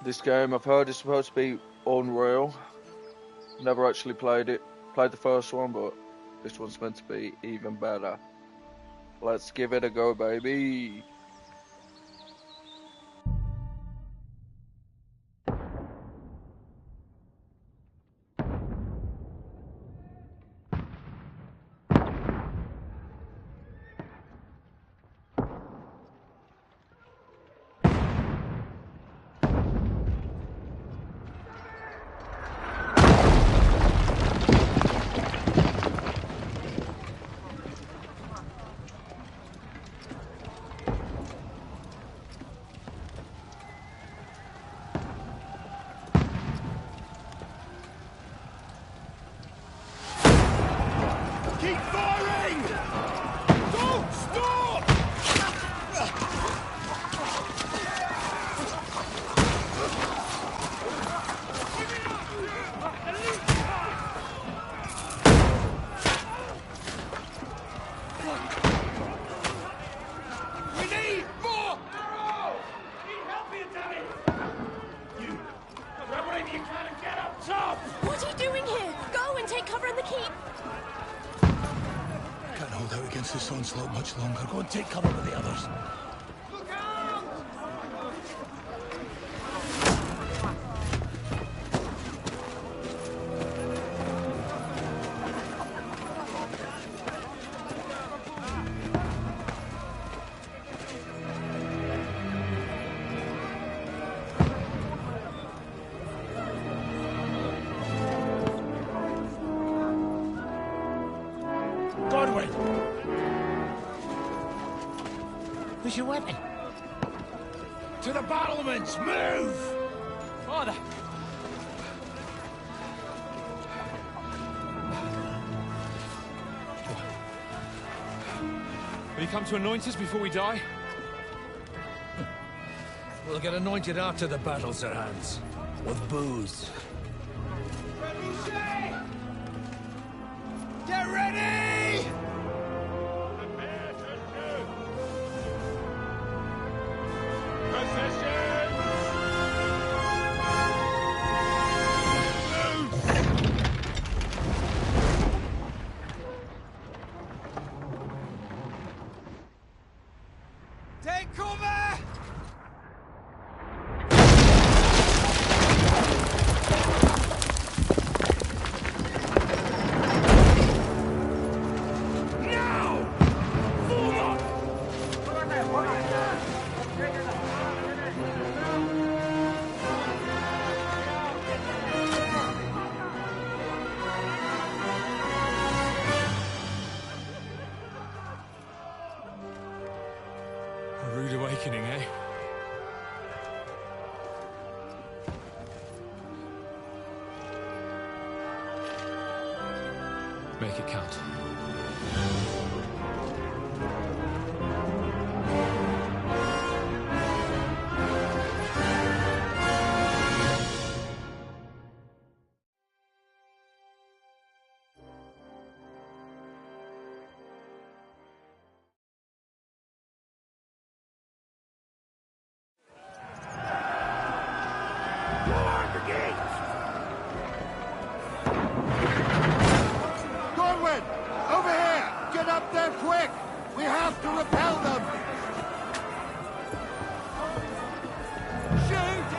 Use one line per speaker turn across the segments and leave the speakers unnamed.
This game, I've heard, is supposed to be unreal. Never actually played it. Played the first one, but this one's meant to be even better. Let's give it a go, baby.
Much longer. Go and take cover with the others.
Look out!
Godwin! Where's your weapon? To the battlements! Move!
Father! Will you come to anoint us before we die?
We'll get anointed after the battles are hands. With booze.
Get ready! Take cover! A rude awakening, eh? Make it count.
Godwin! Over here! Get up there quick! We have to repel them! Shoot!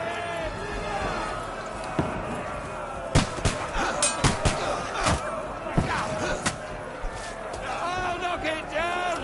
I'll knock it down!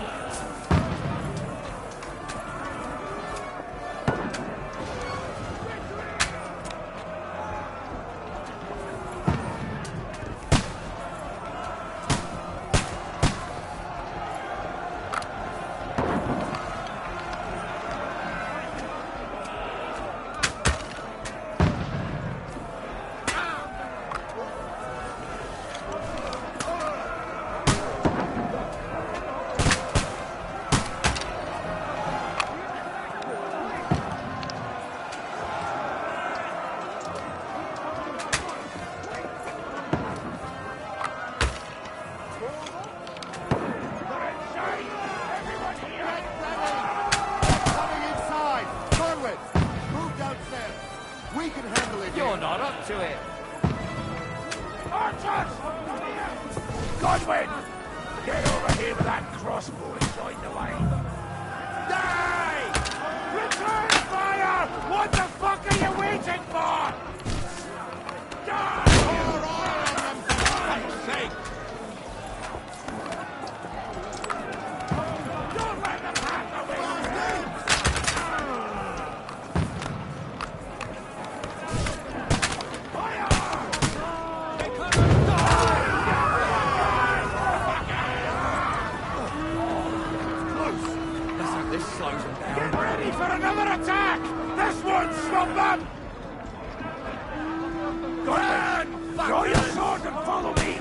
You're not up to it.
Archers! Godwin! Get over here with that crossbow and join the line. Die! Return fire! What the fuck are you waiting for? Die! Pour oil on them, for fuck's sake! Don't let them have the wing! Get ready for another attack! This won't stop them! Godwin, draw your sword and follow me!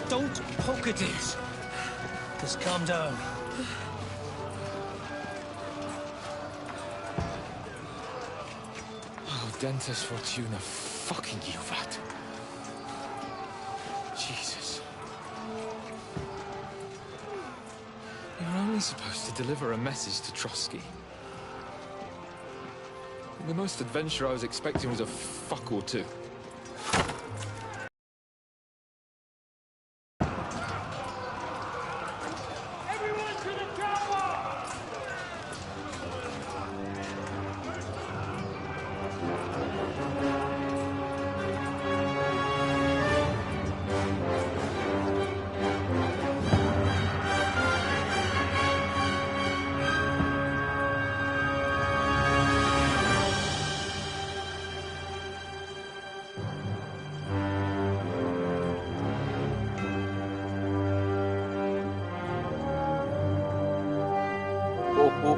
Don't poke at it. Just calm down.
Oh, Dentes Fortuna, fucking you, Vat. Jesus. You're only supposed to deliver a message to Trotsky. The most adventure I was expecting was a fuck or two.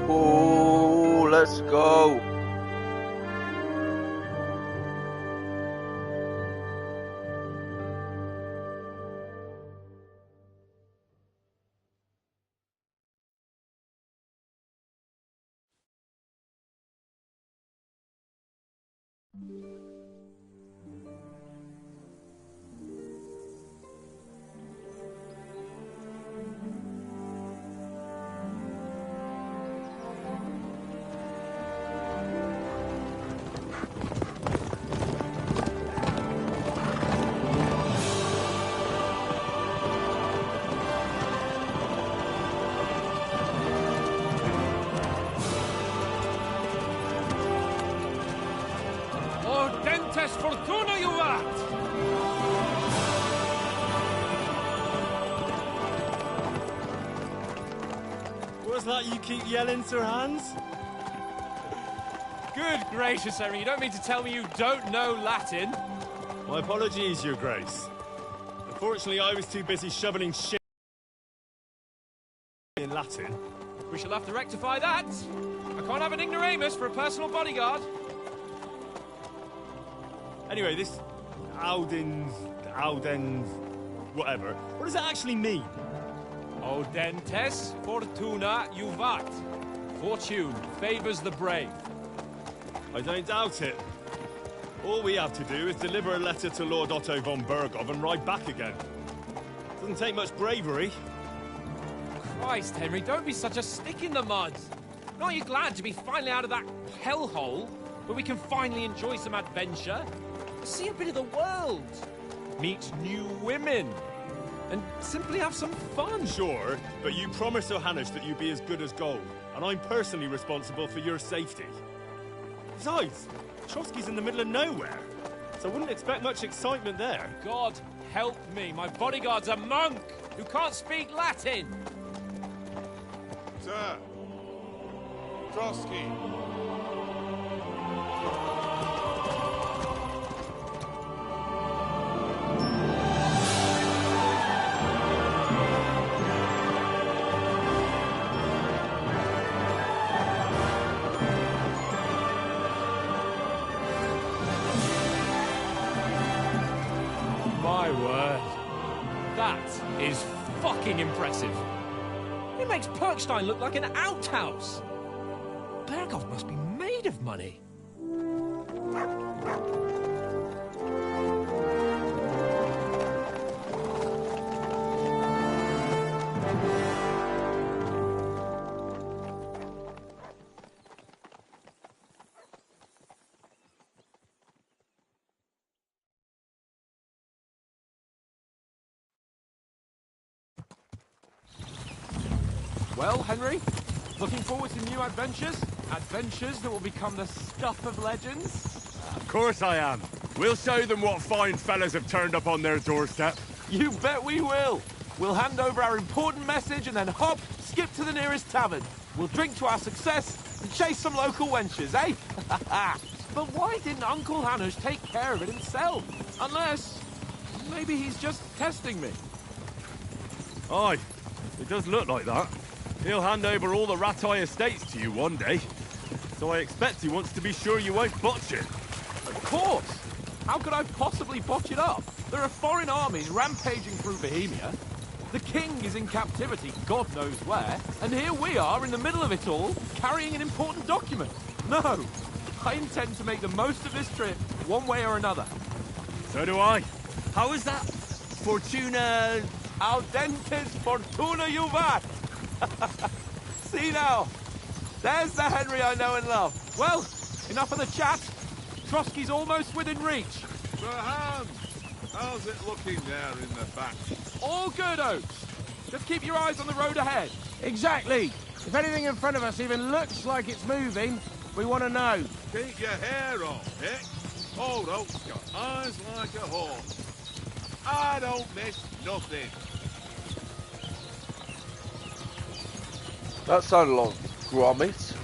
Oh, let's go.
Dentes Fortuna, you vat!
What's that you keep yelling, Sir Hans?
Good gracious, Harry, you don't mean to tell me you don't know Latin?
My apologies, Your Grace. Unfortunately, I was too busy shoveling shit in Latin.
We shall have to rectify that. I can't have an ignoramus for a personal bodyguard.
Anyway, this Audens, whatever. What does that actually mean?
Audentes Fortuna Juvat. Fortune favors the brave.
I don't doubt it. All we have to do is deliver a letter to Lord Otto von Bergov and ride back again. Doesn't take much bravery.
Christ, Henry, don't be such a stick in the mud. Aren't you glad to be finally out of that hellhole, where we can finally enjoy some adventure? See a bit of the world, meet new women, and simply have some fun.
Sure, but you promised Johannes that you'd be as good as gold, and I'm personally responsible for your safety. Besides, Trotsky's in the middle of nowhere, so I wouldn't expect much excitement there.
God help me, my bodyguard's a monk who can't speak Latin.
Sir! Trotsky!
My word. That is fucking impressive. It makes Perkstein look like an outhouse. Bergov must be made of money. Well, Henry, looking forward to new adventures? Adventures that will become the stuff of legends?
Of course I am. We'll show them what fine fellas have turned up on their doorstep.
You bet we will. We'll hand over our important message and then hop, skip to the nearest tavern. We'll drink to our success and chase some local wenches, eh? But why didn't Uncle Hanush take care of it himself? Unless, maybe he's just testing me.
Aye, it does look like that. He'll hand over all the Ratai estates to you one day. So I expect he wants to be sure you won't botch it.
Of course! How could I possibly botch it up? There are foreign armies rampaging through Bohemia. The king is in captivity, God knows where. And here we are in the middle of it all, carrying an important document. No! I intend to make the most of this trip, one way or another.
So do I. How is that? Fortuna...
Audentes fortuna juvat! See now, there's the Henry I know and love. Well, enough of the chat. Trotsky's almost within reach.
Sir Hans! How's it looking there in the back?
All good, Oaks. Just keep your eyes on the road ahead.
Exactly. If anything in front of us even looks like it's moving, we want to know.
Keep your hair on, eh? Old Oak's got eyes like a hawk. I don't miss nothing.
That sounded like Gromit.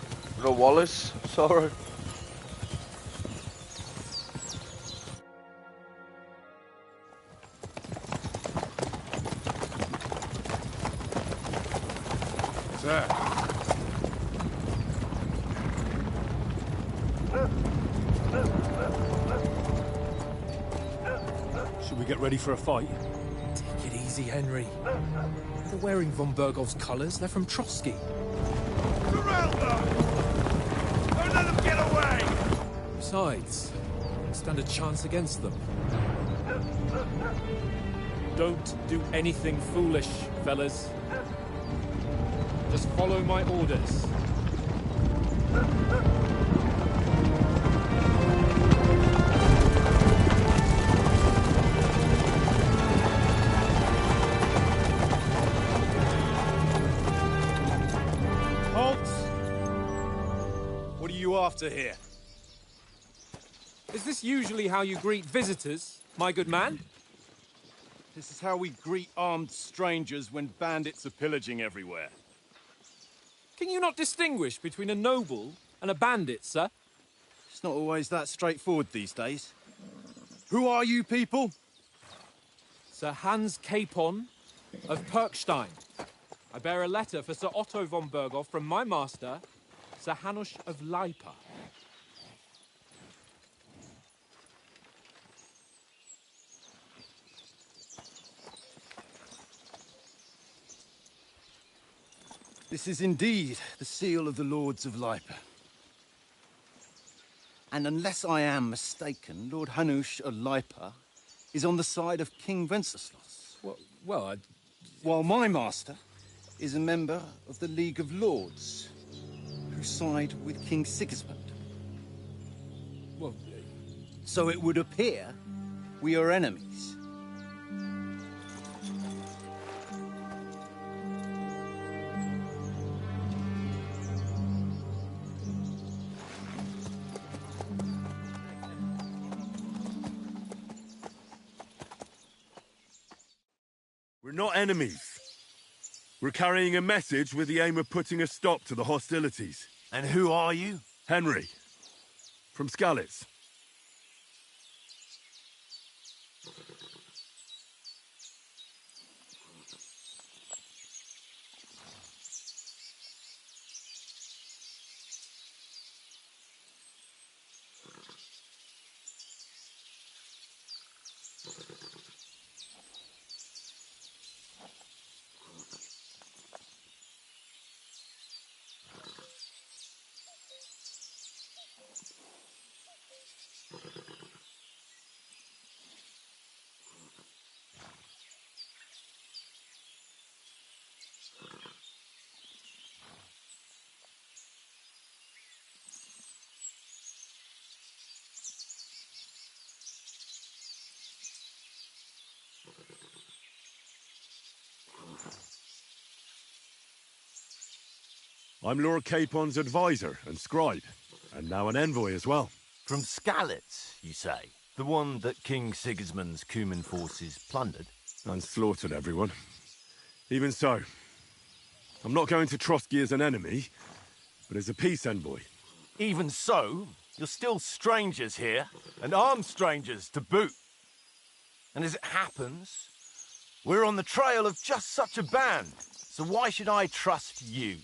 No, Wallace. Sorry.
Sir.
Should we get ready for a fight?
Take it easy, Henry. They're wearing von Bergov's colours. They're from Trotsky.
Surround them! Don't let them get away!
Besides, stand a chance against them. Don't do anything foolish, fellas. Just follow my orders.
After here.
Is this usually how you greet visitors, my good man?
This is how we greet armed strangers when bandits are pillaging everywhere.
Can you not distinguish between a noble and a bandit, sir?
It's not always that straightforward these days. Who are you people?
Sir Hans Capon of Perkstein. I bear a letter for Sir Otto von Bergov from my master, Sir Hanush of Lipa.
This is indeed the seal of the Lords of Lipa.
And unless I am mistaken, Lord Hanush of Lipa is on the side of King Wenceslas.
Well,
While my master is a member of the League of Lords, who side with King Sigismund.
well,
So it would appear we are enemies.
We're not enemies. We're carrying a message with the aim of putting a stop to the hostilities.
And who are you?
Henry, from Skalitz. I'm Lord Capon's advisor and scribe, and now an envoy as well.
From Skalitz, you say? The one that King Sigismund's Cuman forces plundered?
And slaughtered everyone. Even so, I'm not going to Trotsky as an enemy, but as a peace envoy.
Even so, you're still strangers here, and armed strangers to boot. And as it happens, we're on the trail of just such a band, so why should I trust you?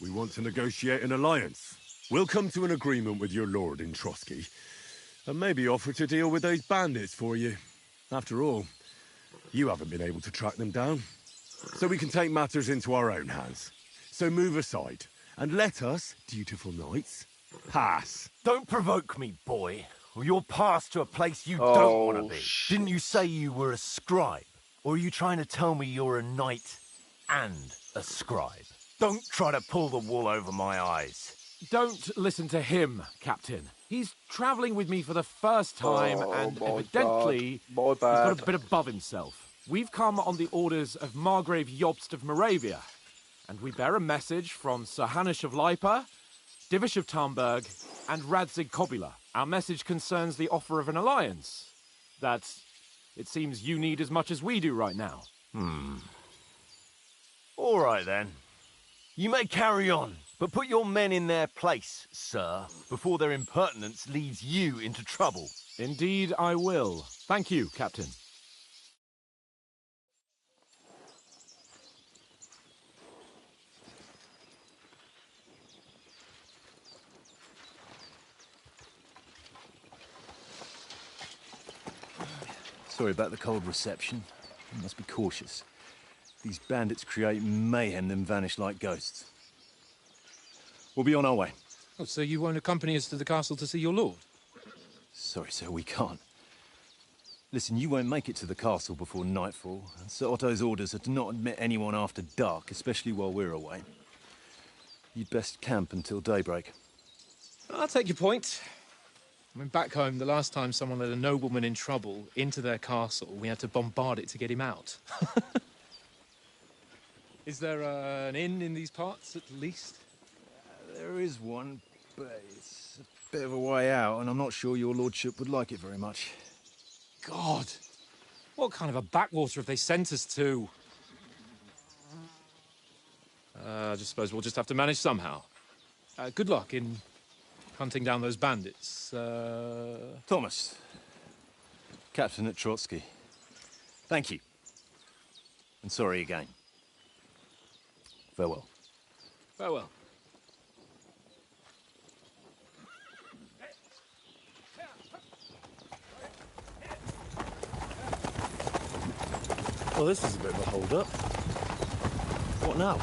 We want to negotiate an alliance. We'll come to an agreement with your lord in Trotsky, and maybe offer to deal with those bandits for you. After all, you haven't been able to track them down. So we can take matters into our own hands. So move aside, and let us, dutiful knights, pass.
Don't provoke me, boy, or you'll pass to a place you
Oh,
don't want to be.
shit.
Didn't you say you were a scribe? Or are you trying to tell me you're a knight and a scribe? Don't try to pull the wool over my eyes.
Don't listen to him, Captain. He's travelling with me for the first time,
Oh,
and
my
evidently
God. My
he's got
bad.
a bit above himself. We've come on the orders of Margrave Jobst of Moravia, and we bear a message from Sir Hanush of Lipa, Divish of Tarnberg, and Radzig Kobula. Our message concerns the offer of an alliance that it seems you need as much as we do right now.
All right, then. You may carry on, but put your men in their place, sir, before their impertinence leads you into trouble.
Indeed, I will. Thank you, Captain.
Sorry about the cold reception. You must be cautious. These bandits create mayhem, then vanish like ghosts. We'll be on our way.
Oh, so you won't accompany us to the castle to see your lord?
Sorry, sir, we can't. Listen, you won't make it to the castle before nightfall. And Sir Otto's orders are to not admit anyone after dark, especially while we're away. You'd best camp until daybreak.
I'll take your point. I mean, back home, the last time someone let a nobleman in trouble into their castle, we had to bombard it to get him out. Is there an inn in these parts, at least?
There is one, but it's a bit of a way out, and I'm not sure your lordship would like it very much.
God! What kind of a backwater have they sent us to? I just suppose we'll just have to manage somehow. Good luck in hunting down those bandits.
Thomas, Captain at Trotsky. Thank you. And sorry again. Farewell.
Farewell.
Well, this is a bit of a hold-up. What now?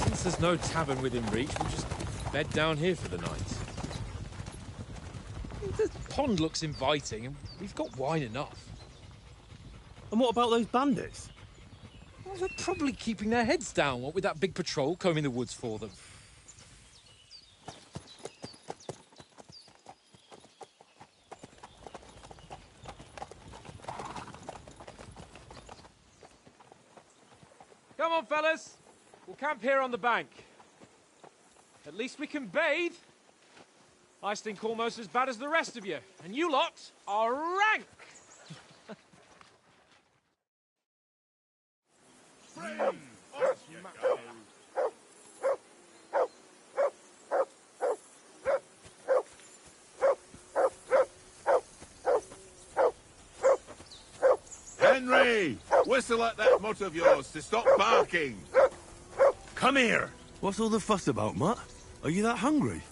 Since there's no tavern within reach, we'll just bed down here for the night. The pond looks inviting, and we've got wine enough.
And what about those bandits?
Well, they're probably keeping their heads down, what with that big patrol combing the woods for them.
Come on, fellas. We'll camp here on the bank. At least we can bathe. I stink almost as bad as the rest of you, and you lot are rank.
Henry! Whistle at that mutt of yours to stop barking!
Come here! What's all the fuss about, Mutt? Are you that hungry?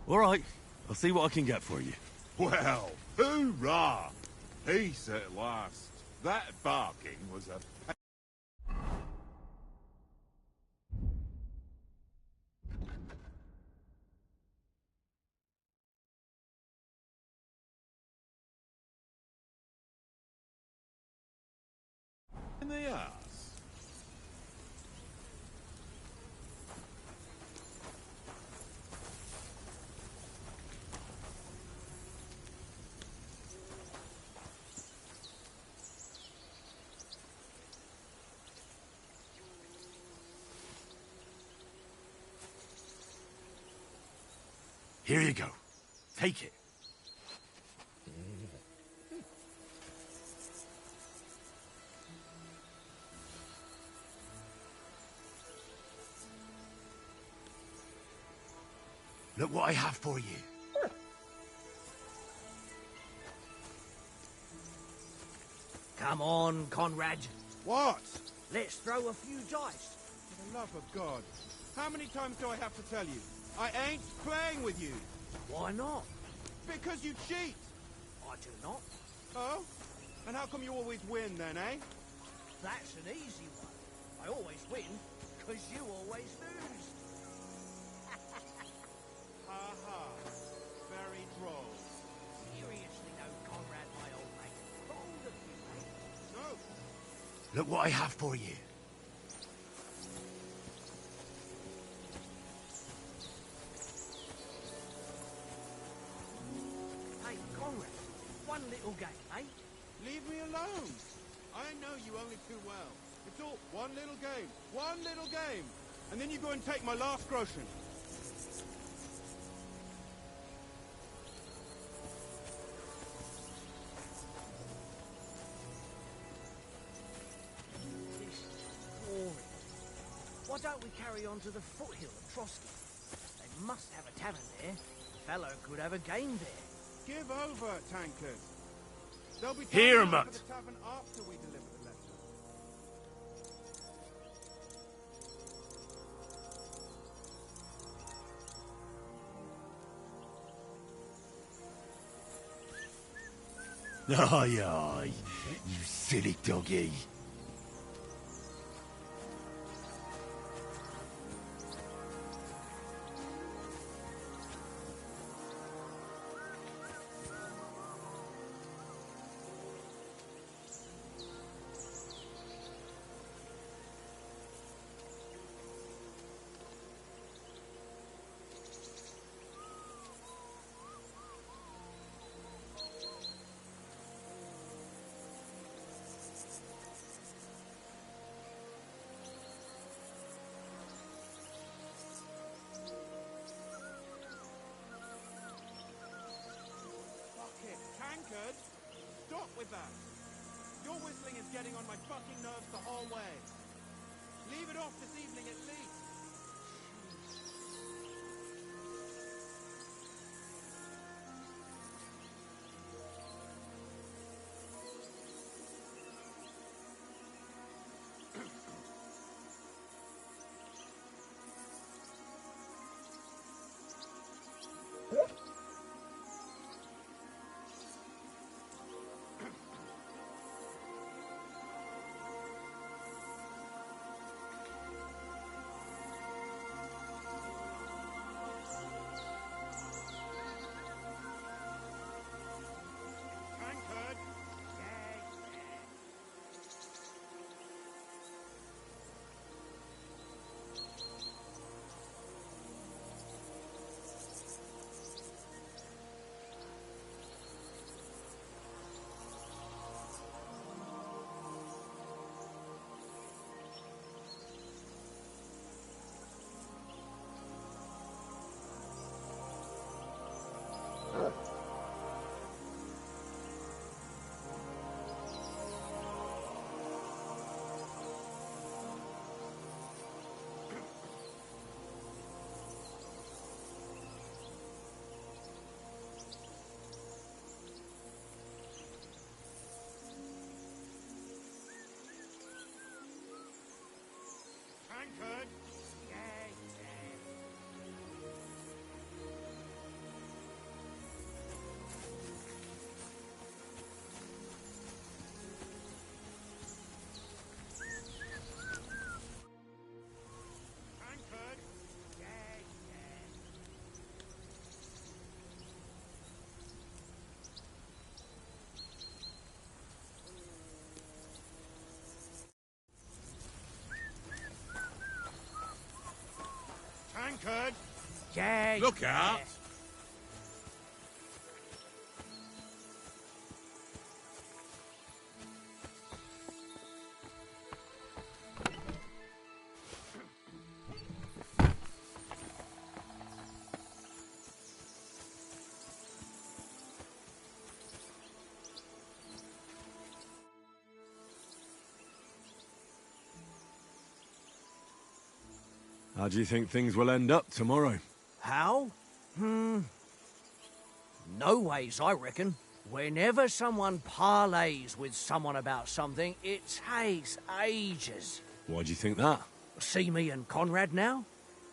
All right, I'll see what I can get for you.
Well, hoorah! Peace at last. That barking was a in the ass.
Here you go. Take it. Look what I have for you.
Come on, Conrad.
What?
Let's throw a few dice.
For the love of God. How many times do I have to tell you? I ain't playing with you.
Why not?
Because you cheat.
I do not.
Oh? And how come you always win then, eh?
That's an easy one. I always win, because you always lose.
Ha ha. Very droll.
Seriously though, Conrad, my old mate. Bold of you, mate.
No.
Look what I have for you.
Hey, Conrad, one little game, eh?
Leave me alone. I know you only too well. It's all one little game. One little game. And then you go and take my last groschen.
This is boring. Why don't we carry on to the foothill of Trotsky? They must have a tavern there. A fellow could have a game there.
Give over, tankers. They'll be
Here,
turning up
Mutt.
at the tavern after we deliver the letter.
Aye, aye, you silly doggy.
Fuck it, tankard! Stop with that! Your whistling is getting on my fucking nerves the whole way. Leave it off this evening at least. could.
Yeah.
Look out!
How do you think things will end up tomorrow?
How? No ways, I reckon. Whenever someone parleys with someone about something, it takes ages.
Why do you think that?
See me and Conrad now?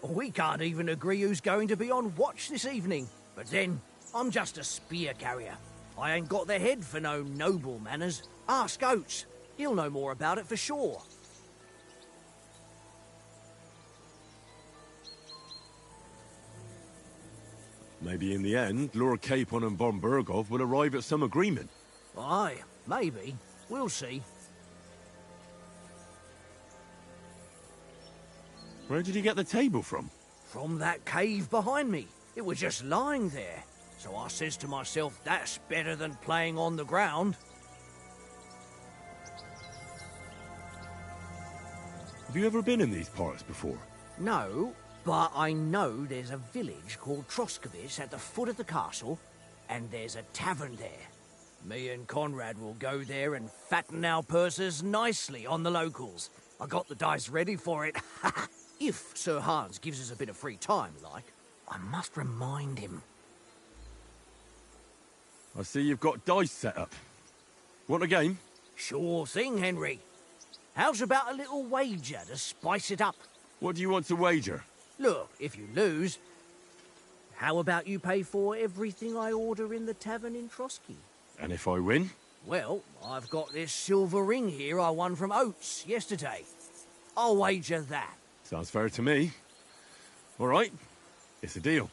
We can't even agree who's going to be on watch this evening. But then, I'm just a spear carrier. I ain't got the head for no noble manners. Ask Oates. He'll know more about it for sure.
Maybe in the end, Lord Capon and von Burgov will arrive at some agreement.
Aye, maybe. We'll see.
Where did you get the table from?
From that cave behind me. It was just lying there. So I says to myself, that's better than playing on the ground.
Have you ever been in these parts before?
No, but I know there's a village called Troskovitz at the foot of the castle, and there's a tavern there. Me and Conrad will go there and fatten our purses nicely on the locals. I got the dice ready for it. If Sir Hans gives us a bit of free time, like. I must remind him.
I see you've got dice set up. Want a game?
Sure thing, Henry. How's about a little wager to spice it up?
What do you want to wager?
Look, if you lose, how about you pay for everything I order in the tavern in Trotsky?
And if I win?
Well, I've got this silver ring here I won from Oates yesterday. I'll wager that.
Sounds fair to me. All right, it's a deal.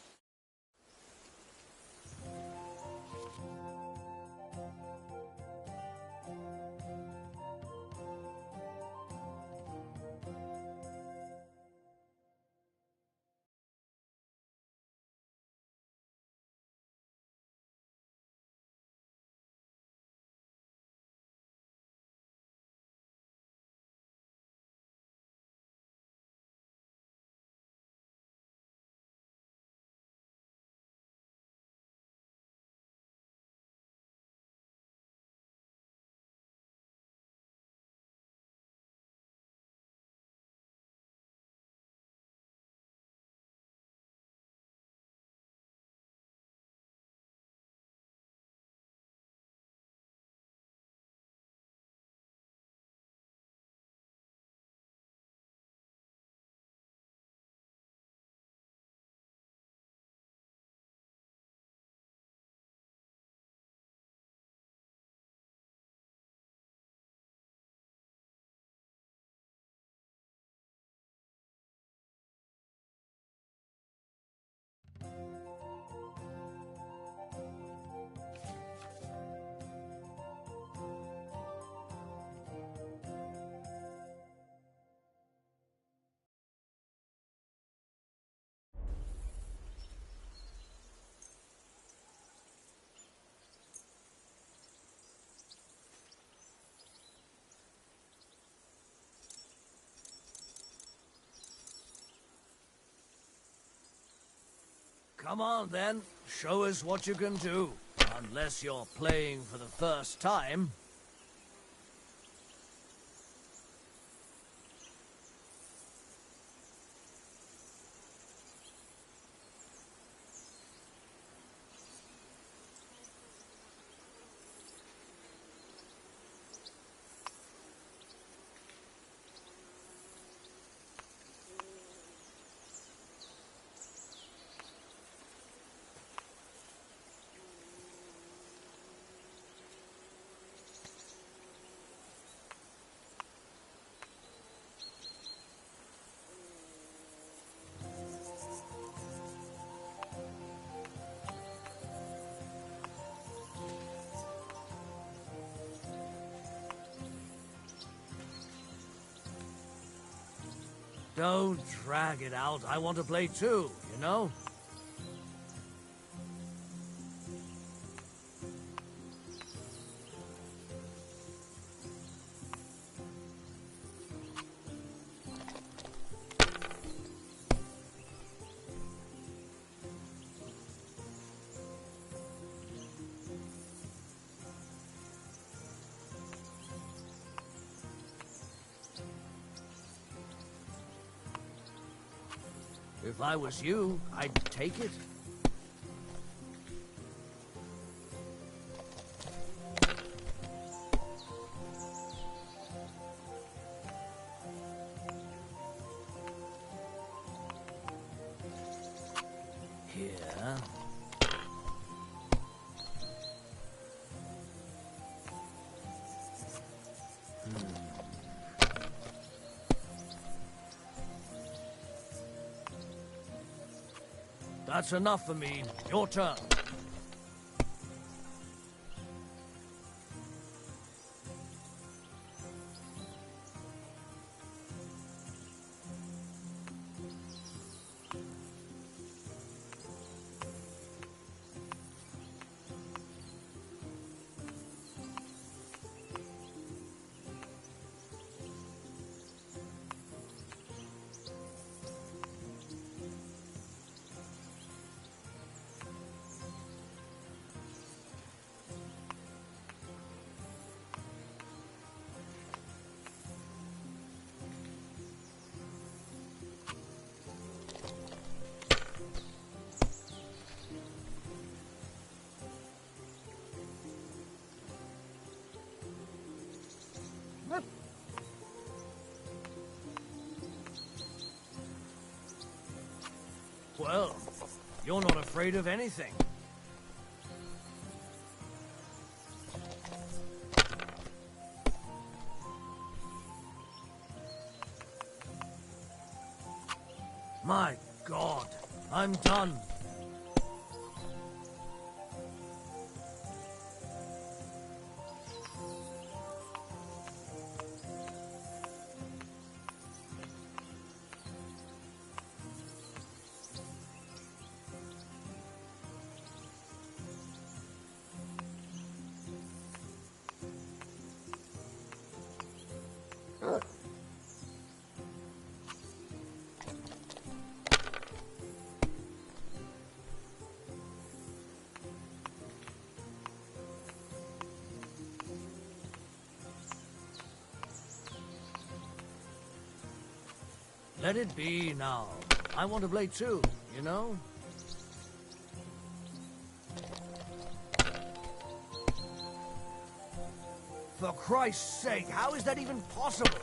Come on, then. Show us what you can do. Unless you're playing for the first time. Don't drag it out. I want to play too, you know? If I was you, I'd take it. Here. That's enough for me. Your turn. Well, you're not afraid of anything. My God, I'm done. Let it be now. I want to play too, you know? For Christ's sake, how is that even possible?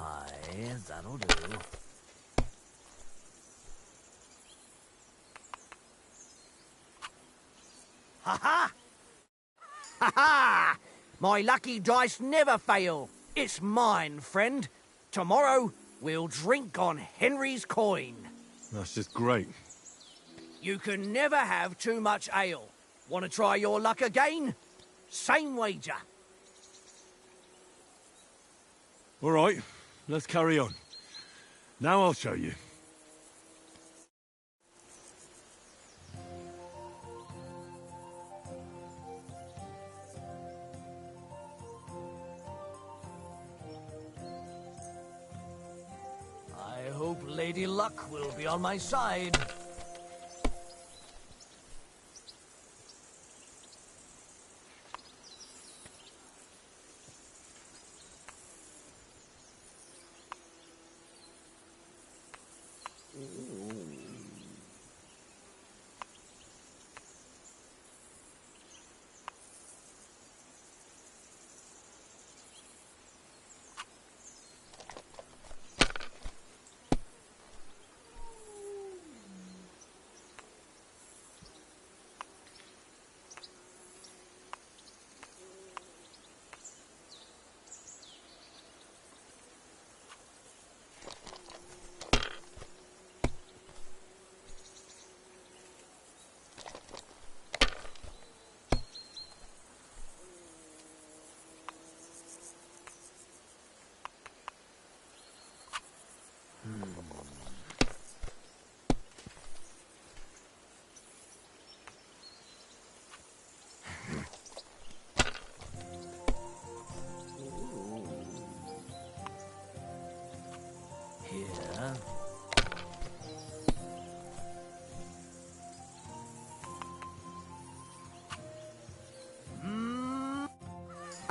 Aye, that'll do. Ha-ha! Ha-ha! My lucky dice never fail. It's mine, friend. Tomorrow, we'll drink on Henry's coin.
That's just great.
You can never have too much ale. Want to try your luck again? Same wager.
All right, let's carry on. Now I'll show you.
I hope Lady Luck will be on my side.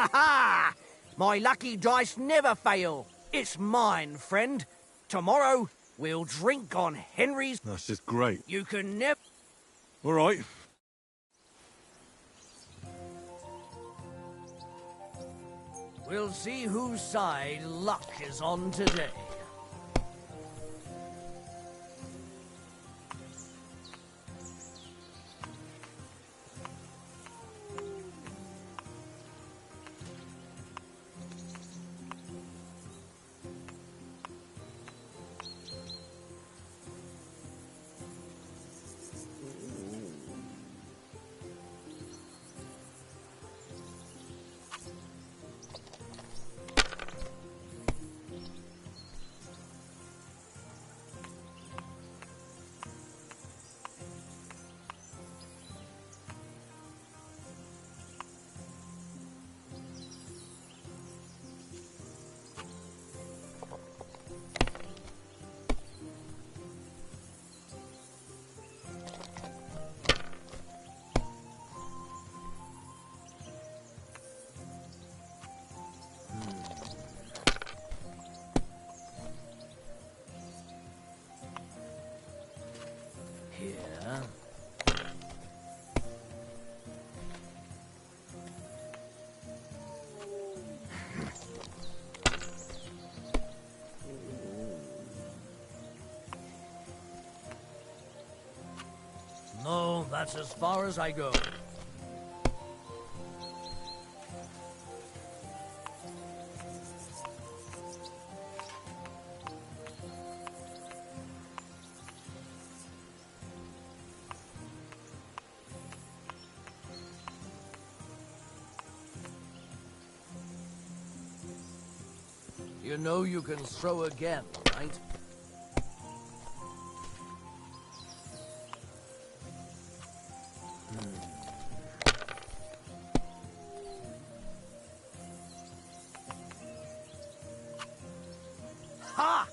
Ha ha! My lucky dice never fail. It's mine, friend. Tomorrow, we'll drink on Henry's...
That's just great.
You can never...
All right.
We'll see whose side luck is on today. Here. No, that's as far as I go. You know you can throw again, right? Ha!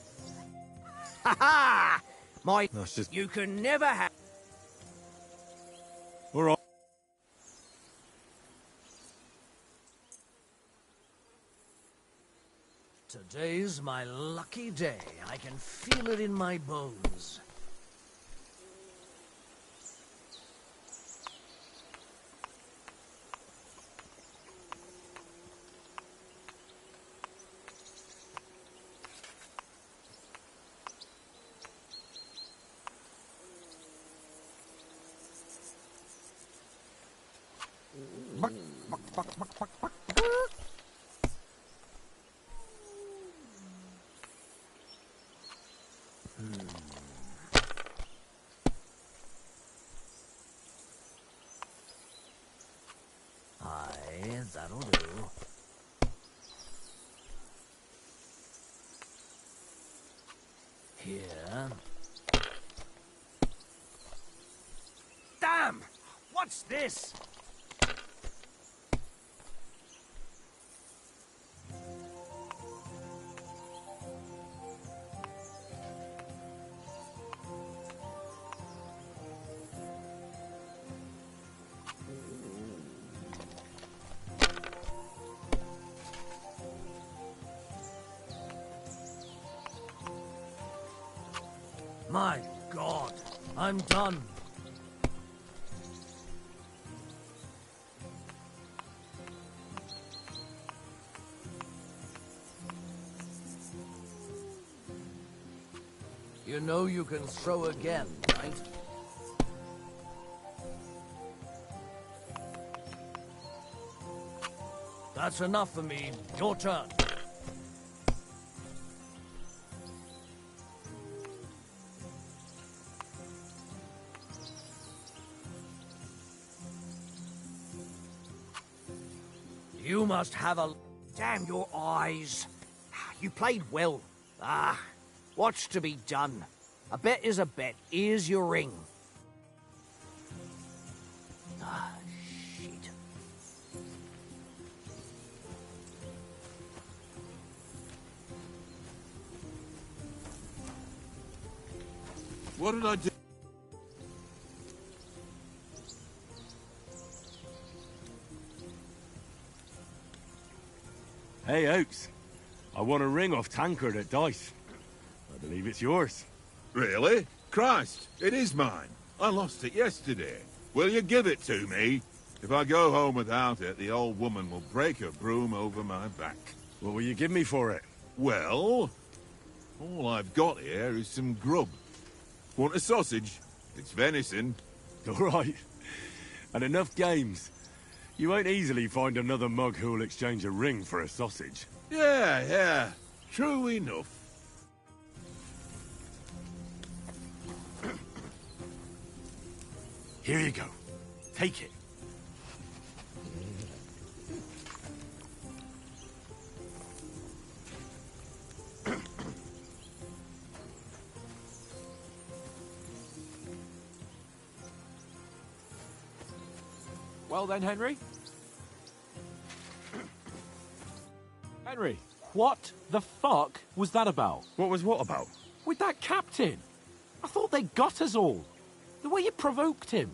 Ha ha! My...
That's just...
You can never have...
All right.
Today's my lucky day. I can feel it in my bones. Aye, that'll do. Here. Damn! What's this? My God, I'm done. You know you can throw again, right? That's enough for me. Your turn. You must have a... Damn your eyes. You played well. Ah, what's to be done? A bet is a bet. Here's your ring. Ah, shit.
What did I do? Hey, Oaks. I won a ring off Tankard at Dice. I believe it's yours.
Really? Christ, it is mine. I lost it yesterday. Will you give it to me? If I go home without it, the old woman will break her broom over my back.
What will you give me for it?
Well, all I've got here is some grub. Want a sausage? It's venison.
All right. And enough games. You won't easily find another mug who'll exchange a ring for a sausage.
Yeah. True enough.
Here you go. Take it.
Well then, Henry? Henry, what the fuck was that about?
What was what about?
With that captain? I thought they got us all. The way you provoked him.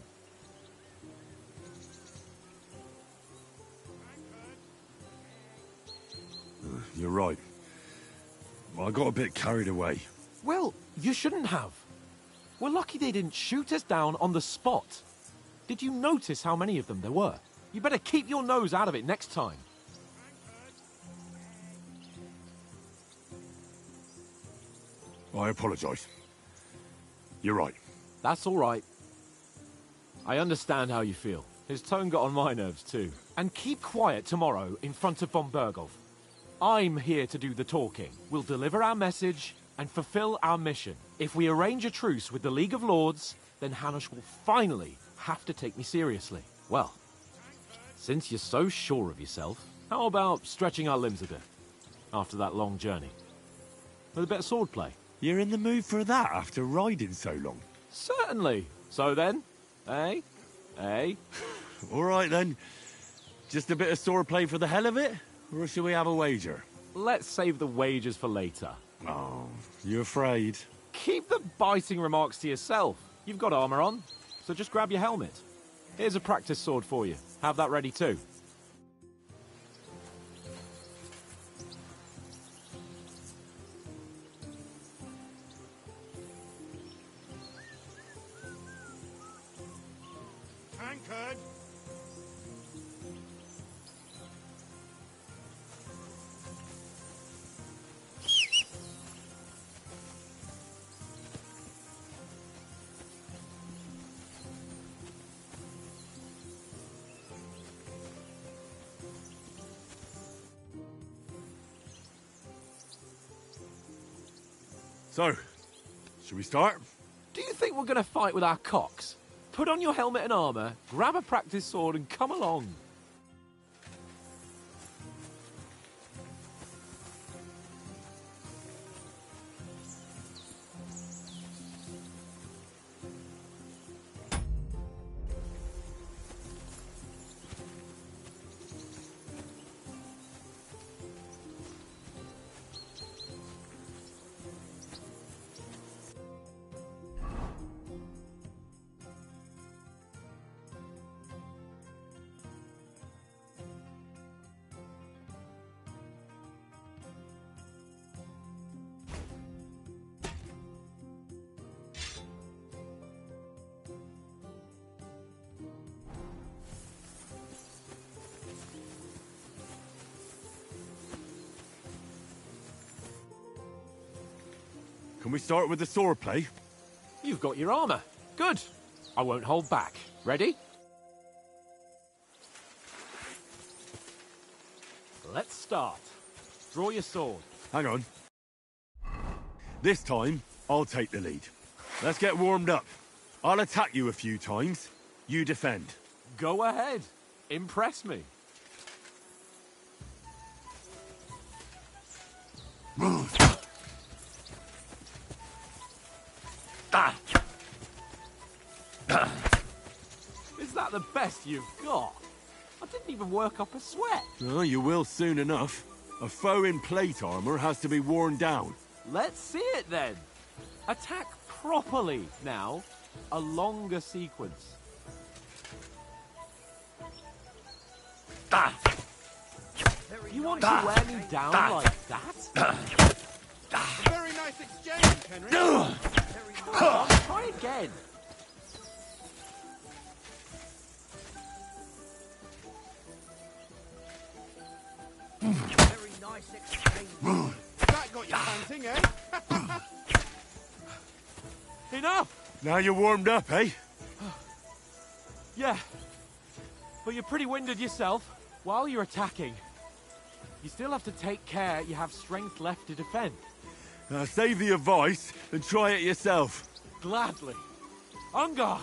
You're right. I got a bit carried away.
Well, you shouldn't have. We're lucky they didn't shoot us down on the spot. Did you notice how many of them there were? You better keep your nose out of it next time.
I apologise. You're right.
That's all right. I understand how you feel. His tone got on my nerves too. And keep quiet tomorrow in front of von Bergov. I'm here to do the talking. We'll deliver our message and fulfill our mission. If we arrange a truce with the League of Lords, then Hanush will finally have to take me seriously. Well, since you're so sure of yourself, how about stretching our limbs a bit after that long journey? With a bit of swordplay.
You're in the mood for that after riding so long?
Certainly. So then, eh?
All right then. Just a bit of swordplay for the hell of it? Or shall we have a wager?
Let's save the wagers for later.
Oh, you afraid?
Keep the biting remarks to yourself. You've got armor on, so just grab your helmet. Here's a practice sword for you. Have that ready too.
Tankard!
So, should we start?
Do you think we're going to fight with our cocks? Put on your helmet and armor, grab a practice sword and come along.
Can we start with the swordplay?
You've got your armor. Good. I won't hold back. Ready? Let's start. Draw your sword.
Hang on. This time, I'll take the lead. Let's get warmed up. I'll attack you a few times. You defend.
Go ahead. Impress me. Is that the best you've got? I didn't even work up a sweat.
Oh, you will soon enough. A foe in plate armor has to be worn down.
Let's see it then. Attack properly now. A longer sequence.
Very
You want to wear me down like that?
A very nice exchange, Henry.
Try again.
Very nice exchange.
That got you panting, eh?
Enough!
Now you're warmed up, eh?
Yeah. But you're pretty winded yourself. While you're attacking, you still have to take care you have strength left to defend.
Now save the advice and try it yourself.
Gladly. On guard!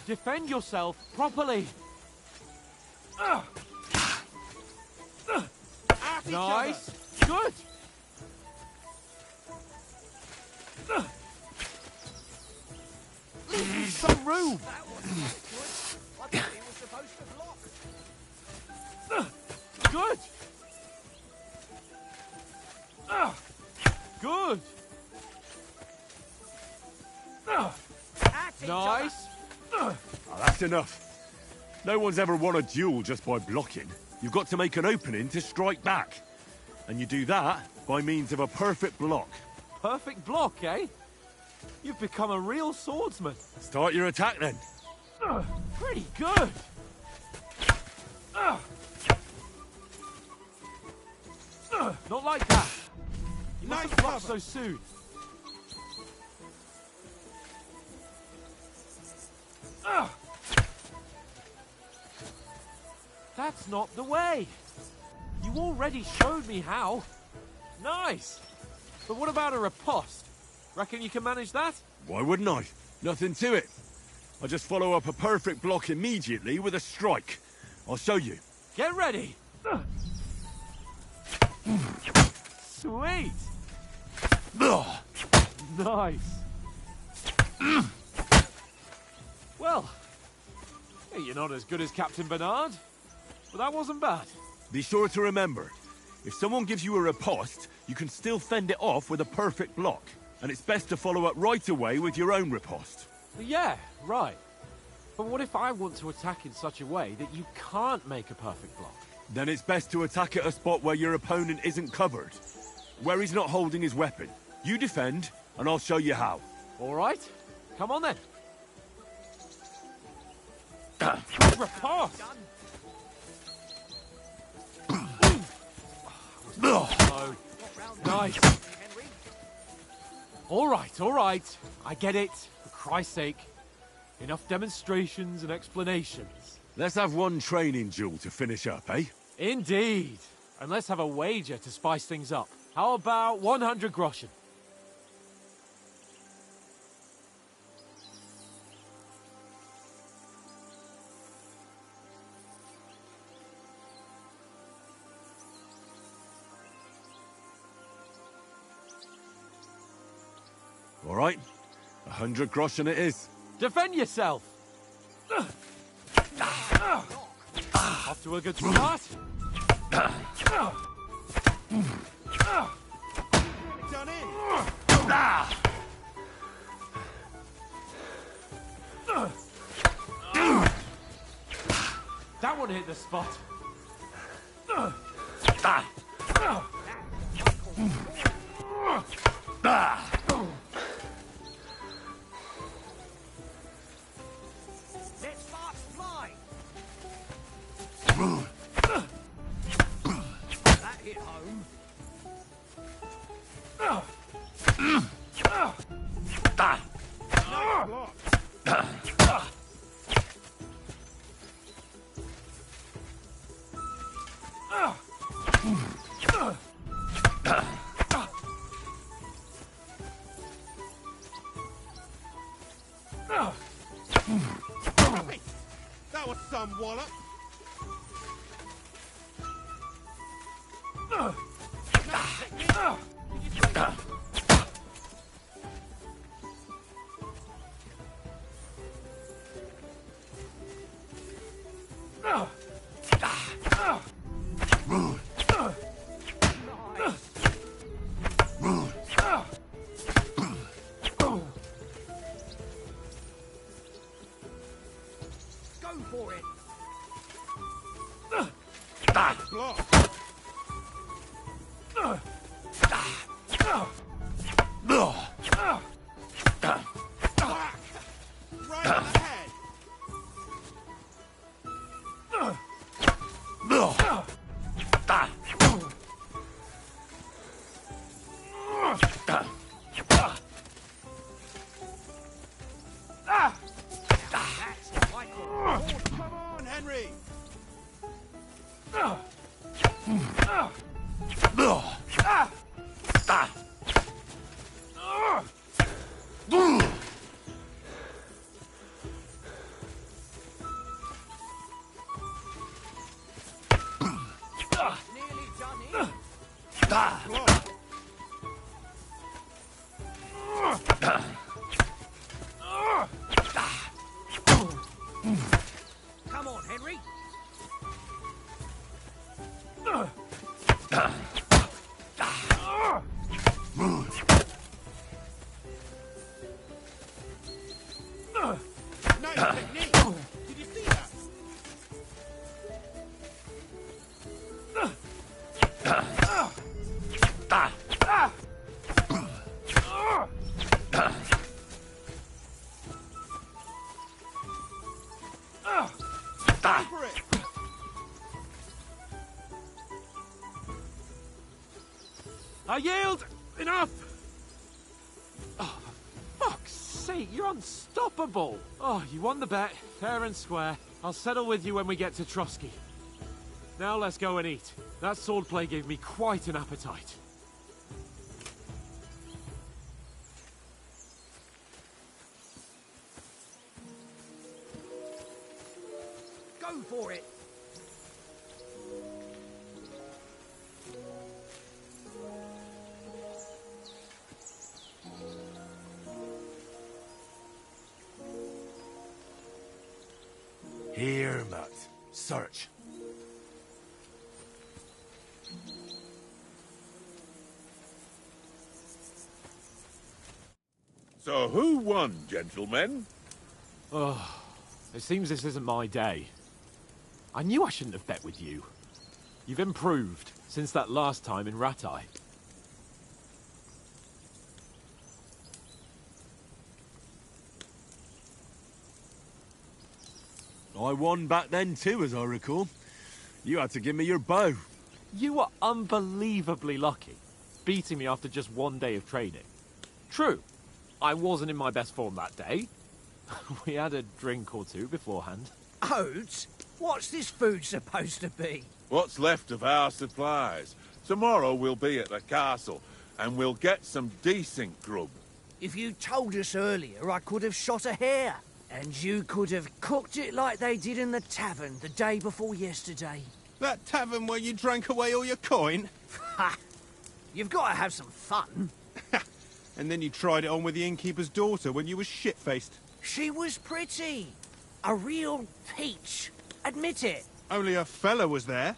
Defend yourself properly. Nice. Good. Leave me some room.
That wasn't good. I thought he was supposed to block.
Good. Good.
At each other.
Nice.
Oh, that's enough. No one's ever won a duel just by blocking. You've got to make an opening to strike back. And you do that by means of a perfect block.
Perfect block, eh? You've become a real swordsman.
Start your attack then.
Pretty good. Not like that. You
Nice
mustn't block
cover.
so soon. That's not the way. You already showed me how. Nice. But what about a riposte? Reckon you can manage that?
Why wouldn't I? Nothing to it. I just follow up a perfect block immediately with a strike. I'll show you.
Get ready. Sweet. Nice. Well, hey, you're not as good as Captain Bernard, but that wasn't bad.
Be sure to remember, if someone gives you a riposte, you can still fend it off with a perfect block. And it's best to follow up right away with your own riposte.
Yeah, right. But what if I want to attack in such a way that you can't make a perfect block?
Then it's best to attack at a spot where your opponent isn't covered. Where he's not holding his weapon. You defend, and I'll show you how.
All right, come on then. Riposte! Oh, nice. All right. I get it. For Christ's sake. Enough demonstrations and explanations.
Let's have one training duel to finish up, eh?
Indeed. And let's have a wager to spice things up. How about 100 groschen?
All right. 100 groschen it is.
Defend yourself! Off to a good start.
Done in.
That one hit the spot.
Let sparks fly. That hit home.
That was some wallop.
Come on, Henry.
Nice technique. Did you see that? For it.
I yield! Enough! Oh, for fuck's sake, you're unstoppable! Oh, you won the bet, fair and square. I'll settle with you when we get to Trotsky. Now let's go and eat. That swordplay gave me quite an appetite.
Go for it.
Here, Matt. Search.
So who won, gentlemen?
Oh, it seems this isn't my day. I knew I shouldn't have bet with you. You've improved since that last time in Ratai.
I won back then too, as I recall. You had to give me your bow.
You were unbelievably lucky, beating me after just one day of training. True, I wasn't in my best form that day. We had a drink or two beforehand.
Oates? What's this food supposed to be?
What's left of our supplies. Tomorrow we'll be at the castle, and we'll get some decent grub.
If you told us earlier, I could have shot a hare. And you could have cooked it like they did in the tavern the day before yesterday.
That tavern where you drank away all your coin?
Ha! You've got to have some fun.
And then you tried it on with the innkeeper's daughter when you were shit-faced.
She was pretty. A real peach. Admit it.
Only a fella was there.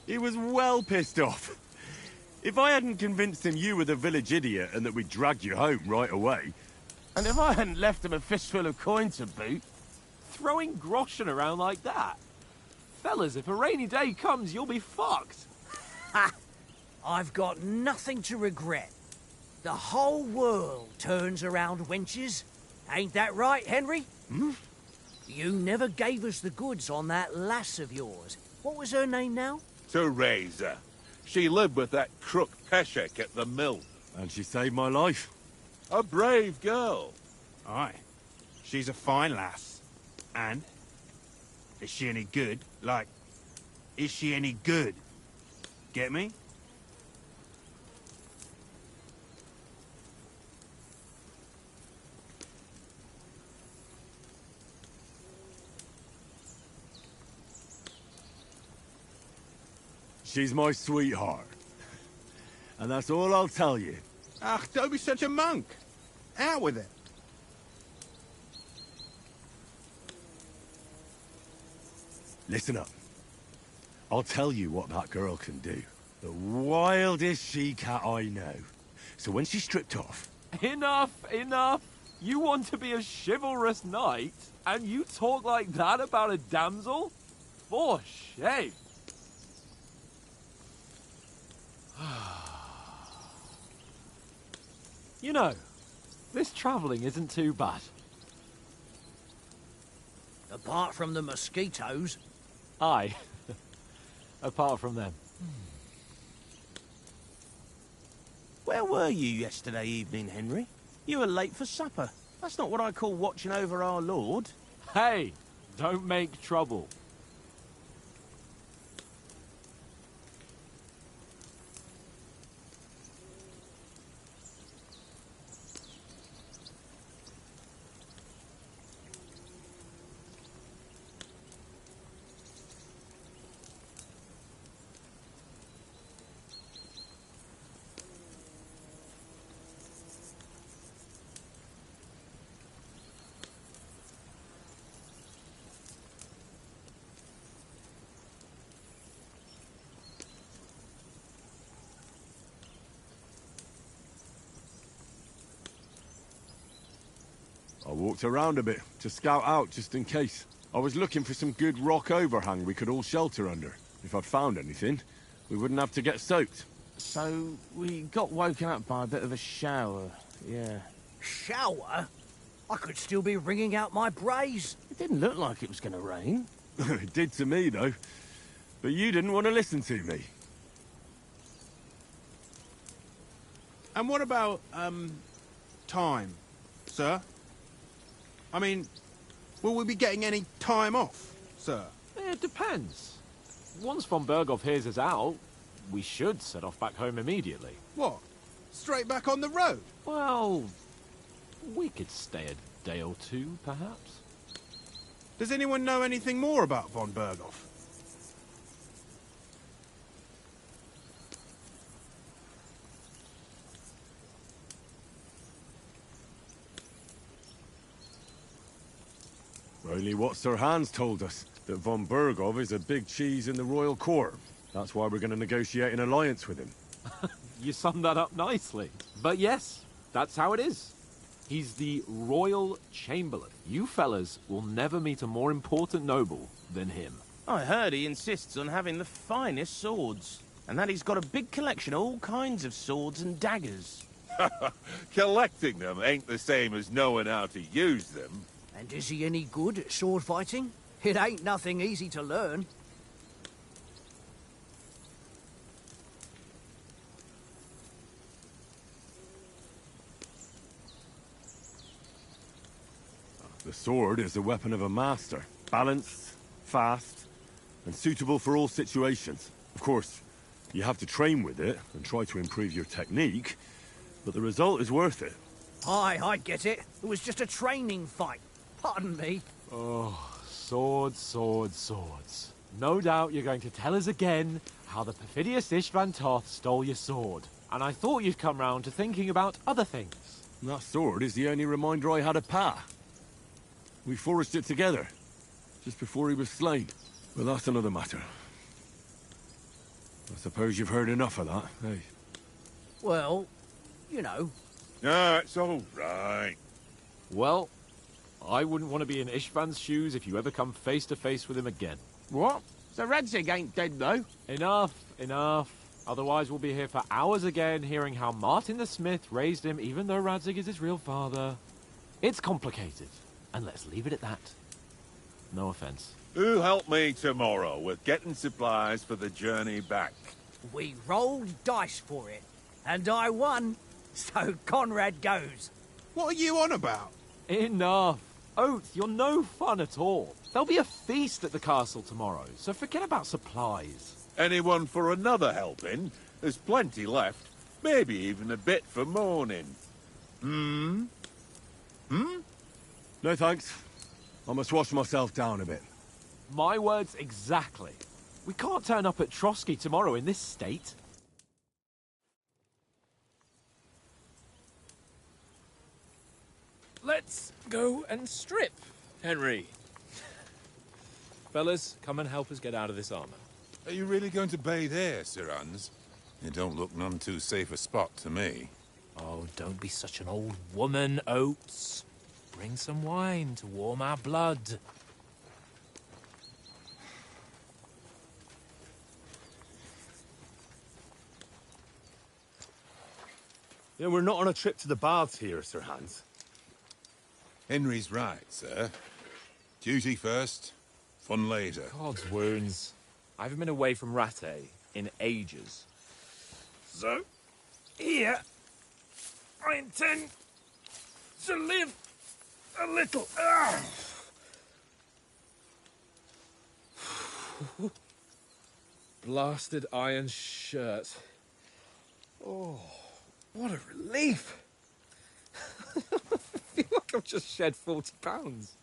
He was well pissed off. If I hadn't convinced him you were the village idiot and that we'd dragged you home right away...
And if I hadn't left him a fistful of coin to boot...
Throwing groschen around like that? Fellas, if a rainy day comes, you'll be fucked.
Ha! I've got nothing to regret. The whole world turns around wenches. Ain't that right, Henry?
Hmm?
You never gave us the goods on that lass of yours. What was her name now?
Teresa. She lived with that crook Peshek at the mill.
And she saved my life.
A brave girl.
Aye. She's a fine lass. And? Is she any good? Like, is she any good? Get me?
She's my sweetheart. And that's all I'll tell you.
Ah, don't be such a monk. Out with it.
Listen up. I'll tell you what that girl can do. The wildest she-cat I know. So when she stripped off...
Enough, enough! You want to be a chivalrous knight, and you talk like that about a damsel? For shame! You know, this travelling isn't too bad.
Apart from the mosquitoes.
Aye. Apart from them.
Where were you yesterday evening, Henry? You were late for supper. That's not what I call watching over our Lord.
Hey, don't make trouble.
I walked around a bit, to scout out just in case. I was looking for some good rock overhang we could all shelter under. If I'd found anything, we wouldn't have to get soaked.
So, we got woken up by a bit of a shower, yeah.
Shower? I could still be wringing out my brace.
It didn't look like it was going to rain.
It did to me, though. But you didn't want to listen to me.
And what about, time, sir? I mean, will we be getting any time off, sir?
It depends. Once von Berghoff hears us out, we should set off back home immediately.
What? Straight back on the road?
Well, we could stay a day or two, perhaps.
Does anyone know anything more about von Berghoff?
Only what Sir Hans told us, that von Berghoff is a big cheese in the royal court. That's why we're going to negotiate an alliance with him.
You summed that up nicely. But yes, that's how it is. He's the Royal Chamberlain. You fellas will never meet a more important noble than him.
I heard he insists on having the finest swords, and that he's got a big collection of all kinds of swords and daggers.
Collecting them ain't the same as knowing how to use them.
And is he any good at sword fighting? It ain't nothing easy to learn.
The sword is the weapon of a master. Balanced, fast, and suitable for all situations. Of course, you have to train with it and try to improve your technique, but the result is worth it.
Aye, I get it. It was just a training fight. Pardon me.
Oh, swords, swords, swords. No doubt you're going to tell us again how the perfidious Istvan Toth stole your sword. And I thought you'd come round to thinking about other things.
That sword is the only reminder I had of Pa. We forged it together, just before he was slain. But that's another matter. I suppose you've heard enough of that, eh?
Well, you know.
No, it's all right.
Well, I wouldn't want to be in Istvan's shoes if you ever come face to face with him again.
What? So Radzig ain't dead, though?
Enough, enough. Otherwise we'll be here for hours again, hearing how Martin the Smith raised him, even though Radzig is his real father. It's complicated, and let's leave it at that. No offense.
Who'll help me tomorrow with getting supplies for the journey back?
We rolled dice for it, and I won. So Conrad goes.
What are you on about?
Enough. Oath, you're no fun at all. There'll be a feast at the castle tomorrow, so forget about supplies.
Anyone for another helping? There's plenty left. Maybe even a bit for morning.
No thanks. I must wash myself down a bit.
My words exactly. We can't turn up at Trotsky tomorrow in this state.
Let's go and strip, Henry. Fellas, come and help us get out of this armor.
Are you really going to bathe here, Sir Hans?
It don't look none too safe a spot to me.
Oh, don't be such an old woman, Oates. Bring some wine to warm our blood.
Yeah, we're not on a trip to the baths here, Sir Hans.
Henry's right, sir. Duty first, fun later.
God's wounds. I haven't been away from Rattay in ages. So, here, I intend to live a little. Blasted iron shirt. Oh, what a relief. I feel like I've just shed 40 pounds.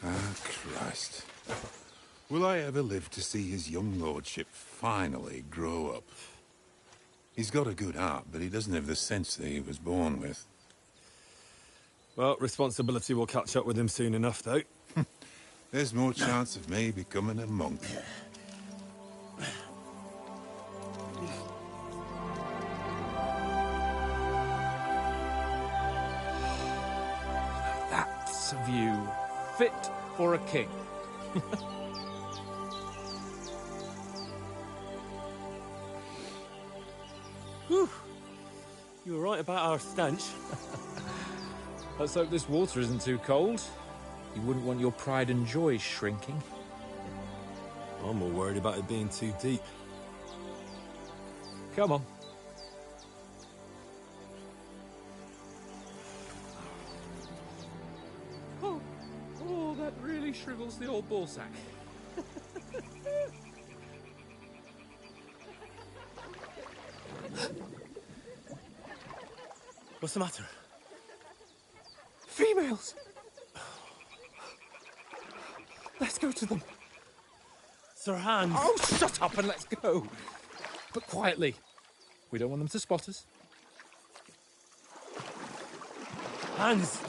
Ah, Christ. Will I ever live to see his young lordship finally grow up? He's got a good heart, but he doesn't have the sense that he was born with.
Well, responsibility will catch up with him soon enough, though.
There's more chance of me becoming a monk.
That's a view fit for a king.
Whew. You were right about our stench.
Let's hope this water isn't too cold. You wouldn't want your pride and joy shrinking.
I'm more worried about it being too deep.
Come on. Oh, that really shrivels the old ball sack.
What's the matter?
Females! Let's go to them.
Sir Hans!
Oh, shut up and let's go. But quietly. We don't want them to spot us.
Hans!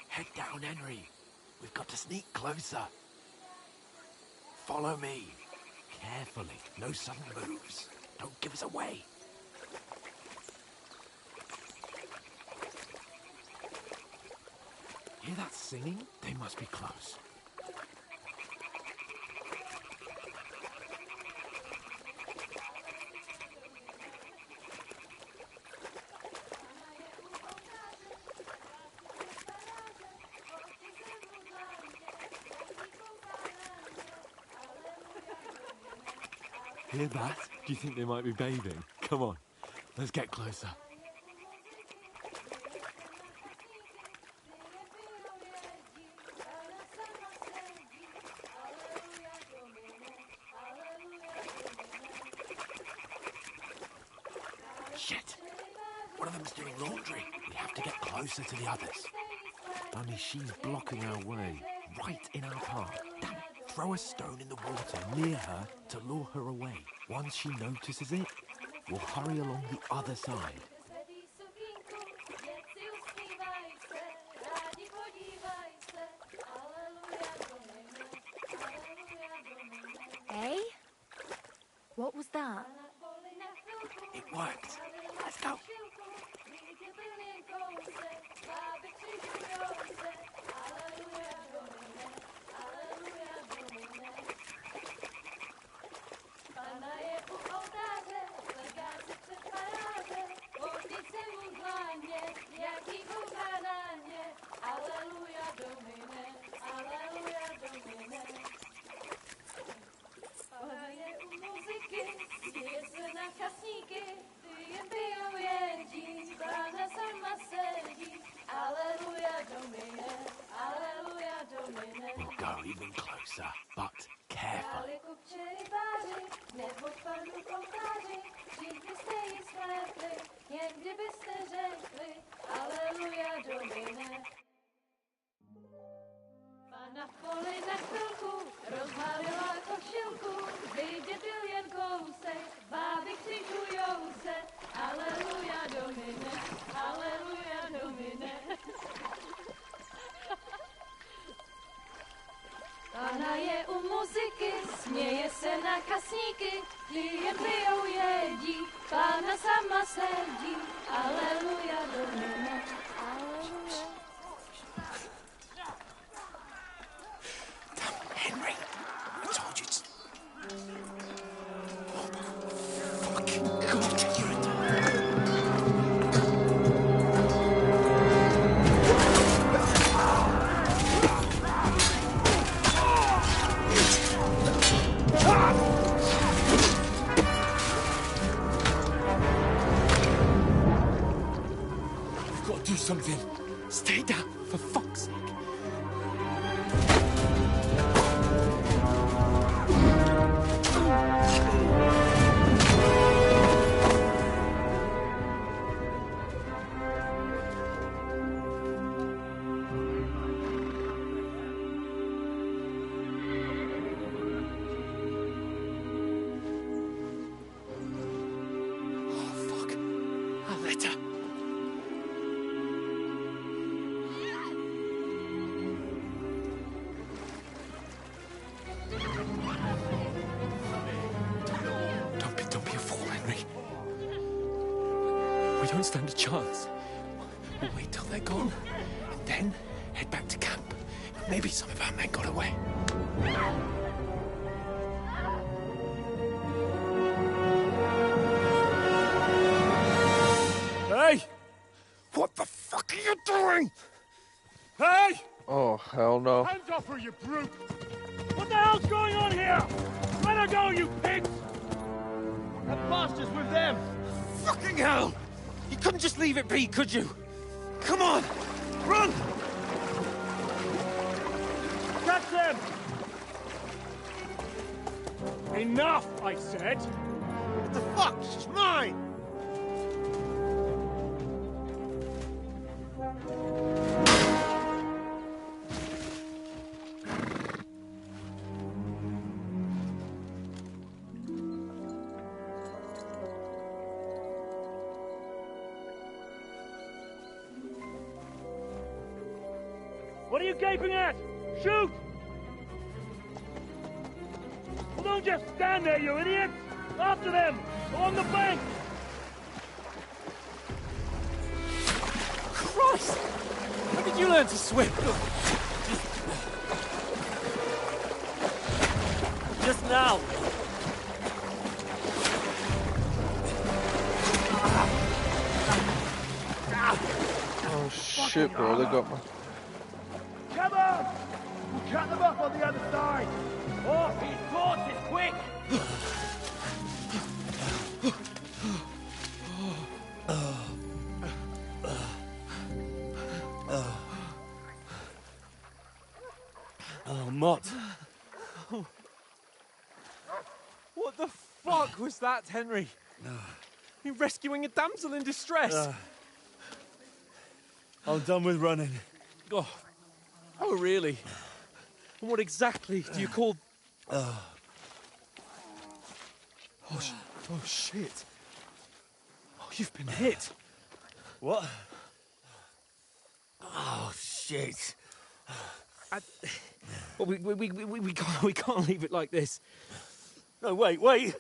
Head down, Henry. We've got to sneak closer. Follow me. Carefully. No sudden moves. Don't give us away. Hear that singing? They must be close.
Hear that? Do you think they might be bathing? Come on, let's get closer.
Shit! One of them's doing laundry. We have to get closer to the others.
Only she's blocking our way, right in our path.
Damn it. Throw a stone in the water near her to lure her away.
Once she notices it, we'll hurry along the other side.
Eh? What was that?
It worked. Let's go.
We'll go even closer, but careful.
Na poli na chvilku rozhalila košilku, vidět byl jen kousek, báby křikujou se, aleluja domine, aleluja domine. Pána je u muziky, směje se na kasníky, klient pijou jedí, pána sama sedí, aleluja domine, aleluja.
Henry, I told you to... Oh, fucking God, you're a...
We've got to do something. Stay down, for fuck's sake. Don't be a fool, Henry. We don't stand a chance. We'll wait till they're gone, and then head back to camp. Maybe some of our men got away. Hey! What the fuck are you doing? Hey!
Oh, hell no.
Hands off her, you brute! What the hell's going on here? Let her go, you pigs!
That bastard's with them! Fucking hell! You couldn't just leave it be, could you? Come on! Run!
Catch them! Enough, I said!
What the fuck? She's mine!
What are you gaping at? Shoot! Well, don't just stand there, you idiots! After them! Along the bank!
Christ! When did you learn to swim?
Just now!
Oh shit, bro, they got me.
Come on! We'll cut them up on the other side! Off his horses, quick!
Oh, Mott. What the fuck was that, Henry? You rescuing a damsel in distress?
I'm done with running.
Oh, really? And what exactly do you call... Oh, shit. Oh, you've been hit.
What? Oh, shit.
Well, we can't leave it like this.
No, wait!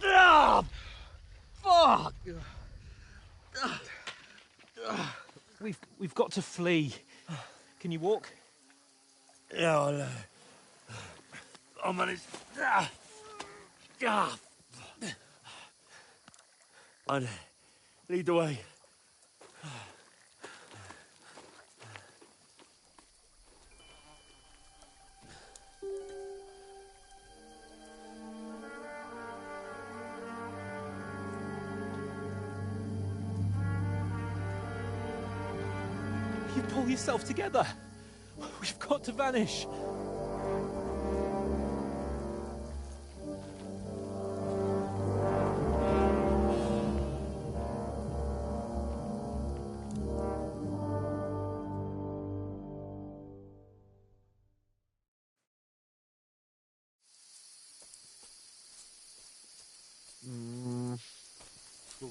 Ah! Fuck!
We've got to flee. Can you walk?
Yeah, I'll manage. I'd lead the way.
You pull yourself together. We've got to vanish.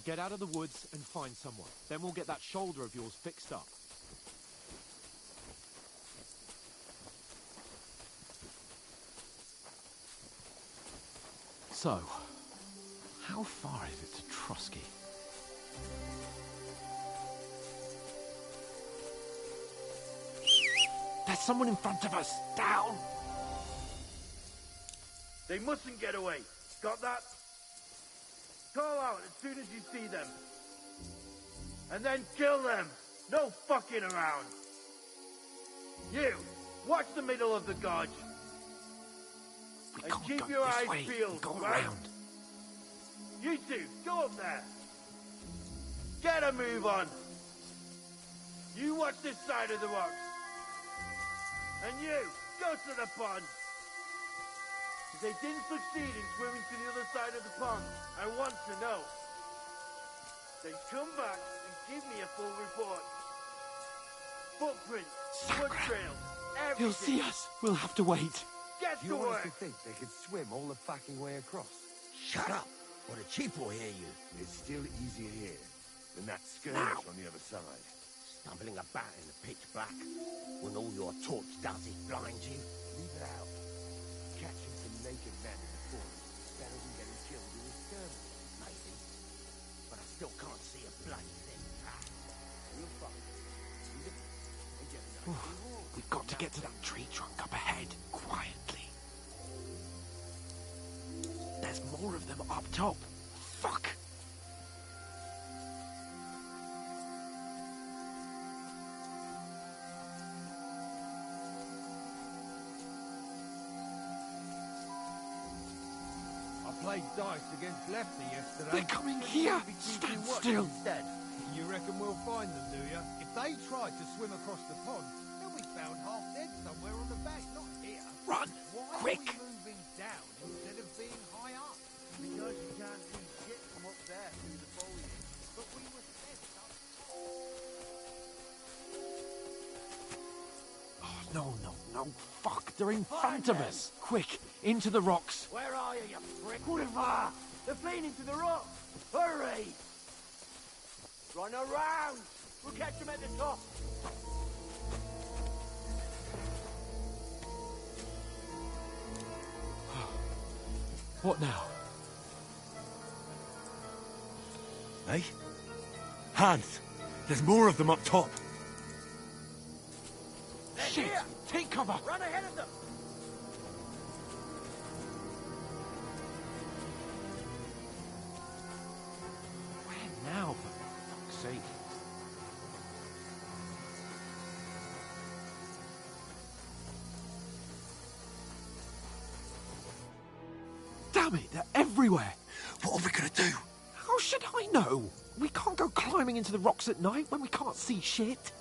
get out of the woods and find someone. Then we'll get that shoulder of yours fixed up. So, how far is it to Trosky? There's someone in front of us! Down!
They mustn't get away. Got that? Call out as soon as you see them. And then kill them. No fucking around. You, watch the middle of the gorge. And keep your eyes peeled, right? You two, go up there. Get a move on. You watch this side of the rocks. And you, go to the pond. If they didn't succeed in swimming to the other side of the pond, I want to know. Then come back and give me a full report. Footprints, foot trails, everything.
He'll see us. We'll have to wait.
Get
You
to
want us
work.
to think they could swim all the fucking way across?
Shut up, or the chief will hear you.
It's still easier here than that skirmish on the other side.
Stumbling about in the pitch black, when all your torch does is blind you.
Leave it out. Catching some naked men in the forest is better than getting killed in a skirmish.
Maybe, but I still can't see a bloody thing.
We'll find it. And get a nice reward.
We've got to get to that tree trunk up ahead, quietly. There's more of them up top. Fuck!
I played dice against Lefty yesterday.
They're coming here! Stand still!
Instead. You reckon we'll find them, do you? If they tried to swim across the pond, they'll be found half dead somewhere on the bank, not here.
Run!
Why
Quick!
are we moving down instead of being high up?
Because you can't see shit from up there through the foliage.
But we were sent up.
Oh, no. Fuck, they're in front of us. Quick, into the rocks.
Where are you, you prick? Ah, they're fleeing into the rocks. Hurry! Run around! We'll catch them at the top.
What now?
Eh? Hans! There's more of them up top!
Shit!
Here.
Take cover!
Run ahead of them!
Where now, for fuck's sake? Damn it, they're everywhere!
What are we gonna do?
How should I know? We can't go climbing into the rocks at night when we can't see shit.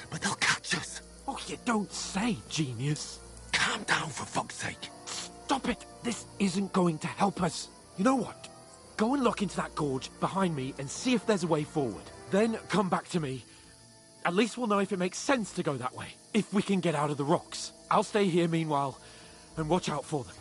But they'll catch us!
Oh, you don't say, genius.
Calm down, for fuck's sake!
Stop it! This isn't going to help us. You know what? Go and look into that gorge behind me and see if there's a way forward. Then come back to me. At least we'll know if it makes sense to go that way. If we can get out of the rocks. I'll stay here meanwhile and watch out for them.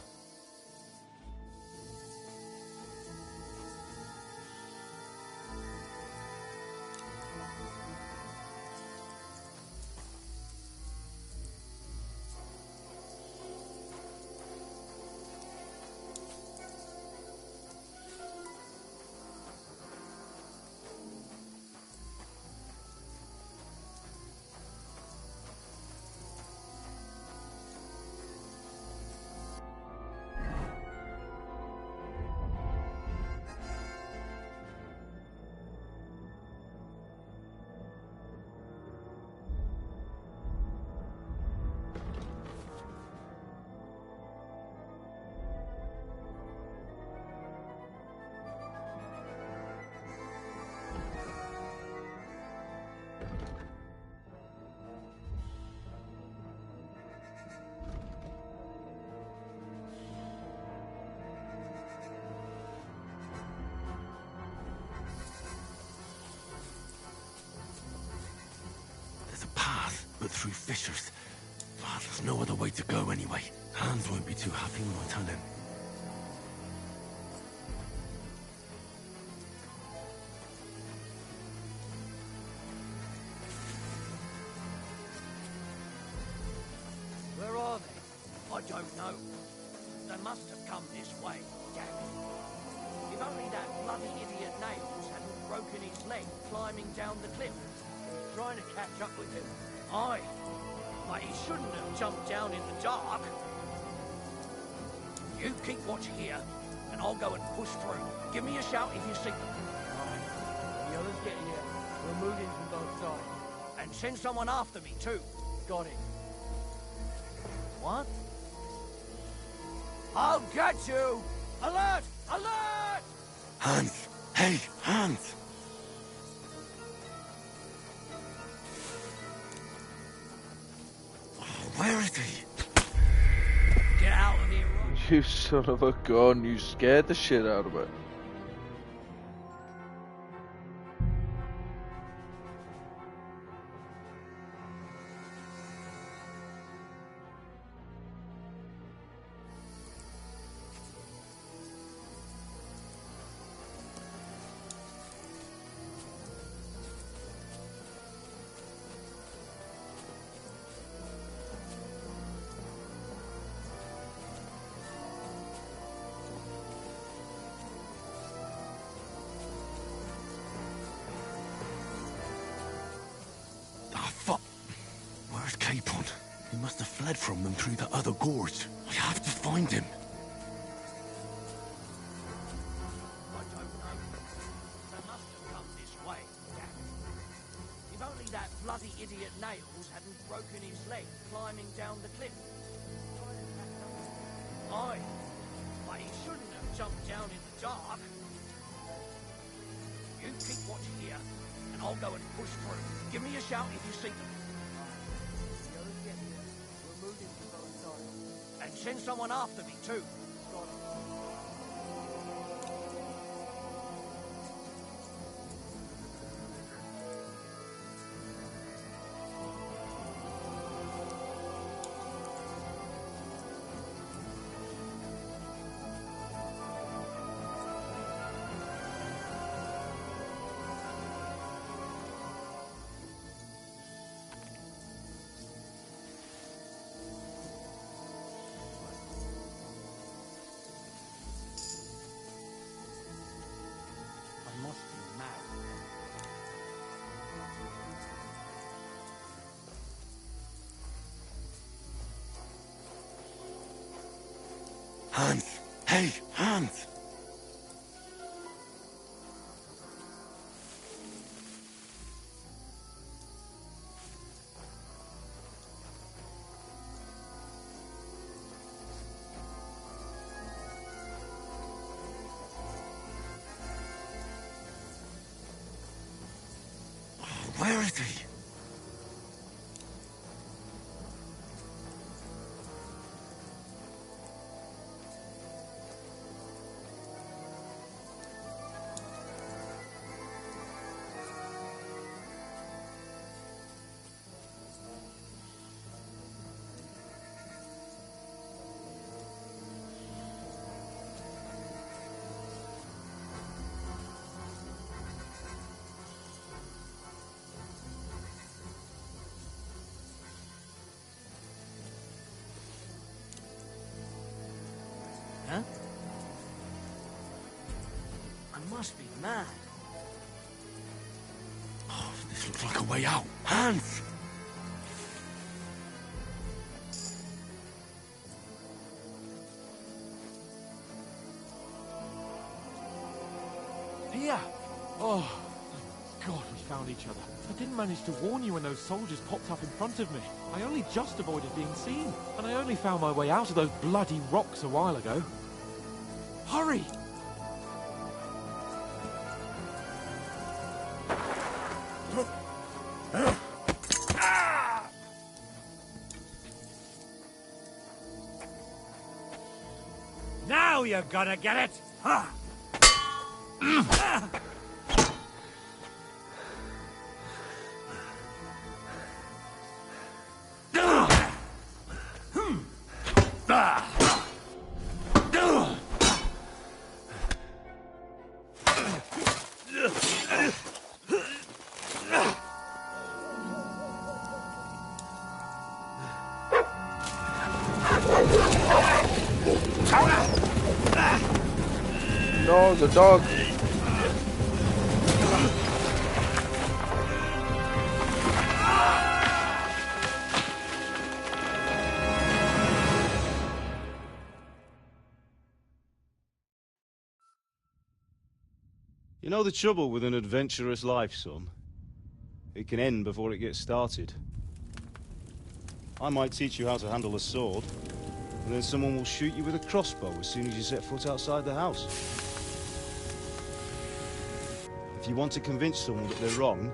But through fissures. Ah, there's no other way to go anyway. Hans won't be too happy when I tell him.
don't know. They must have come this way, damn it. If only that bloody idiot Nails hadn't broken his leg climbing down the cliff. Trying to catch up with him. Aye, but he shouldn't have jumped down in the dark. You keep watch here, and I'll go and push through. Give me a shout if you see them.
Right. The others get here. We're moving from both sides.
And send someone after me, too.
Got it.
What? I'll get you! Alert! Alert!
Hans! Hey, Hans! Where is he?
Get out of here, Rob.
You son of a gun, you scared the shit out of me.
Where's Capon? He must have fled from them through the other gorge. I have to find him.
I don't know. They must have come this way, damn it. If only that bloody idiot Nails hadn't broken his leg climbing down the cliff. Aye, but he shouldn't have jumped down in the dark. You keep watch here, and I'll go and push through. Give me a shout if you see them.
The others get here. We're moving from both sides.
And send someone after me, too.
Got it. I must be mad.
Hans! Hey, Hans! Where is he?
Huh? I must be mad.
Oh, this looks like a way out. Hans!
Here! Oh, thank God we found each other. I didn't manage to warn you when those soldiers popped up in front of me. I only just avoided being seen. And I only found my way out of those bloody rocks a while ago. Hurry!
Now you're gonna get it! Ha!
No, the dog.
You know the trouble with an adventurous life, son? It can end before it gets started. I might teach you how to handle a sword, and then someone will shoot you with a crossbow as soon as you set foot outside the house. If you want to convince someone that they're wrong,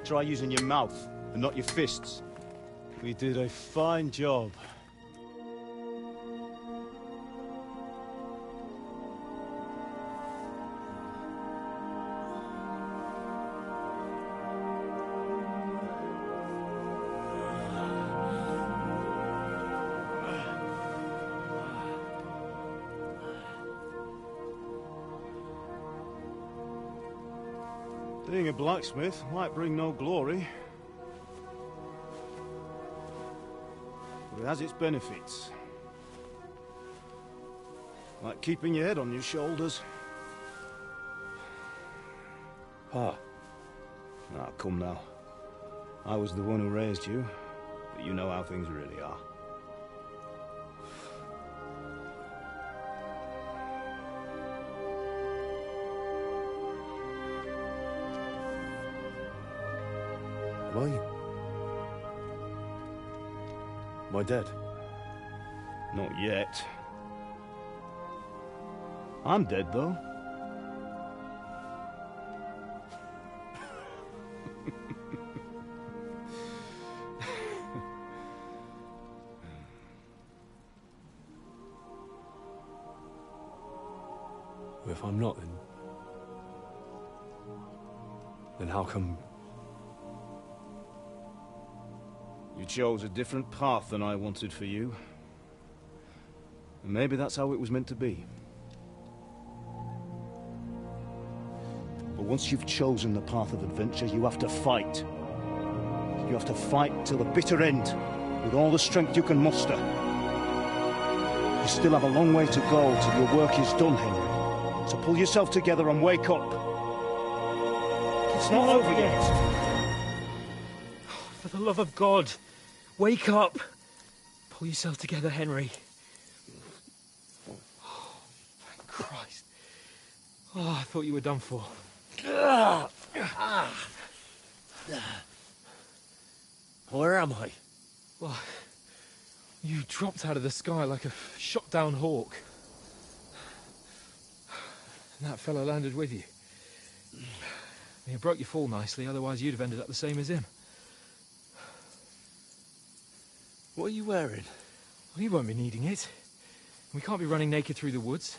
try using your mouth and not your fists. We did a fine job. Being a blacksmith might bring no glory, but it has its benefits. Like keeping your head on your shoulders.
Pa.
Ah, come now. I was the one who raised you, but you know how things really are.
Am I dead?
Not yet. I'm dead, though.
Well, if I'm not, then how come...
You chose a different path than I wanted for you. And maybe that's how it was meant to be. But once you've chosen the path of adventure, you have to fight. You have to fight till the bitter end, with all the strength you can muster. You still have a long way to go till your work is done, Henry. So pull yourself together and wake up. It's not over yet.
For the love of God, wake up! Pull yourself together, Henry. Oh, thank Christ. Oh, I thought you were done for.
Where am I?
Well, you dropped out of the sky like a shot-down hawk. And that fellow landed with you. You broke your fall nicely, otherwise you'd have ended up the same as him.
What are you wearing?
Well, you won't be needing it. We can't be running naked through the woods.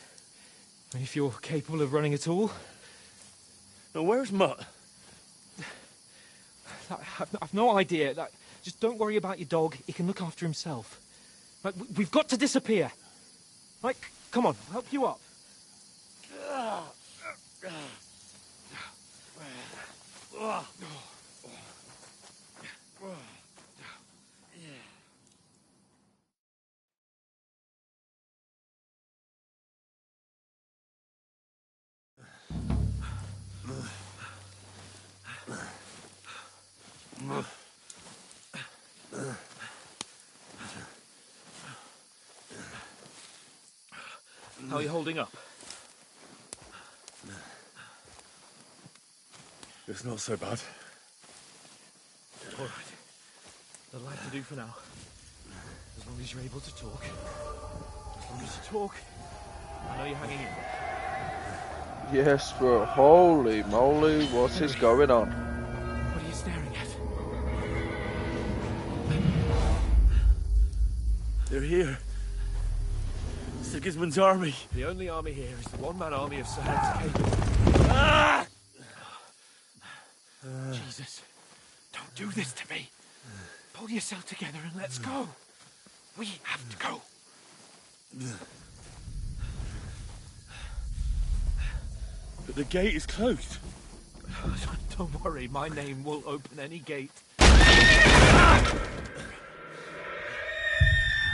I mean, if you're capable of running at all.
Now, where's Mutt?
I've no idea. Just don't worry about your dog. He can look after himself. Like, we've got to disappear. Right, come on, I'll help you up. How are you holding up?
It's not so bad.
All right. That'll have to do for now. As long as you're able to talk. As long as you talk, I know you're hanging in.
Yes, bro. Holy moly, what is going on?
What are you staring at?
They're here. Sigismund's army.
The only army here is the one-man army of Sir Hans Cable.
Ah!
Jesus, don't do this to me. Pull yourself together and let's go. We have to go.
But the gate is closed.
Don't worry, my name will open any gate.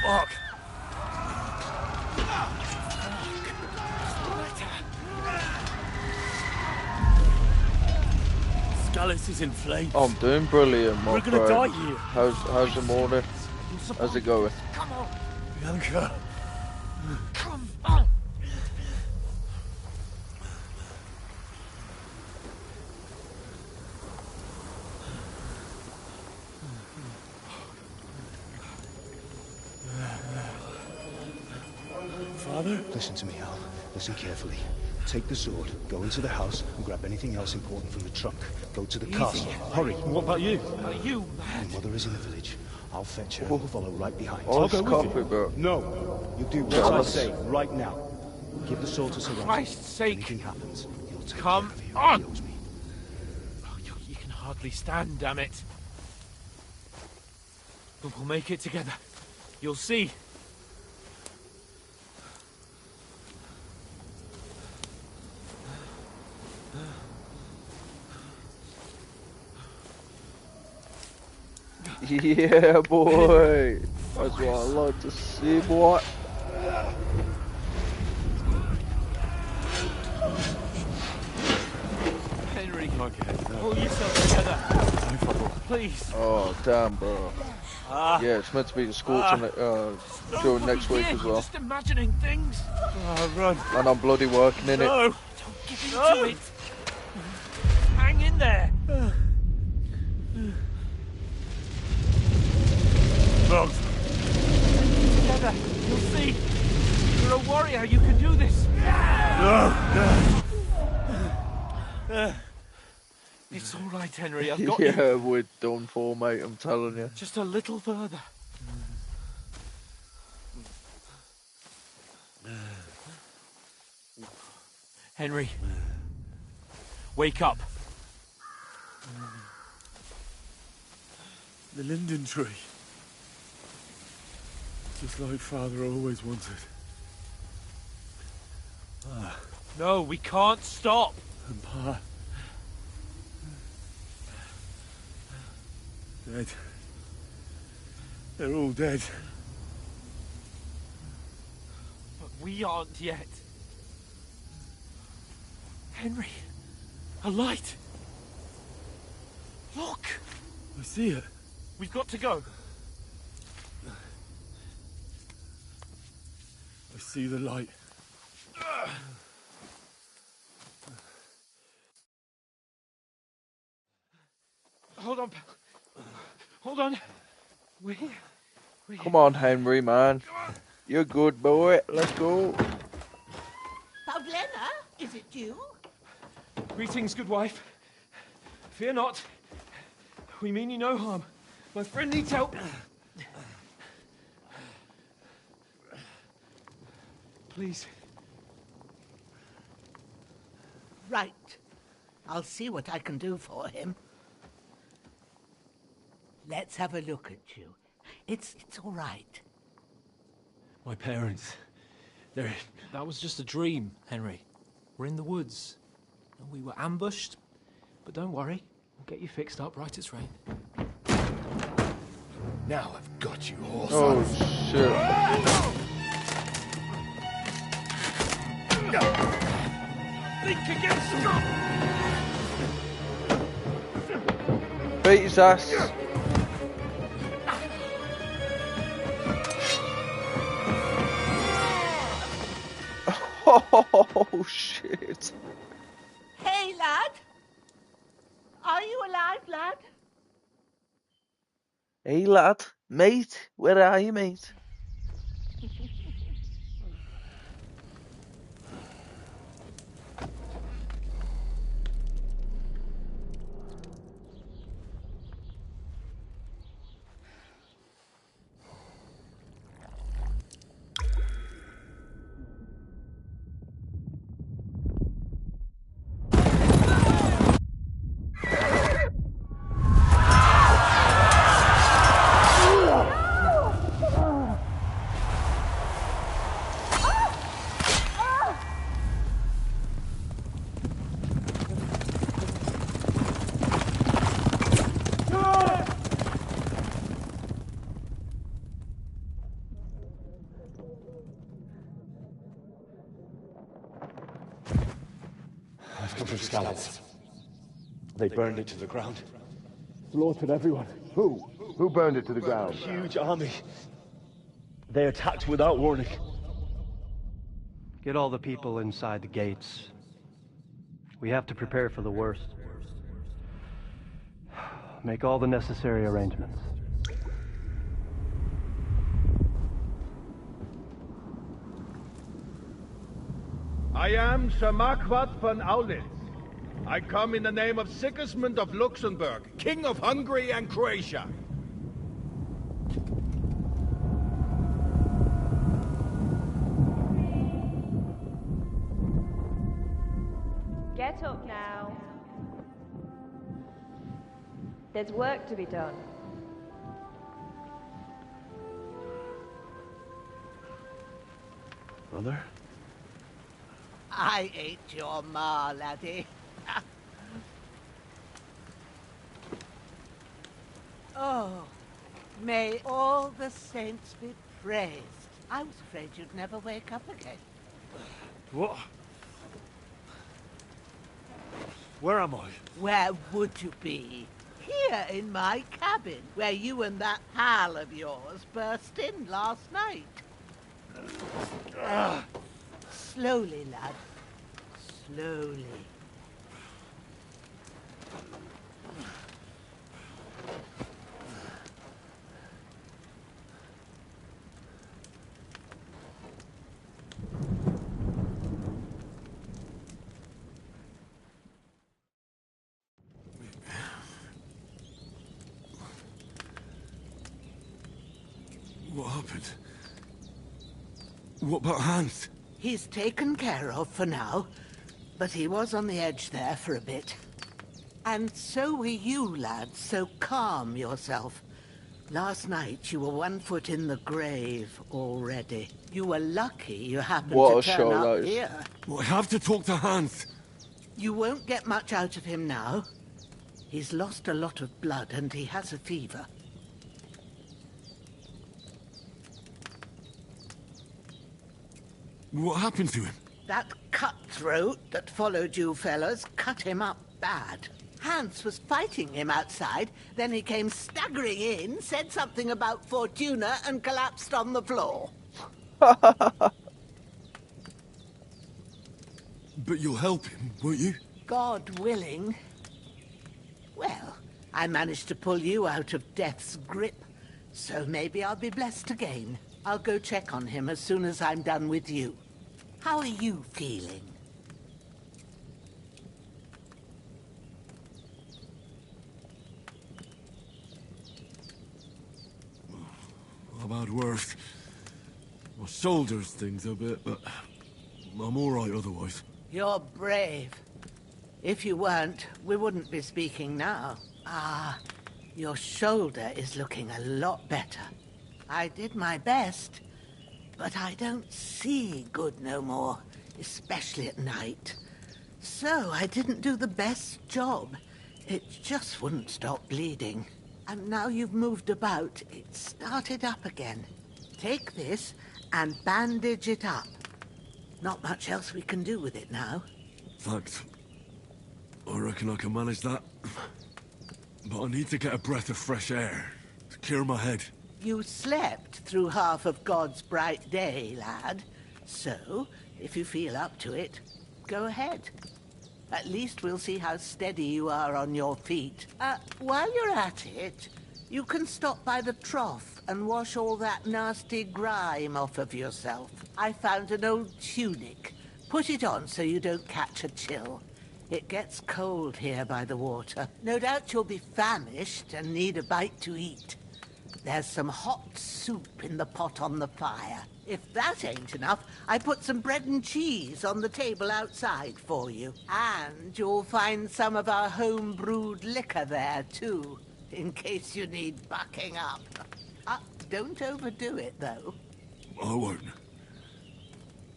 Fuck.
palace is in flames.
I'm doing brilliant, my
We're gonna
friend.
die here.
How's the morning? How's it going?
Come on.
Bianca.
Come on.
Father?
Listen to me, Al. Listen carefully. Take the sword, go into the house, and grab anything else important from the trunk. Go to the castle. Hurry.
What about you?
Are you
My mother is in the village. I'll fetch her. Follow right behind.
Oh, copy, bro.
No. You do what I say right now. Give the sword to Sir Roger.
Christ's sake.
If anything happens, he'll take
Come
care of you.
on.
He owes me.
Oh, you can hardly stand, damn it. But we'll make it together. You'll see.
Yeah, boy. That's what I like to see, boy.
Henry, pull yourself together. Please.
Oh, damn, bro. Yeah, it's meant to be the scorching during next week as well.
Just imagining things.
Run.
And I'm bloody working in it.
No. Don't give in to it. Hang in there.
Bugs.
Together. You'll see. You're a warrior. You can do this. It's all right, Henry. I've got you.
Yeah, we're done for, mate. I'm telling you.
Just a little further. Henry. Wake up.
The linden tree. Just like Father always wanted.
No, we can't stop.
And Pa. Dead. They're all dead.
But we aren't yet. Henry, a light. Look.
I see it.
We've got to go.
I see the light.
Hold on, pal. Hold on. We're here.
Come on, Henry, man. You're good, boy. Let's go.
Pavlena, is it you?
Greetings, good wife. Fear not. We mean you no harm. My friend needs help. Please.
Right. I'll see what I can do for him. Let's have a look at you. It's all right.
My parents, that was just a dream, Henry. We're in the woods. And we were ambushed. But don't worry, we'll get you fixed up right as rain.
Now I've got you all.
Oh, shit.
Think against Scott!
Beat his ass. Oh, shit.
Hey, lad. Are you alive, lad?
Hey, lad. Mate, where are you, mate?
I've come from Scallops.
They burned it to the ground. Slaughtered everyone.
Who? Who burned it to the ground?
Huge army. They attacked without warning.
Get all the people inside the gates. We have to prepare for the worst. Make all the necessary arrangements.
I am Sir Marquardt von Aulitz. I come in the name of Sigismund of Luxembourg, King of Hungary and Croatia.
Get up now. There's work to be done.
Mother?
I ain't your ma, laddie. Oh, may all the saints be praised. I was afraid you'd never wake up again.
What? Where am I?
Where would you be? Here in my cabin, where you and that pal of yours burst in last night. Slowly, lad. Slowly.
What happened? What about Hans?
He's taken care of for now, but he was on the edge there for a bit. And so were you, lad, so calm yourself. Last night you were 1 foot in the grave already. You were lucky you happened to turn up here.
Well, I have to talk to Hans.
You won't get much out of him now. He's lost a lot of blood and he has a fever.
What happened to him?
That cutthroat that followed you fellas cut him up bad. Hans was fighting him outside, then he came staggering in, said something about Fortuna, and collapsed on the floor.
But you'll help him, won't you?
God willing. Well, I managed to pull you out of death's grip, so maybe I'll be blessed again. I'll go check on him as soon as I'm done with you. How are you feeling?
I've had worse. My shoulders stings a bit, but I'm all right otherwise.
You're brave. If you weren't, we wouldn't be speaking now. Ah, your shoulder is looking a lot better. I did my best, but I don't see good no more, especially at night. So I didn't do the best job. It just wouldn't stop bleeding. And now you've moved about, it started up again. Take this and bandage it up. Not much else we can do with it now.
Thanks. I reckon I can manage that. But I need to get a breath of fresh air to clear my head.
You slept through half of God's bright day, lad. So, if you feel up to it, go ahead. At least we'll see how steady you are on your feet. While you're at it, you can stop by the trough and wash all that nasty grime off of yourself. I found an old tunic. Put it on so you don't catch a chill. It gets cold here by the water. No doubt you'll be famished and need a bite to eat. There's some hot soup in the pot on the fire. If that ain't enough, I put some bread and cheese on the table outside for you. And you'll find some of our home-brewed liquor there, too, in case you need bucking up. Don't overdo it, though.
I won't.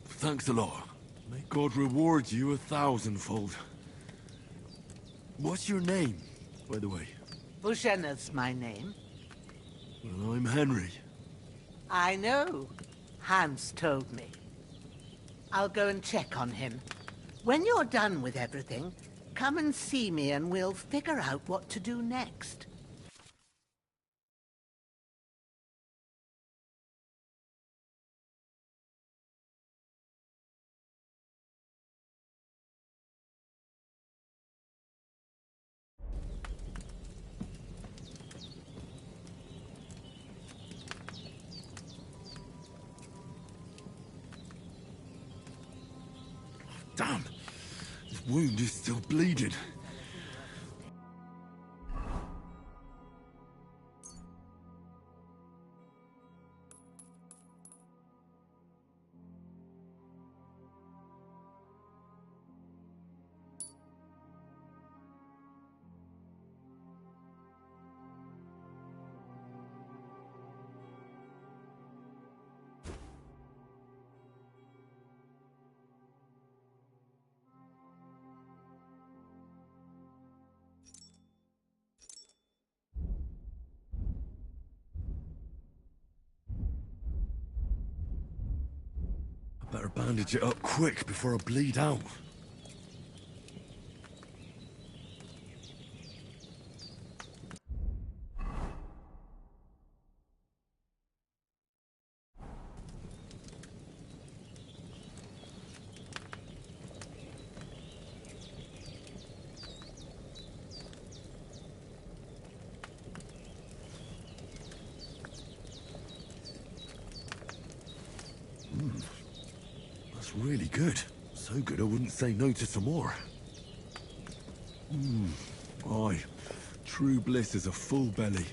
Thanks a lot. May God reward you 1,000-fold. What's your name, by the way?
Bushenna's my name.
Well, I'm Henry.
I know. Hans told me. I'll go and check on him. When you're done with everything, Come and see me and we'll figure out what to do next.
Damn! His wound is still bleeding. I better bandage it up quick before I bleed out. That's really good. So good I wouldn't say no to some more. Aye. True bliss is a full belly.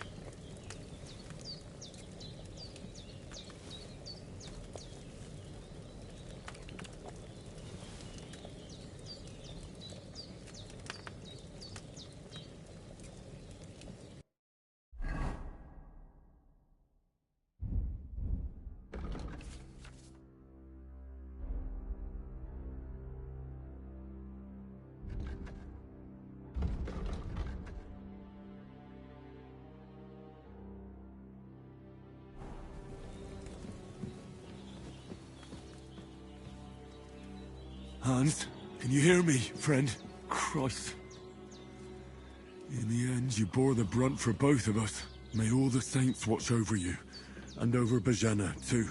Hans, can you hear me, friend? Christ. In the end, you bore the brunt for both of us. May all the saints watch over you. And over Bajana, too.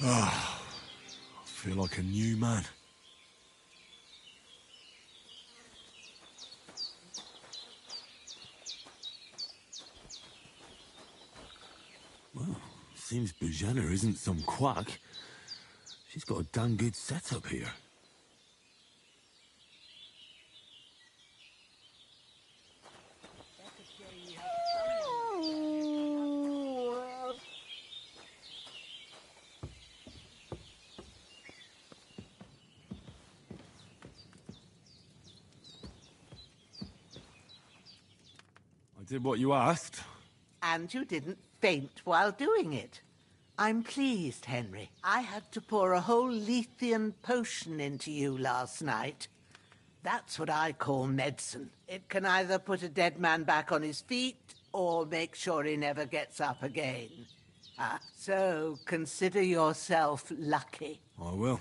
Ah, I feel like a new man. Well, seems Bujana isn't some quack. She's got a damn good setup here. I did what you asked.
And you didn't faint while doing it. I'm pleased, Henry. I had to pour a whole Lethean potion into you last night. That's what I call medicine. It can either put a dead man back on his feet or make sure he never gets up again. So consider yourself lucky.
I will.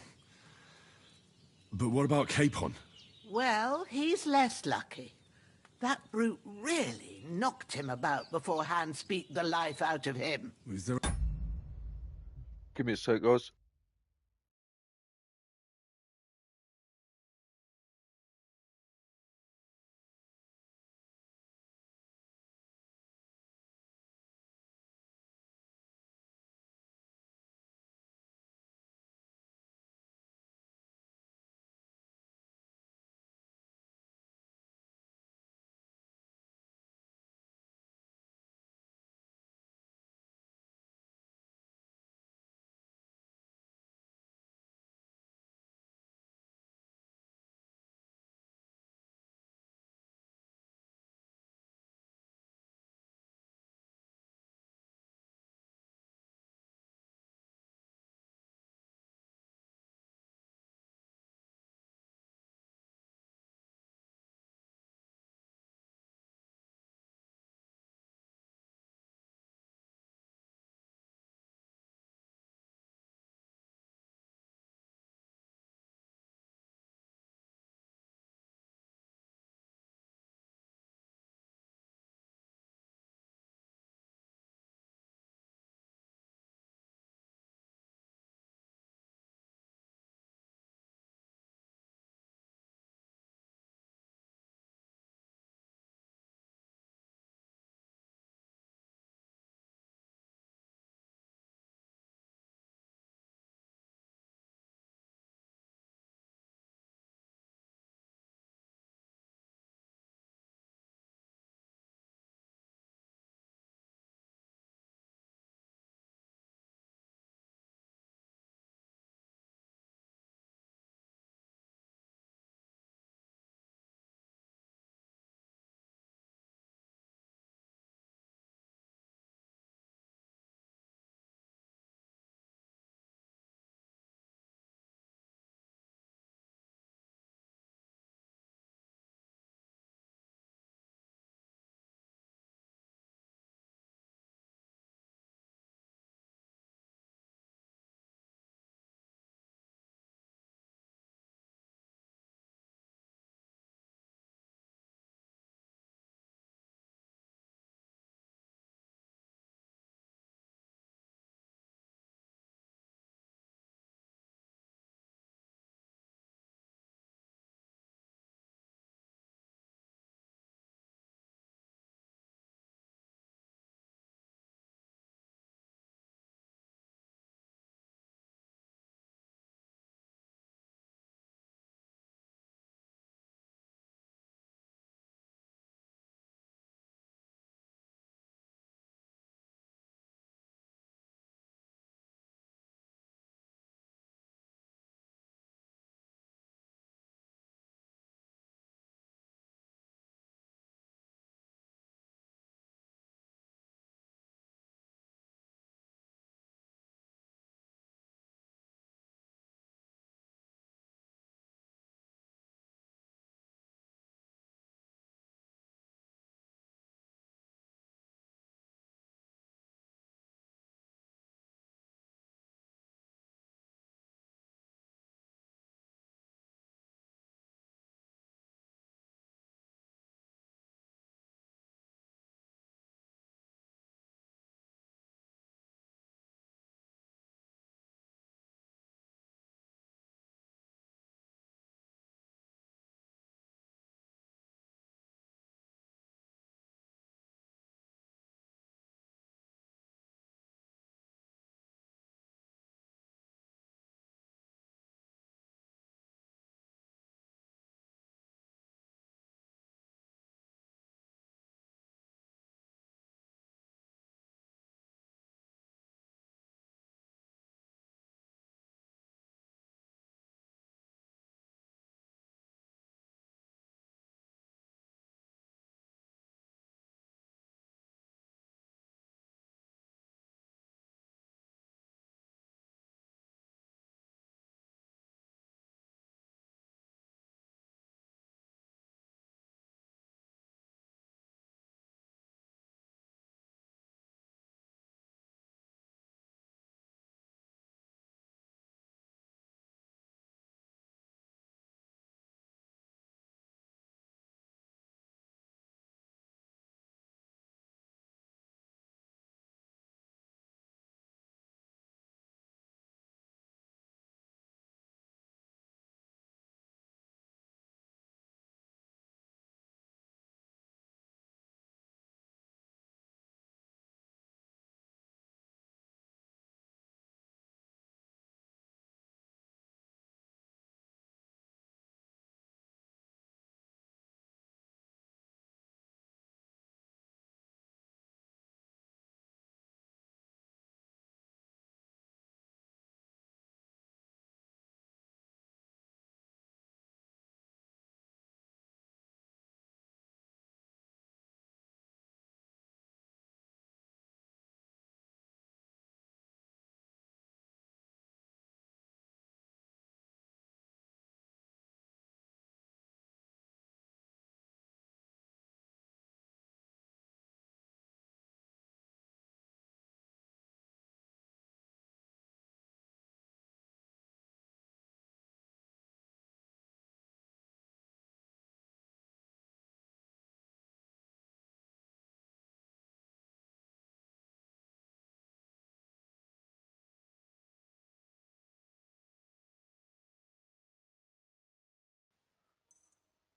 But what about Capon?
Well, he's less lucky. That brute really knocked him about before Hans beat the life out of him.
Is there...
Give me a sec, guys.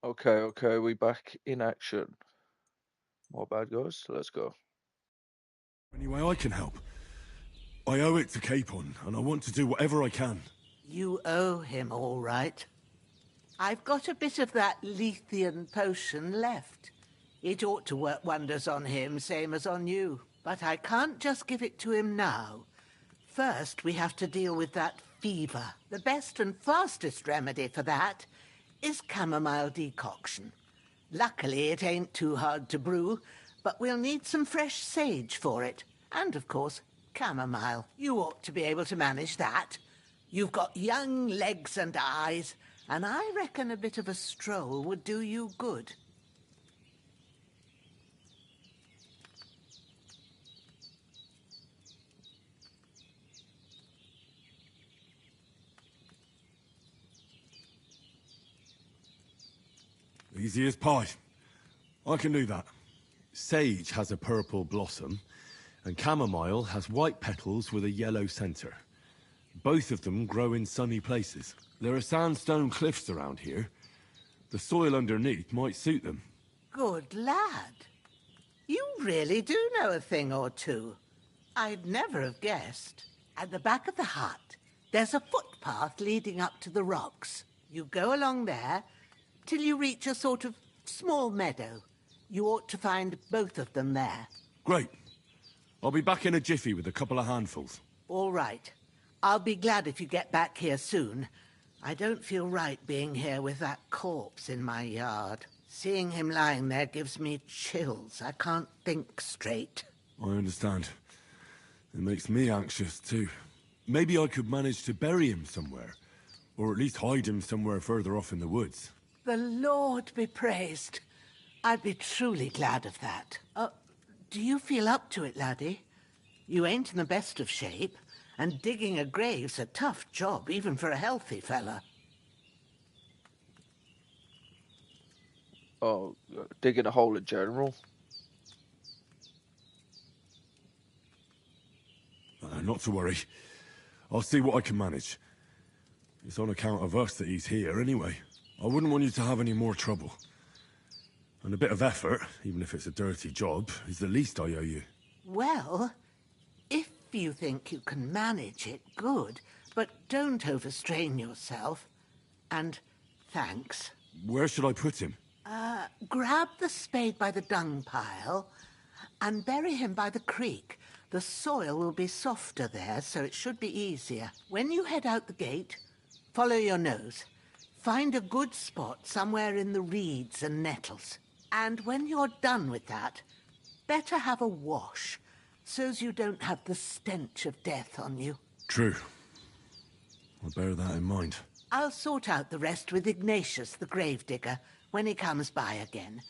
Okay, we back in action. More bad guys, let's go.
Any way I can help? I owe it to Capon, and I want to do whatever I can.
You owe him, all right. I've got a bit of that Lethean potion left. It ought to work wonders on him, same as on you. But I can't just give it to him now. First, we have to deal with that fever. The best and fastest remedy for that is chamomile decoction. Luckily, it ain't too hard to brew, but we'll need some fresh sage for it. And, of course, chamomile. You ought to be able to manage that. You've got young legs and eyes, and I reckon a bit of a stroll would do you good.
Easy as pie. I can do that. Sage has a purple blossom, and chamomile has white petals with a yellow center. Both of them grow in sunny places. There are sandstone cliffs around here. The soil underneath might suit them.
Good lad. You really do know a thing or two. I'd never have guessed. At the back of the hut, there's a footpath leading up to the rocks. You go along there till you reach a sort of small meadow. You ought to find both of them there.
Great. I'll be back in a jiffy with a couple of handfuls.
All right. I'll be glad if you get back here soon. I don't feel right being here with that corpse in my yard. Seeing him lying there gives me chills. I can't think straight.
I understand. It makes me anxious, too. Maybe I could manage to bury him somewhere. Or at least hide him somewhere further off in the woods.
The Lord be praised. I'd be truly glad of that. Do you feel up to it, laddie? You ain't in the best of shape, and digging a grave's a tough job, even for a healthy fella.
Oh, digging a hole in general.
Not to worry. I'll see what I can manage. It's on account of us that he's here, anyway. I wouldn't want you to have any more trouble. And a bit of effort, even if it's a dirty job, is the least I owe you.
Well, if you think you can manage it, good. But don't overstrain yourself. And thanks.
Where should I put him?
Grab the spade by the dung pile and bury him by the creek. The soil will be softer there, so it should be easier. When you head out the gate, follow your nose. Find a good spot somewhere in the reeds and nettles. And when you're done with that, better have a wash, so's you don't have the stench of death on you.
True. I'll bear that in mind.
I'll sort out the rest with Ignatius, the gravedigger, when he comes by again,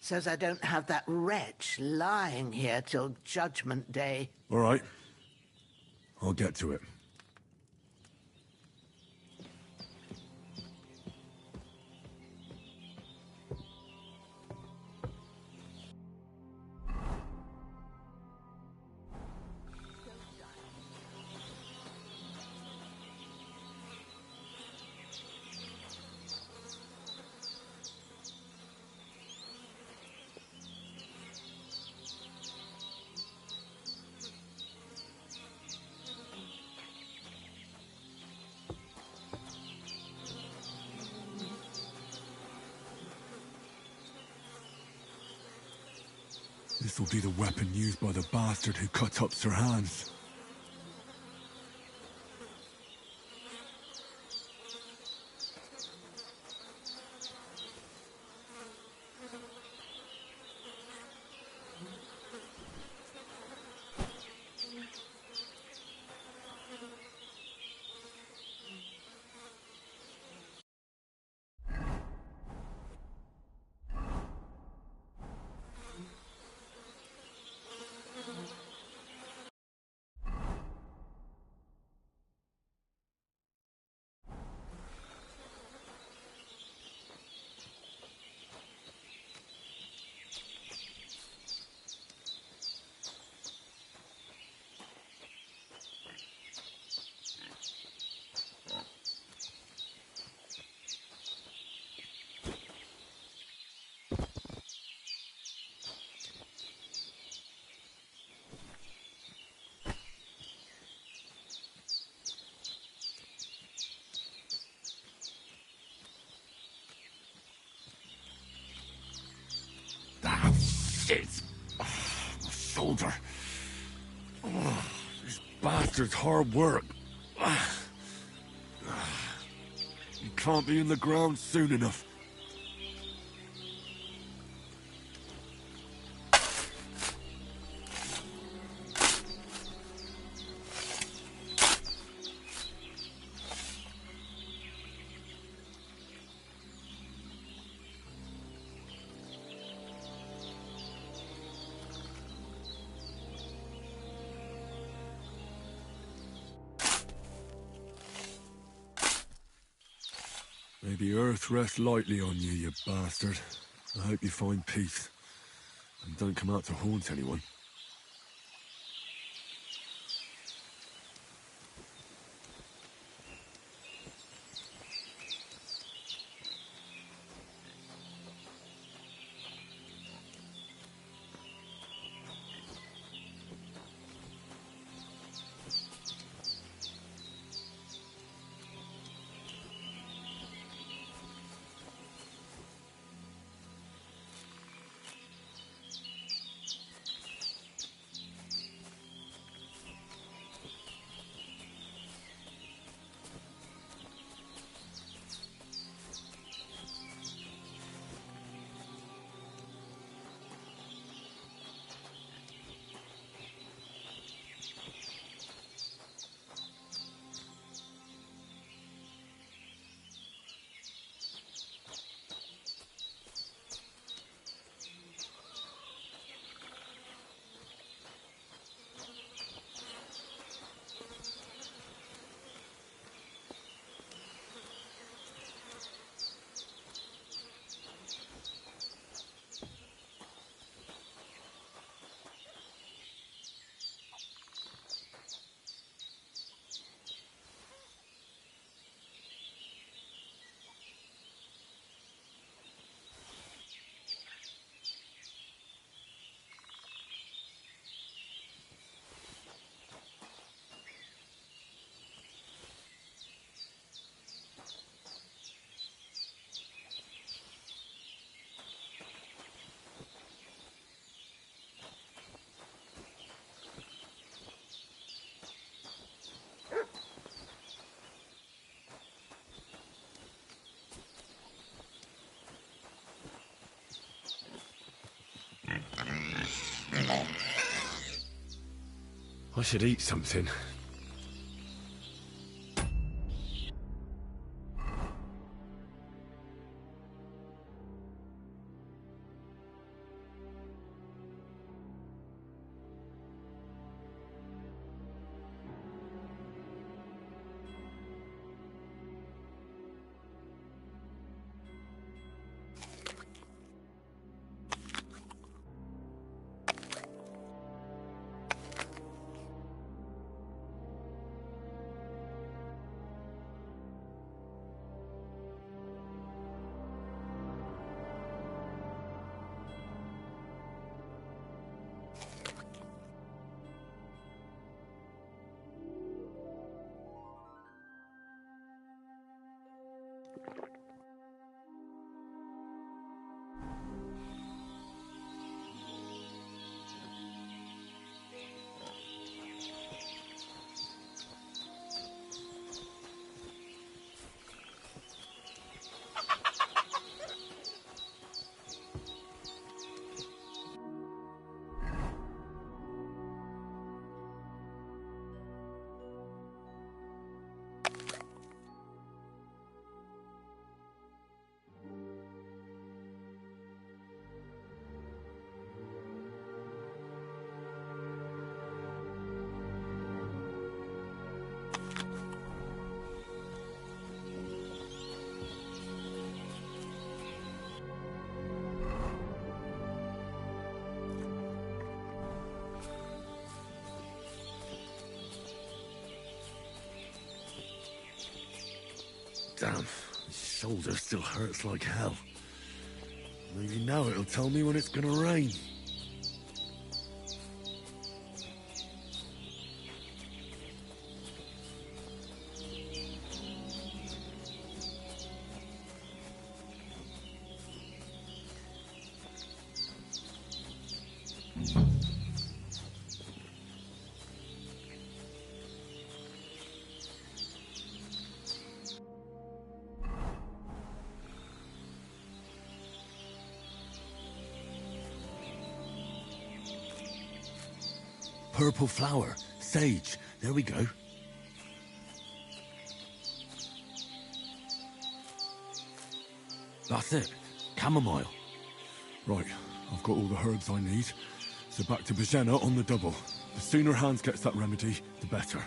so's I don't have that wretch lying here till Judgment Day.
All right. I'll get to it. This'll be the weapon used by the bastard who cut up Sir Hans. bastard's hard work. You can't be in the ground soon enough. May the earth rest lightly on you, you bastard. I hope you find peace. And don't come out to haunt anyone. I should eat something. Damn, my shoulder still hurts like hell. Maybe now it'll tell me when it's gonna rain. purple flower. Sage. There we go. That's it. Chamomile. Right, I've got all the herbs I need. So back to Bajena on the double. The sooner Hans gets that remedy, the better.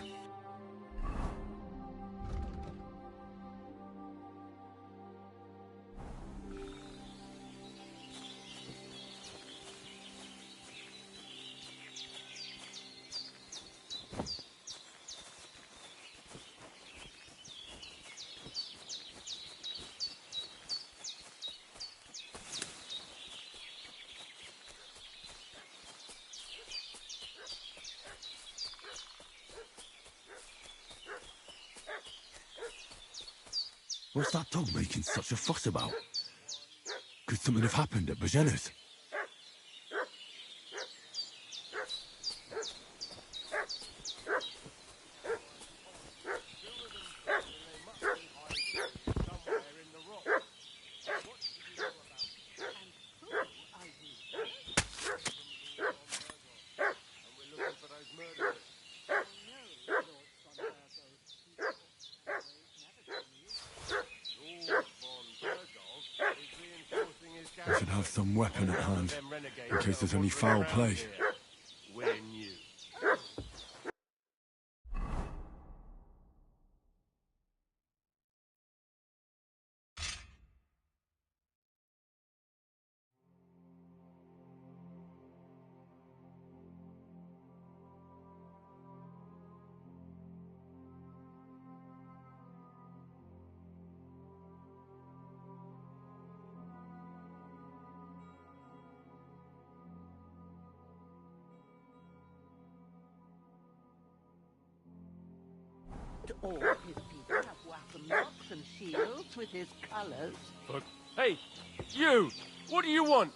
What's that dog making such a fuss about? Could something have happened at Bajena's? I should have some weapon at hand, in case there's any foul play.
All his people have weapon marks and shields with his colours.
But, hey, you! What do you want?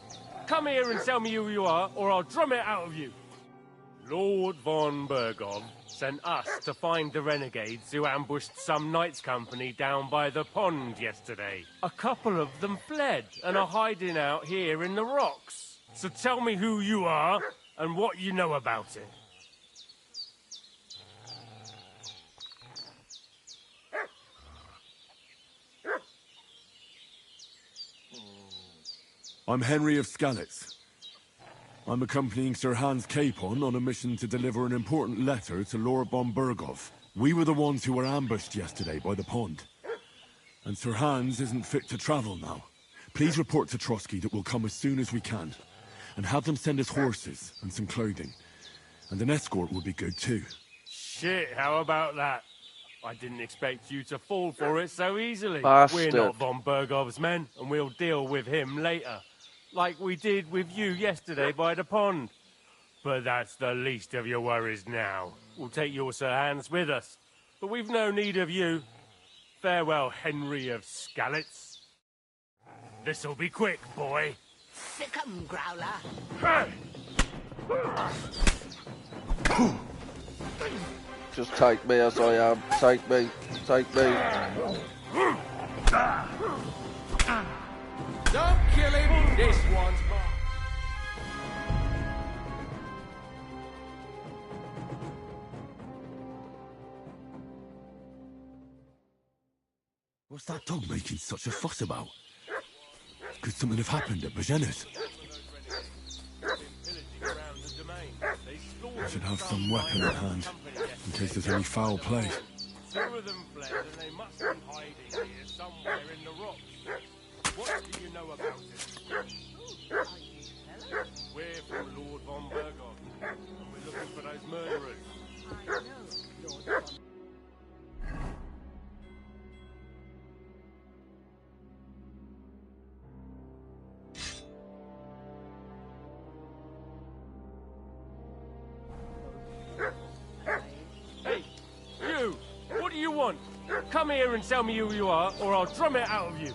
Come here and tell me who you are, or I'll drum it out of you. Lord von Bergov sent us to find the renegades who ambushed some knights' company down by the pond yesterday. A couple of them fled and are hiding out here in the rocks. So tell me who you are and what you know about it.
I'm Henry of Skalitz. I'm accompanying Sir Hans Capon on a mission to deliver an important letter to Lord von Bergov. We were the ones who were ambushed yesterday by the pond. And Sir Hans isn't fit to travel now. Please report to Trotsky that we'll come as soon as we can. And have them send us horses and some clothing. And an escort would be good too.
Shit, how about that? I didn't expect you to fall for it so easily.
Bastard.
We're not von Bergov's men, and we'll deal with him later. Like we did with you yesterday by the pond. But that's the least of your worries now. We'll take your Sir Hans with us. But we've no need of you. Farewell, Henry of Skalitz. This'll be quick, boy.
Sick 'em, Growler.
Just take me as I am. Take me. Take me.
Don't kill him. This one's mine.
What's that dog making such a fuss about? Could something have happened at Bajena's? I should have some weapon at hand, in case there's any foul play.
Two of them fled, and they must be hiding here somewhere in the rocks. What do you know about it? We're from Lord von Bergov, and we're looking for those murderers.
I know, Lord von...
Hey, you! What do you want? Come here and tell me who you are, or I'll drum it out of you.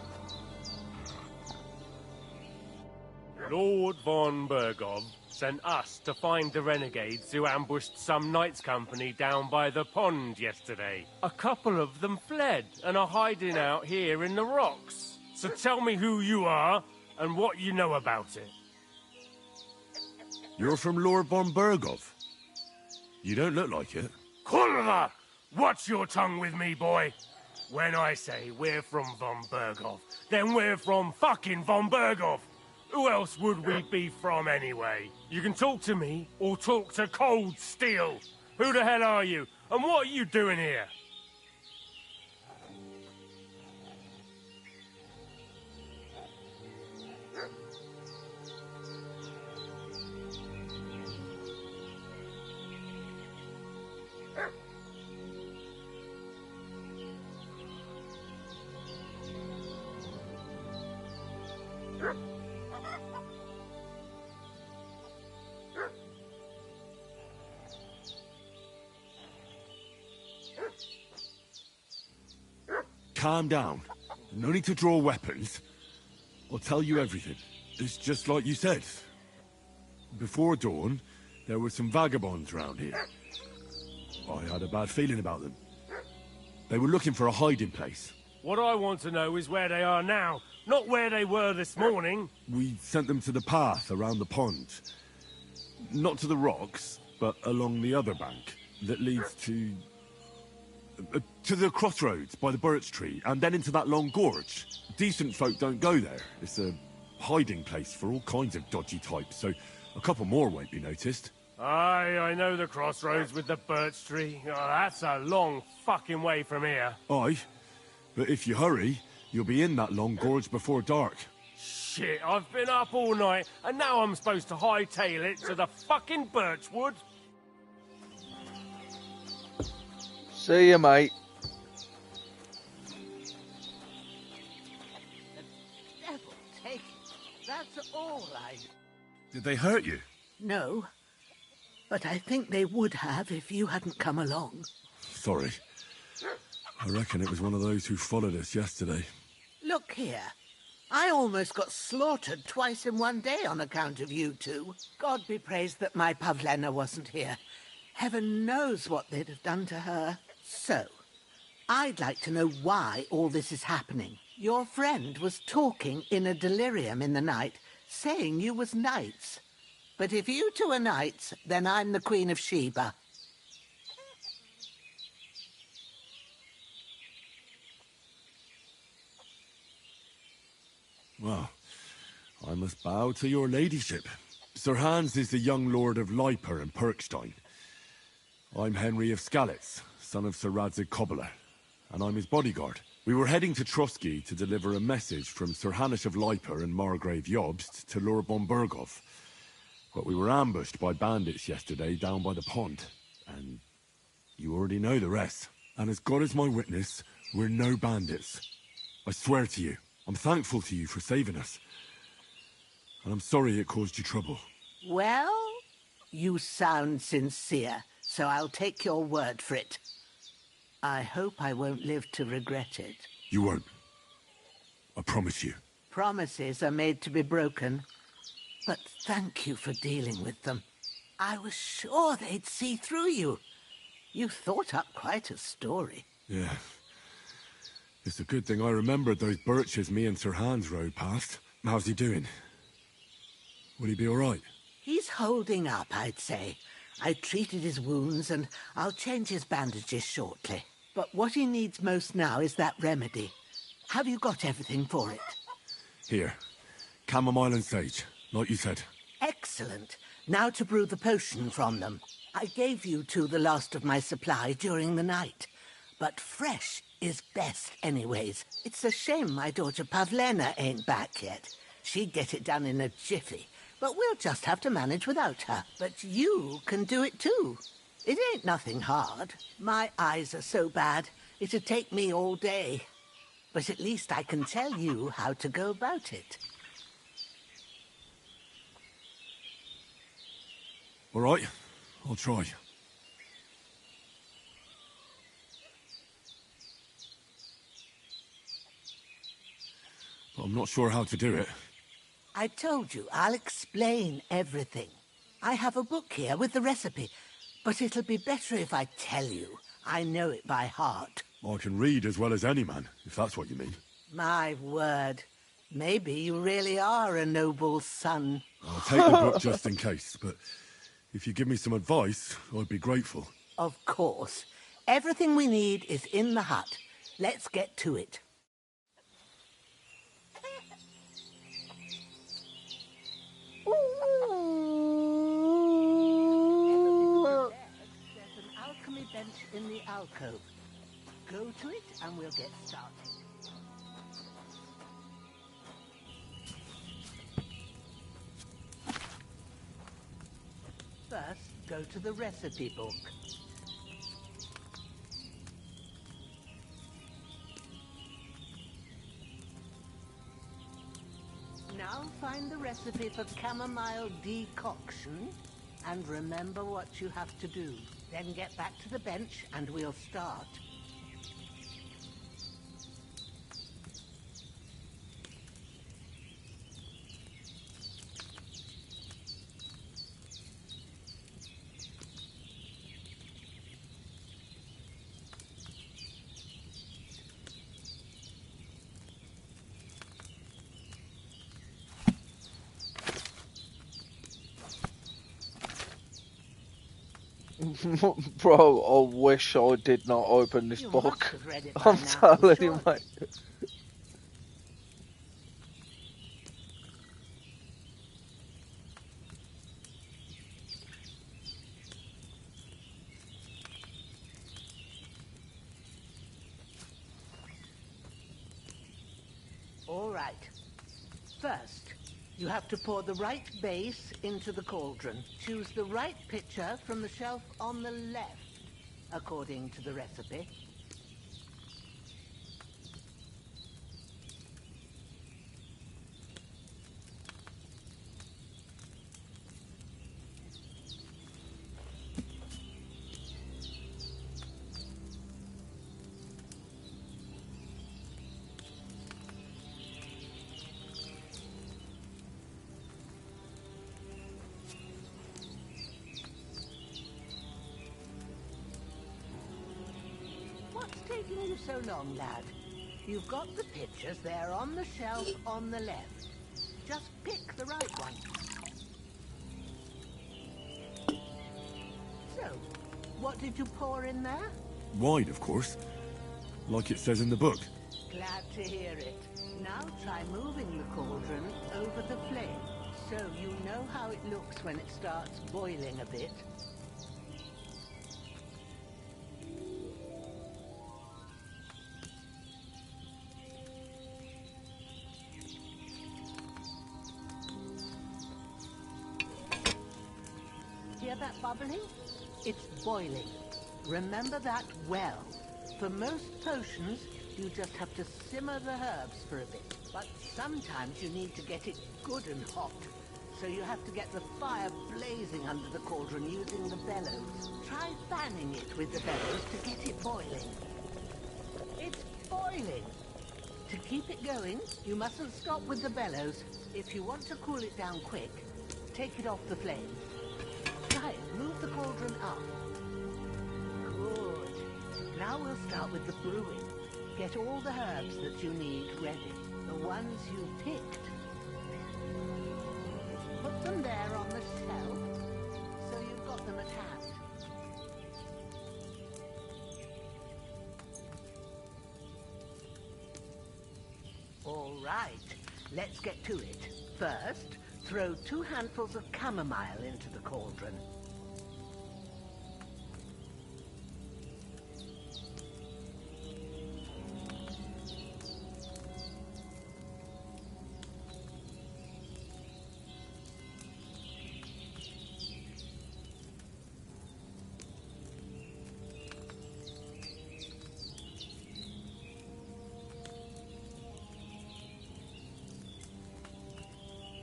Lord von Bergov sent us to find the renegades who ambushed some knights' company down by the pond yesterday. A couple of them fled and are hiding out here in the rocks. So tell me who you are and what you know about it.
You're from Lord von Bergov? You don't look like it.
Culver! Watch your tongue with me, boy. When I say we're from Von Berghoff, then we're from fucking Von Berghoff. Who else would we be from anyway? You can talk to me or talk to Cold Steel. Who the hell are you? And what are you doing here?
Calm down. No need to draw weapons. I'll tell you everything. It's just like you said. Before dawn, there were some vagabonds round here. I had a bad feeling about them. They were looking for a hiding place.
What I want to know is where they are now, not where they were this morning.
We sent them to the path around the pond. Not to the rocks, but along the other bank that leads to the crossroads by the birch tree, and then into that long gorge. Decent folk don't go there. It's a hiding place for all kinds of dodgy types, so a couple more won't be noticed.
Aye, I know the crossroads with the birch tree. Oh, that's a long fucking way from here.
Aye, but if you hurry, you'll be in that long gorge before dark.
Shit, I've been up all night, and now I'm supposed to hightail it to the fucking birchwood?
See you, mate.
Devil take it. That's all I...
Did they hurt you?
No. But I think they would have if you hadn't come along.
Sorry. I reckon it was one of those who followed us yesterday.
Look here. I almost got slaughtered twice in one day on account of you two. God be praised that my Pavlena wasn't here. Heaven knows what they'd have done to her. So, I'd like to know why all this is happening. Your friend was talking in a delirium in the night, saying you was knights. But if you two are knights, then I'm the Queen of Sheba.
Well, I must bow to your ladyship. Sir Hans is the young lord of Leiper and Perkstein. I'm Henry of Skalitz, son of Sir Radzig Cobbler, and I'm his bodyguard. We were heading to Trotsky to deliver a message from Sir Hanish of Leiper and Margrave Jobst to Lord Bombergov. But we were ambushed by bandits yesterday down by the pond, and you already know the rest. And as God is my witness, we're no bandits. I swear to you, I'm thankful to you for saving us. And I'm sorry it caused you trouble.
Well, you sound sincere, so I'll take your word for it. I hope I won't live to regret it.
You won't. I promise you.
Promises are made to be broken. But thank you for dealing with them. I was sure they'd see through you. You thought up quite a story.
Yeah. It's a good thing I remembered those birches me and Sir Hans rode past. How's he doing? Will he be all right?
He's holding up, I'd say. I treated his wounds, and I'll change his bandages shortly. But what he needs most now is that remedy. Have you got everything for it?
Here. Chamomile and sage, like you said.
Excellent. Now to brew the potion from them. I gave you two the last of my supply during the night. But fresh is best anyways. It's a shame my daughter Pavlena ain't back yet. She'd get it done in a jiffy. But we'll just have to manage without her. But you can do it too. It ain't nothing hard. My eyes are so bad, it'd take me all day. But at least I can tell you how to go about it.
All right, I'll try. But I'm not sure how to do it.
I told you, I'll explain everything. I have a book here with the recipe, but it'll be better if I tell you. I know it by heart.
I can read as well as any man, if that's what you mean.
My word. Maybe you really are a noble son.
I'll take the book just in case, but If you give me some advice, I'd be grateful.
Of course. Everything we need is in the hut. Let's get to it. There's an alchemy bench in the alcove. Go to it and we'll get started. First, go to the recipe book. Now find the recipe for chamomile decoction and remember what you have to do. Then get back to the bench and we'll start.
Bro, I wish I did not open this
You
book.
must have read it by
I'm
now,
telling
surely.
you, mate.
All right. First, you have to pour the right base into the cauldron. Choose the right pitcher from the shelf on the left, according to the recipe. What's taking you so long, lad? You've got the pitchers there on the shelf on the left. Just pick the right one. So, what did you pour in there?
Wine, of course. Like it says in the book.
Glad to hear it. Now try moving the cauldron over the flame, so you know how it looks when it starts boiling a bit. Hear that bubbling? It's boiling. Remember that well. For most potions, you just have to simmer the herbs for a bit. But sometimes you need to get it good and hot. So you have to get the fire blazing under the cauldron using the bellows. Try fanning it with the bellows to get it boiling. It's boiling! To keep it going, you mustn't stop with the bellows. If you want to cool it down quick, take it off the flame. Try it. Move the cauldron up. Good. Now we'll start with the brewing. Get all the herbs that you need ready. The ones you picked. Put them there on the shelf, so you've got them at hand. All right, let's get to it. First, throw 2 handfuls of chamomile into the cauldron.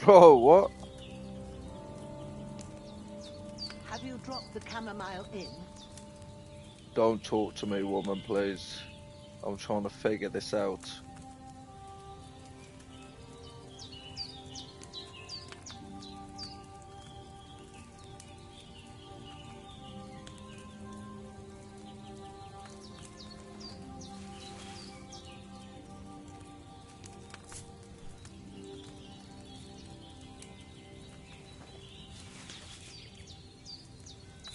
Bro, what?
Have you dropped the chamomile in?
Don't talk to me, woman, please. I'm trying to figure this out.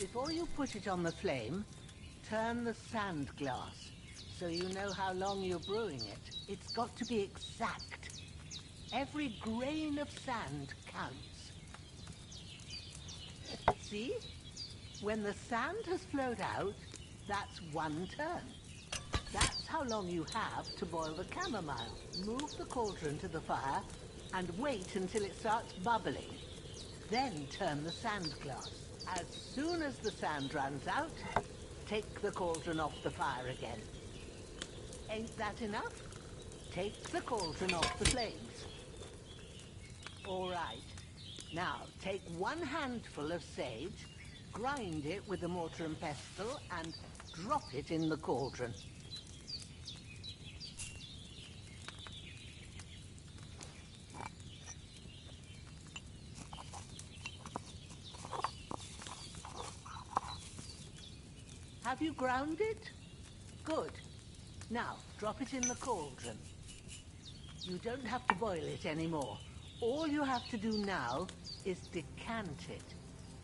Before you put it on the flame, turn the sand glass so you know how long you're brewing it. It's got to be exact. Every grain of sand counts. See? When the sand has flowed out, that's 1 turn. That's how long you have to boil the chamomile. Move the cauldron to the fire and wait until it starts bubbling. Then turn the sand glass. As soon as the sand runs out, take the cauldron off the fire again. Ain't that enough? Take the cauldron off the flames. All right. Now, take 1 handful of sage, grind it with a mortar and pestle, and drop it in the cauldron. Have you ground it? Good. Now, drop it in the cauldron. You don't have to boil it anymore. All you have to do now is decant it.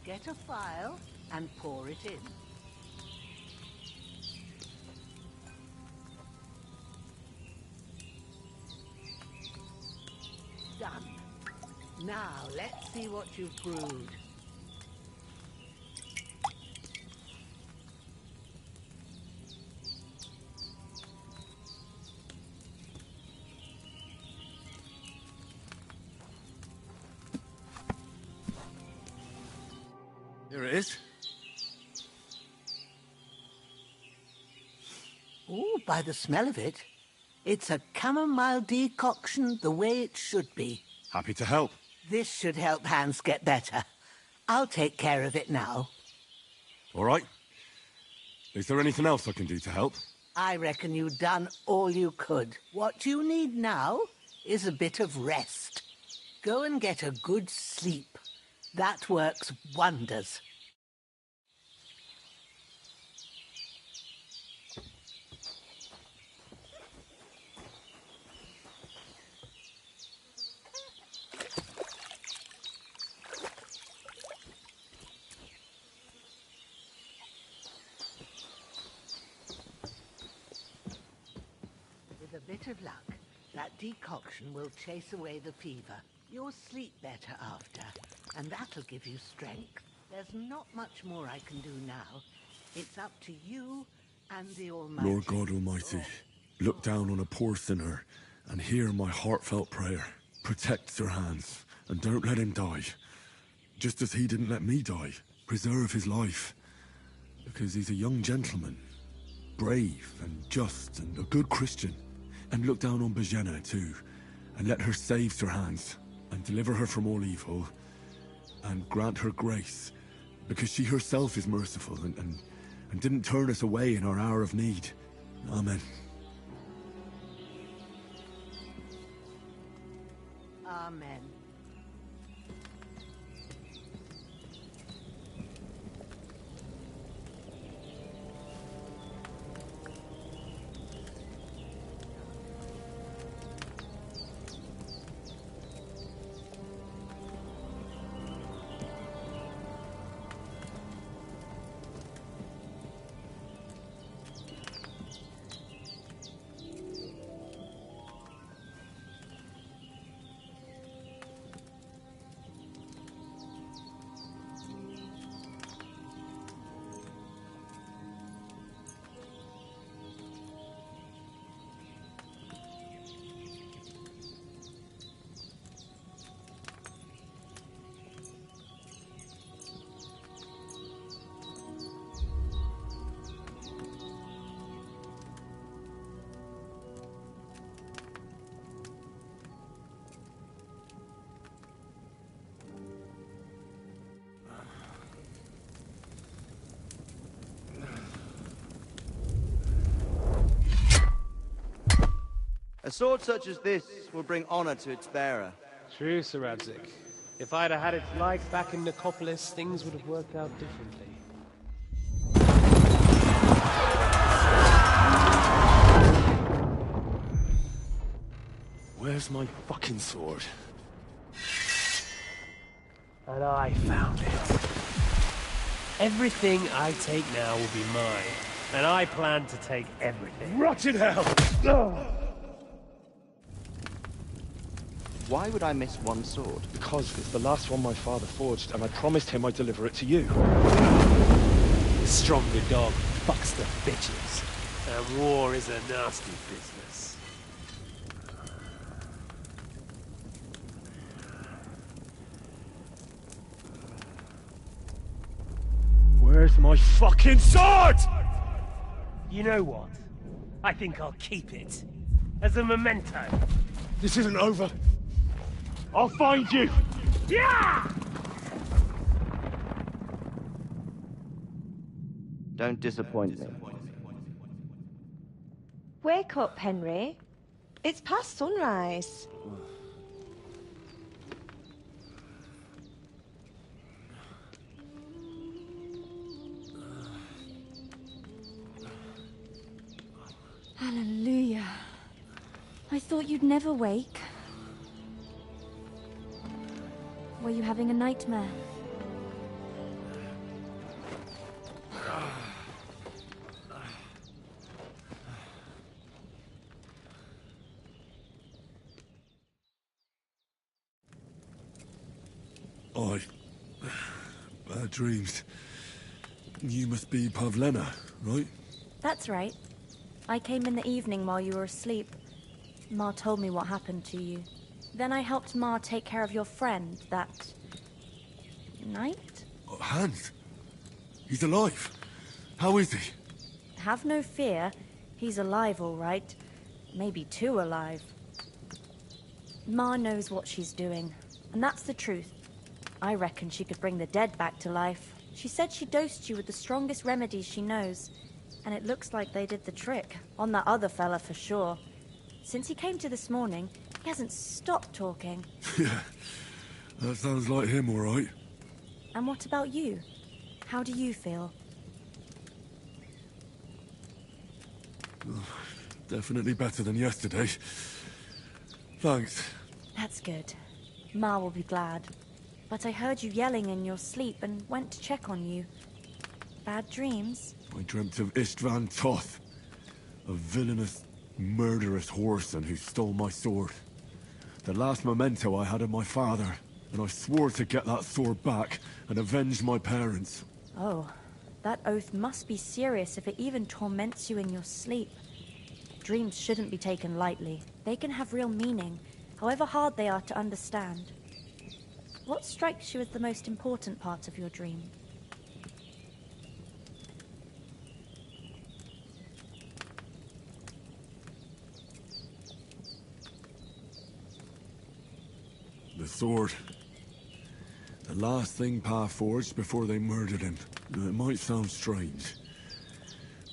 Get a phial and pour it in. Done. Now, let's see what you've brewed.
Here it is.
Oh, by the smell of it, it's a chamomile decoction the way it should be.
Happy to help.
This should help Hans get better. I'll take care of it now.
All right. Is there anything else I can do to help?
I reckon you've done all you could. What you need now is a bit of rest. Go and get a good sleep. That works wonders. With a bit of luck, that decoction will chase away the fever. You'll sleep better after, and that'll give you strength. There's not much more I can do now. It's up to you and the Almighty.
Lord God Almighty, look down on a poor sinner and hear my heartfelt prayer. Protect Sir Hans, and don't let him die. Just as he didn't let me die. Preserve his life. Because he's a young gentleman. Brave and just and a good Christian. And look down on Bajena too, and let her save Sir Hans, and deliver her from all evil, and grant her grace, because she herself is merciful and didn't turn us away in our hour of need. Amen.
Amen.
A sword such as this will bring honor to its bearer.
True, Sir Radzik. If I'd have had its like back in Nicopolis, things would have worked out differently.
Where's my fucking sword?
And I found it. Everything I take now will be mine, and I plan to take everything.
Rot in hell!
Why would I miss one sword?
Because it's the last one my father forged, and I promised him I'd deliver it to you.
The stronger dog fucks the bitches, and war is a nasty business.
Where's my fucking sword?
You know what? I think I'll keep it. As a memento.
This isn't over. I'll find you!
Yeah!
Don't disappoint me.
Wake up, Henry. It's past sunrise.
Hallelujah. I thought you'd never wake. Were you having a nightmare?
Bad dreams. You must be Pavlena, right?
That's right. I came in the evening while you were asleep. Ma told me what happened to you. Then I helped Ma take care of your friend that night?
Hans? He's alive. How is he?
Have no fear. He's alive, all right. Maybe too alive. Ma knows what she's doing, and that's the truth. I reckon she could bring the dead back to life. She said she dosed you with the strongest remedies she knows, and it looks like they did the trick. On that other fella for sure. Since he came to this morning, he hasn't stopped talking.
Yeah, that sounds like him, all right.
And what about you? How do you feel?
Definitely better than yesterday. Thanks.
That's good. Ma will be glad. But I heard you yelling in your sleep and went to check on you. Bad dreams?
I dreamt of Istvan Toth, a villainous, murderous whoreson who stole my sword. The last memento I had of my father, and I swore to get that sword back and avenge my parents.
Oh, that oath must be serious if it even torments you in your sleep. Dreams shouldn't be taken lightly. They can have real meaning, however hard they are to understand. What strikes you as the most important part of your dream?
The sword. The last thing Pa forged before they murdered him. It might sound strange,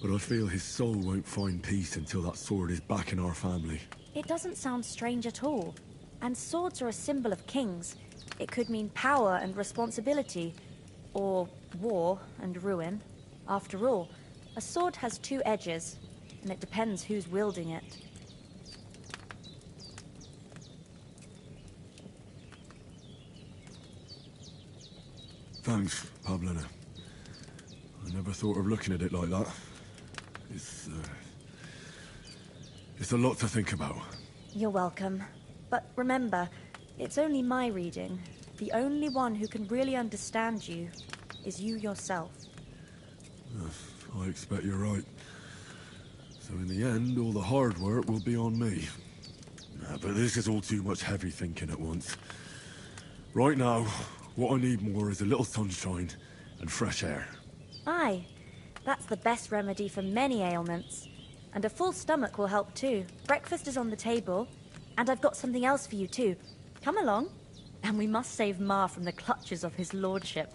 but I feel his soul won't find peace until that sword is back in our family.
It doesn't sound strange at all. And swords are a symbol of kings. It could mean power and responsibility, or war and ruin. After all, a sword has two edges, and it depends who's wielding it.
Thanks, Pavlena. I never thought of looking at it like that. It's a lot to think about.
You're welcome. But remember, it's only my reading. The only one who can really understand you is you yourself.
I expect you're right. So in the end, all the hard work will be on me. But this is all too much heavy thinking at once. Right now, what I need more is a little sunshine and fresh air.
Aye, that's the best remedy for many ailments. And a full stomach will help too. Breakfast is on the table, and I've got something else for you too. Come along, and we must save Ma from the clutches of his lordship.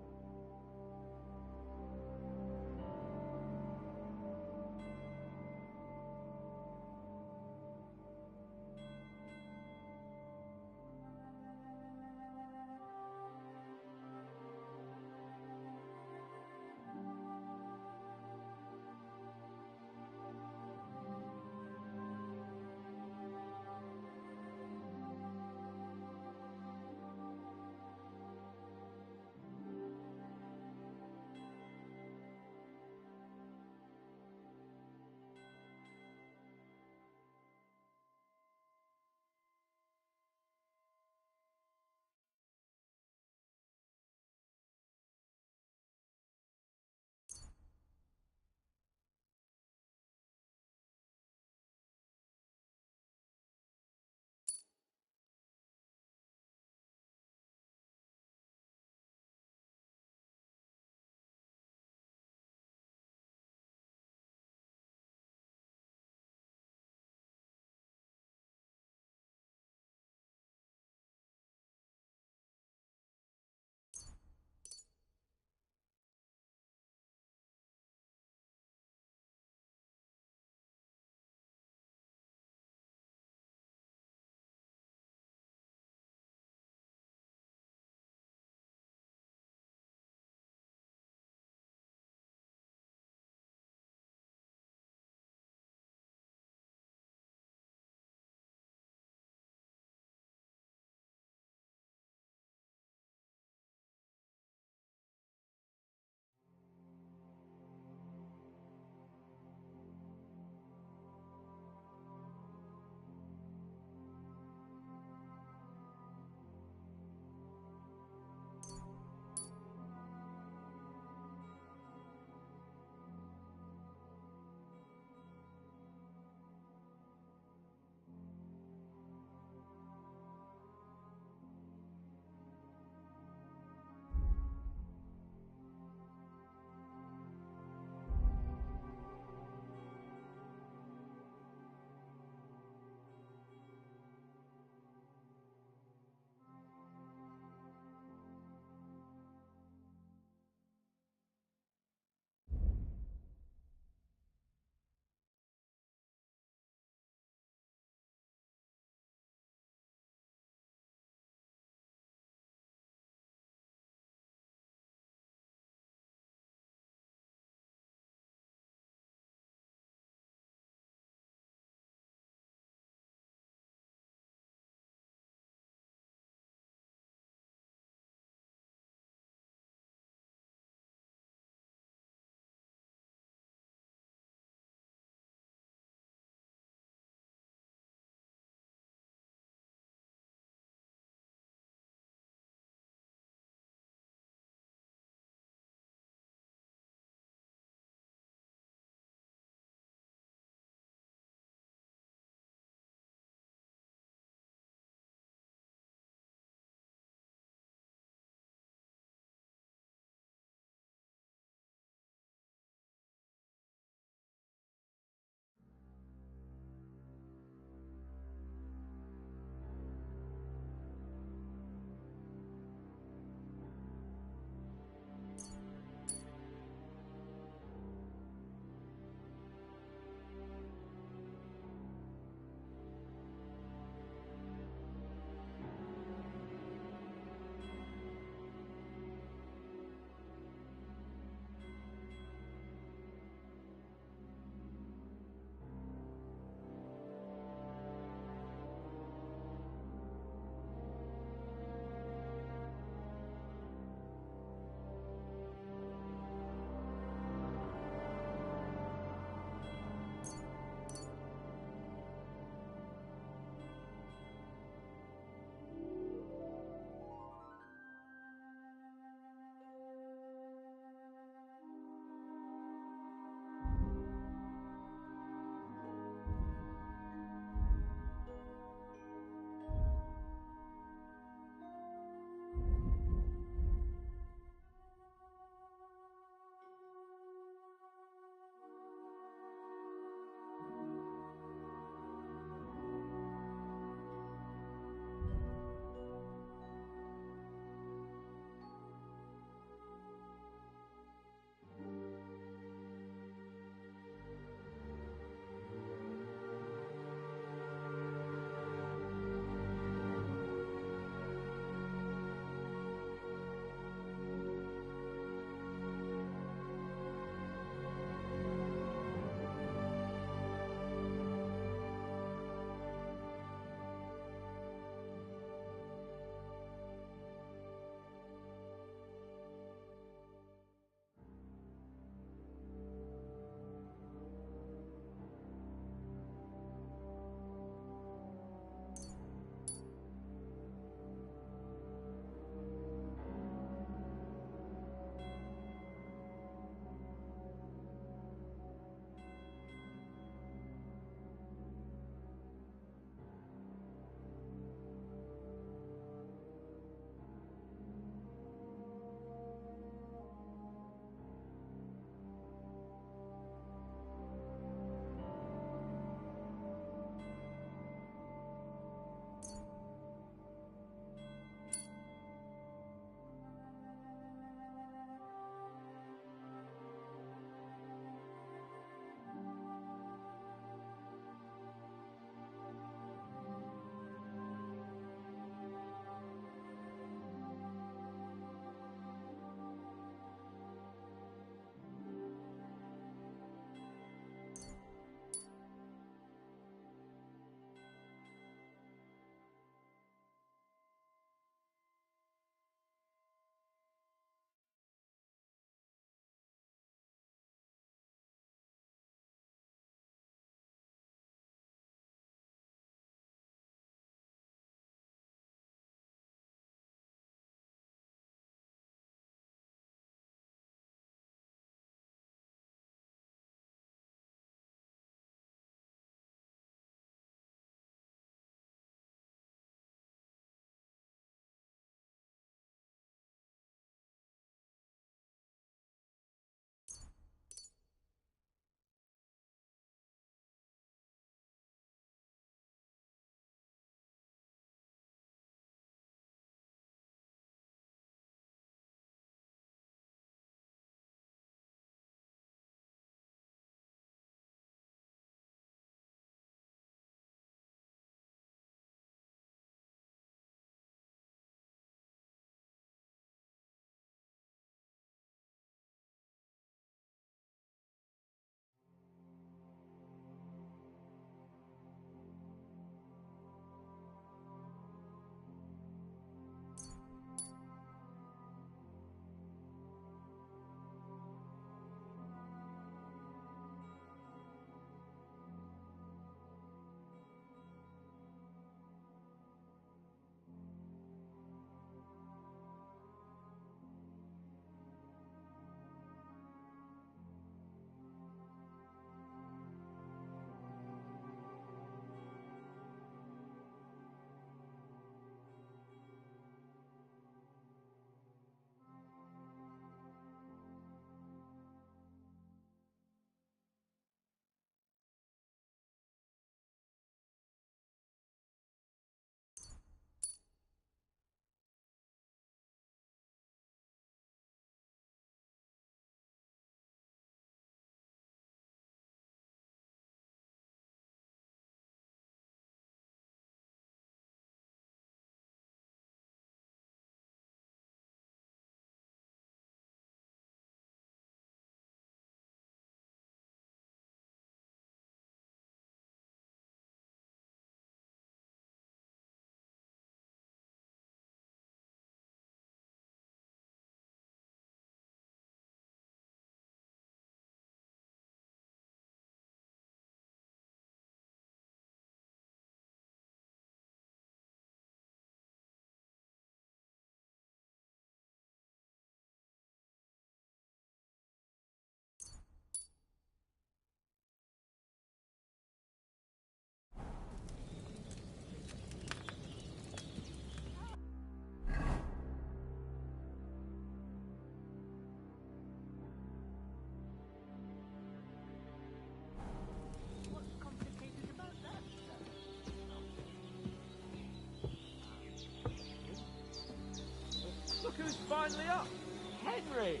Henry!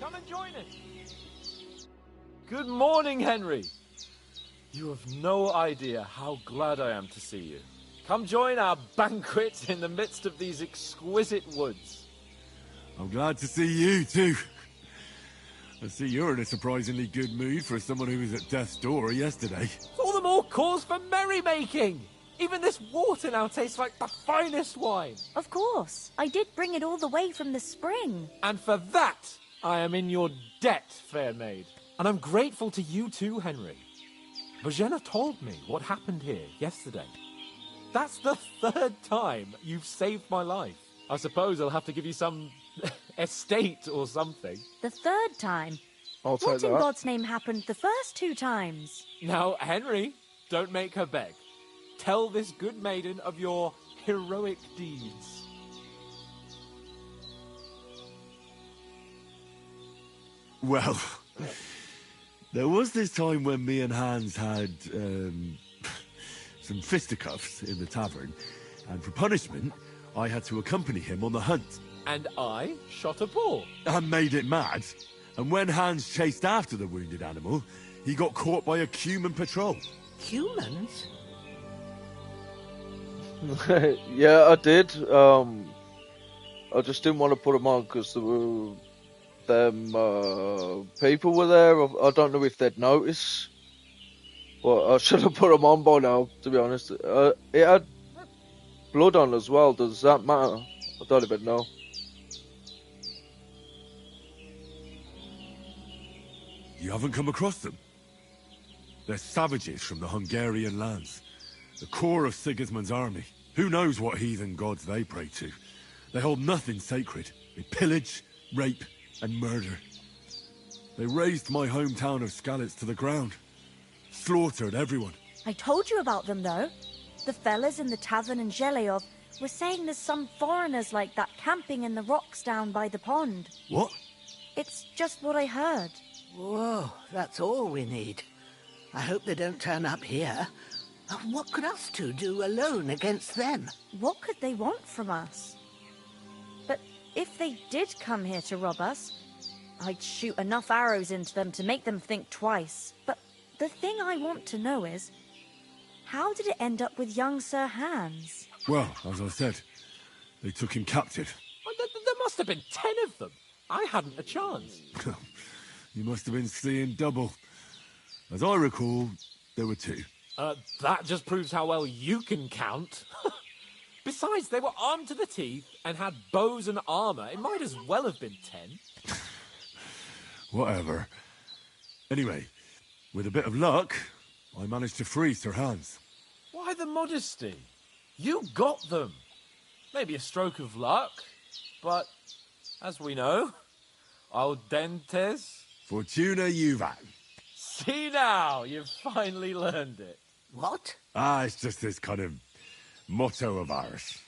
Come and join us. Good morning, Henry. You have no idea how glad I am to see you. Come join our banquet in the midst of these exquisite woods.
I'm glad to see you, too. I see you're in a surprisingly good mood for someone who was at death's door yesterday.
All the more cause for merrymaking! Even this water now tastes like the finest wine.
Of course. I did bring it all the way from the spring.
And for that, I am in your debt, fair maid. And I'm grateful to you too, Henry. Bojena told me what happened here yesterday. That's the 3rd time you've saved my life. I suppose I'll have to give you some estate or something.
The 3rd time?
I'll take
What in
that.
God's name happened the first 2 times?
Now, Henry, don't make her beg. Tell this good maiden of your heroic deeds.
Well, there was this time when me and Hans had, some fisticuffs in the tavern, and for punishment, I had to accompany him on the hunt.
And I shot a bull.
And made it mad. And when Hans chased after the wounded animal, he got caught by a human patrol.
Humans?
Yeah, I did. I just didn't want to put them on because people were there. I don't know if they'd notice. Well, I should have put them on by now, to be honest. It had blood on as well. Does that matter? I don't even know.
You haven't come across them? They're savages from the Hungarian lands. The core of Sigismund's army. Who knows what heathen gods they pray to? They hold nothing sacred. They pillage, rape, and murder. They razed my hometown of Skalitz to the ground. Slaughtered everyone.
I told you about them, though. The fellas in the tavern in Zheleov were saying there's some foreigners like that camping in the rocks down by the pond.
What?
It's just what I heard.
Whoa, that's all we need. I hope they don't turn up here. What could us two do alone against them?
What could they want from us? But if they did come here to rob us, I'd shoot enough arrows into them to make them think twice. But the thing I want to know is, how did it end up with young Sir Hans?
Well, as I said, they took him captive.
Well, there must have been 10 of them. I hadn't a chance.
You must have been seeing double. As I recall, there were 2.
That just proves how well you can count. Besides, they were armed to the teeth and had bows and armor. It might as well have been 10.
Whatever. Anyway, with a bit of luck, I managed to free Sir Hans.
Why the modesty? You got them. Maybe a stroke of luck, but as we know, audentes.
Fortuna juvat.
See now, you've finally learned it.
What?
It's just this kind of motto of ours.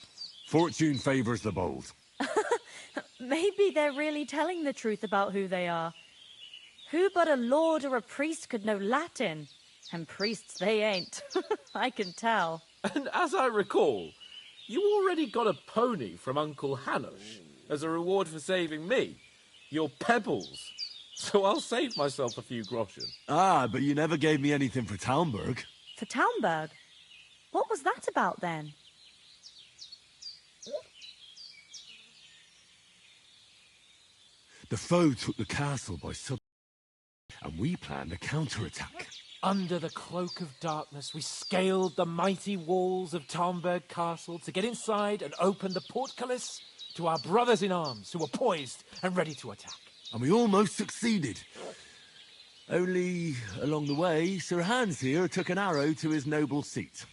Fortune favours the bold.
Maybe they're really telling the truth about who they are. Who but a lord or a priest could know Latin? And priests they ain't. I can tell.
And as I recall, you already got a pony from Uncle Hanush as a reward for saving me. Your pebbles. So I'll save myself a few groschen.
But you never gave me anything for Talmberg.
For Talmberg? What was that about then?
The foe took the castle by surprise, and we planned a counterattack.
Under the cloak of darkness, we scaled the mighty walls of Talmberg Castle to get inside and open the portcullis to our brothers in arms who were poised and ready to attack.
And we almost succeeded. Only, along the way, Sir Hans here took an arrow to his noble seat.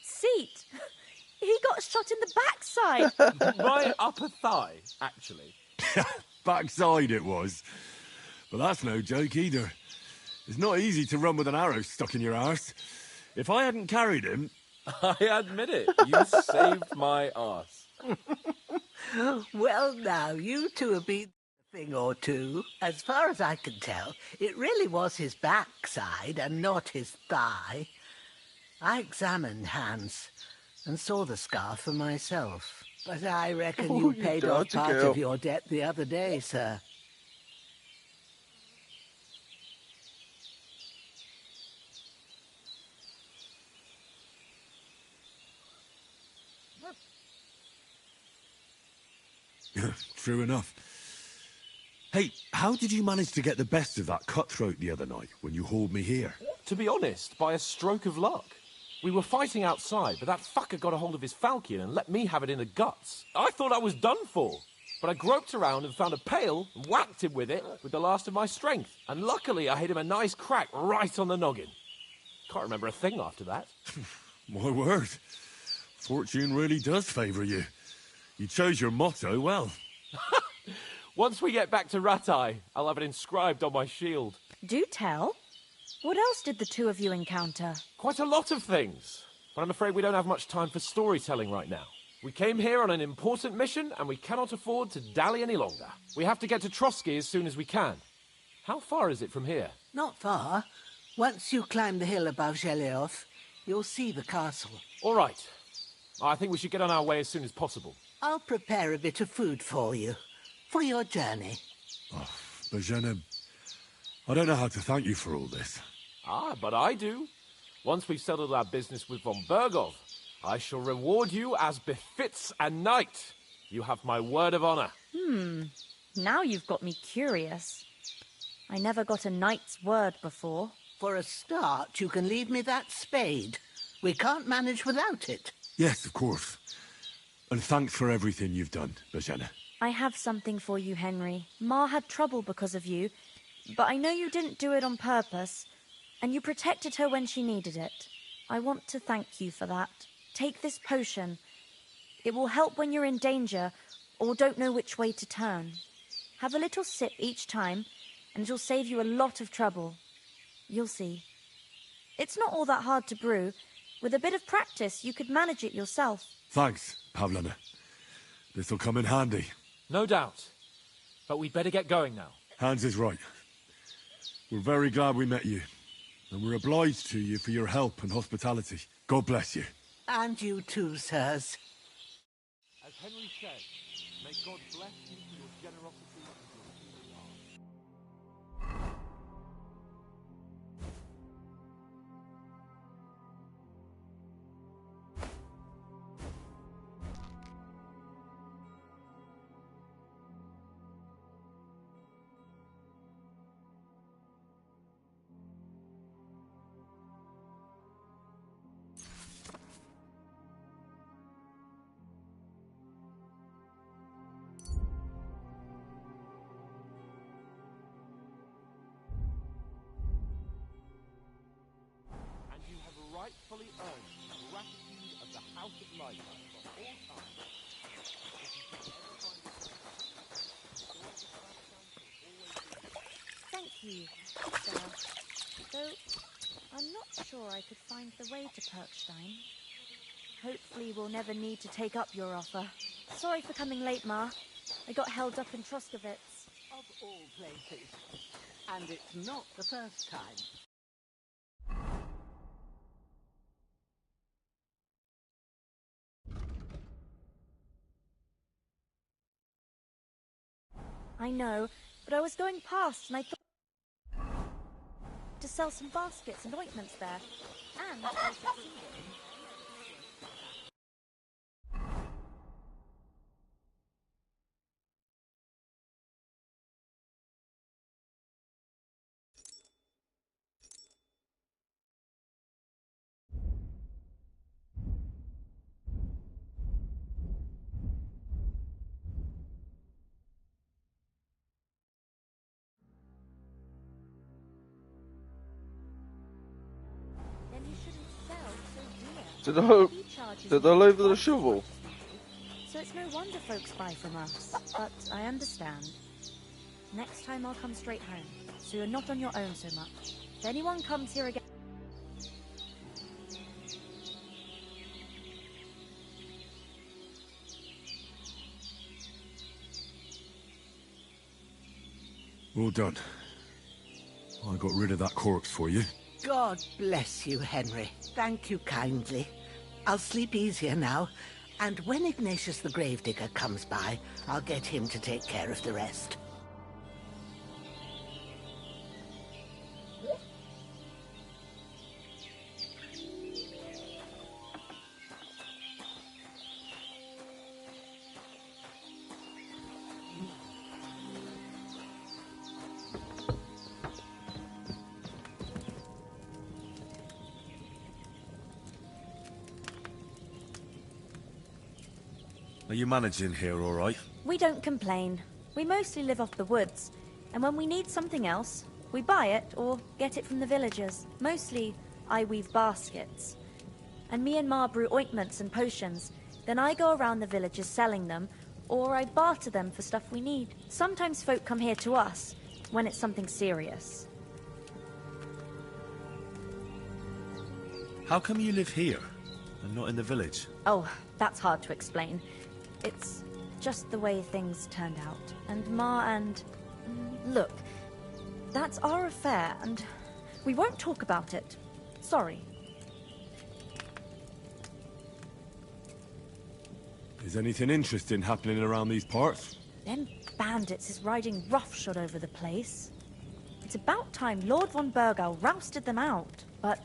Seat? He got shot in the backside.
My upper thigh, actually.
Backside it was. But that's no joke either. It's not easy to run with an arrow stuck in your arse. If I hadn't carried him...
I admit it. You saved my arse.
Well, now, you two have been a thing or two. As far as I can tell, it really was his backside and not his thigh. I examined Hans and saw the scar for myself. But I reckon
Oh,
you
you
paid off
dirty
part
girl.
of your debt the other day, sir.
True enough. Hey, how did you manage to get the best of that cutthroat the other night when you hauled me here?
To be honest, by a stroke of luck. We were fighting outside, but that fucker got a hold of his falchion and let me have it in the guts. I thought I was done for. But I groped around and found a pail and whacked him with it with the last of my strength. And luckily I hit him a nice crack right on the noggin. Can't remember a thing after that.
My word. Fortune really does favour you. You chose your motto well.
Once we get back to Rattay, I'll have it inscribed on my shield.
Do tell. What else did the two of you encounter?
Quite a lot of things. But I'm afraid we don't have much time for storytelling right now. We came here on an important mission, and we cannot afford to dally any longer. We have to get to Trotsky as soon as we can. How far is it from here?
Not far. Once you climb the hill above Geleoth, you'll see the castle.
All right. I think we should get on our way as soon as possible.
I'll prepare a bit of food for you, for your journey.
Oh, Bajena, I don't know how to thank you for all this.
Ah, but I do. Once we've settled our business with von Bergov, I shall reward you as befits a knight. You have my word of honor.
Now you've got me curious. I never got a knight's word before.
For a start, you can leave me that spade. We can't manage without it.
Yes, of course. And thanks for everything you've done, Bajena.
I have something for you, Henry. Ma had trouble because of you, but I know you didn't do it on purpose, and you protected her when she needed it. I want to thank you for that. Take this potion. It will help when you're in danger or don't know which way to turn. Have a little sip each time, and it'll save you a lot of trouble. You'll see. It's not all that hard to brew. With a bit of practice, you could manage it yourself.
Thanks, Pavlana. This'll come in handy.
No doubt. But we'd better get going now.
Hans is right. We're very glad we met you. And we're obliged to you for your help and hospitality. God bless you.
And you too, sirs.
As Henry said, may God bless you for your generosity and your healing heart. Rightfully earned the gratitude of the House of Light for all time.
Thank you, sir. Though I'm not sure I could find the way to Perkstein. Hopefully we'll never need to take up your offer. Sorry for coming late, Ma. I got held up in Troskowitz.
Of all places. And it's not the first time.
I know, but I was going past and I thought to sell some baskets and ointments there. And I succeeded. Then you shouldn't sell so dear.
Did I leave the shovel?
So it's no wonder folks buy from us. But I understand. Next time I'll come straight home, so you're not on your own so much. If anyone comes here again...
Well done. I got rid of that corpse for you.
God bless you, Henry. Thank you kindly. I'll sleep easier now. And when Ignatius the Gravedigger comes by, I'll get him to take care of the rest.
Are you managing here all right?
We don't complain. We mostly live off the woods, and when we need something else, we buy it or get it from the villagers. Mostly, I weave baskets. And me and Ma brew ointments and potions. Then I go around the villages selling them, or I barter them for stuff we need. Sometimes folk come here to us, when it's something serious.
How come you live here, and not in the village?
Oh, that's hard to explain. It's just the way things turned out. And Ma and... Look, that's our affair, and we won't talk about it. Sorry.
Is anything interesting happening around these parts?
Them bandits is riding roughshod over the place. It's about time Lord von Burgau rousted them out, but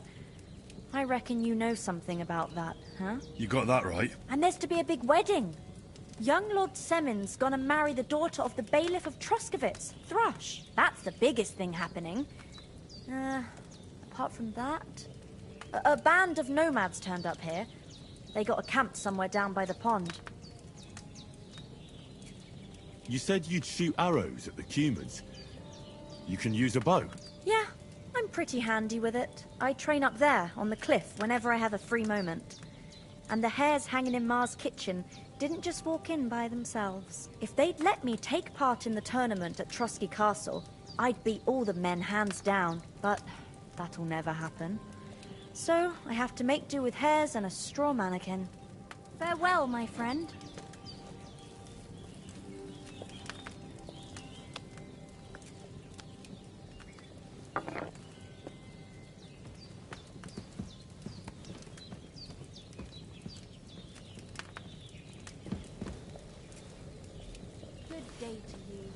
I reckon you know something about that, huh?
You got that right.
And there's to be a big wedding. Young Lord Semon's gonna marry the daughter of the bailiff of Troskovitz, Thrush. That's the biggest thing happening. Apart from that... A band of nomads turned up here. They got a camp somewhere down by the pond.
You said you'd shoot arrows at the Cumans. You can use a bow.
Yeah, I'm pretty handy with it. I train up there, on the cliff, whenever I have a free moment. And the hares hanging in Ma's kitchen didn't just walk in by themselves. If they'd let me take part in the tournament at Trotsky Castle, I'd beat all the men hands down, but that'll never happen. So I have to make do with hares and a straw mannequin. Farewell, my friend. Good day to you.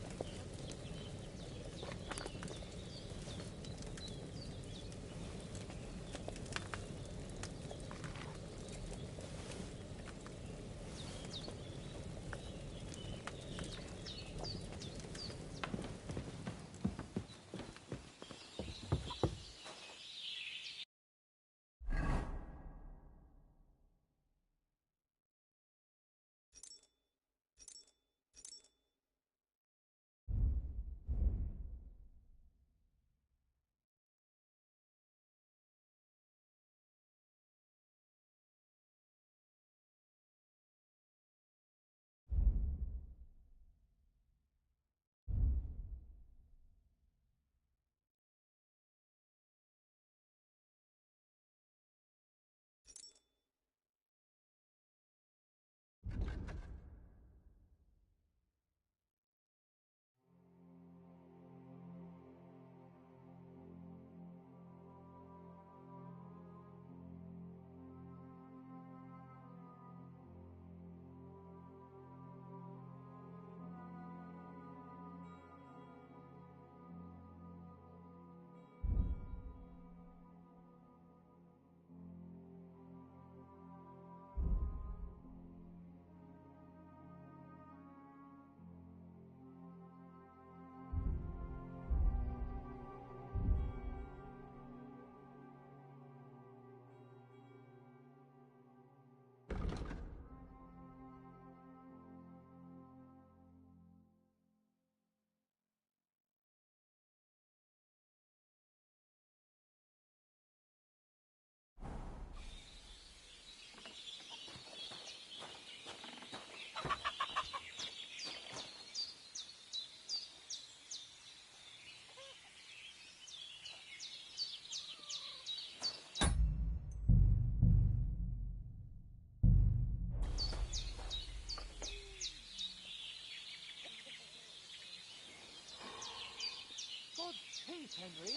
God's peace, Henry.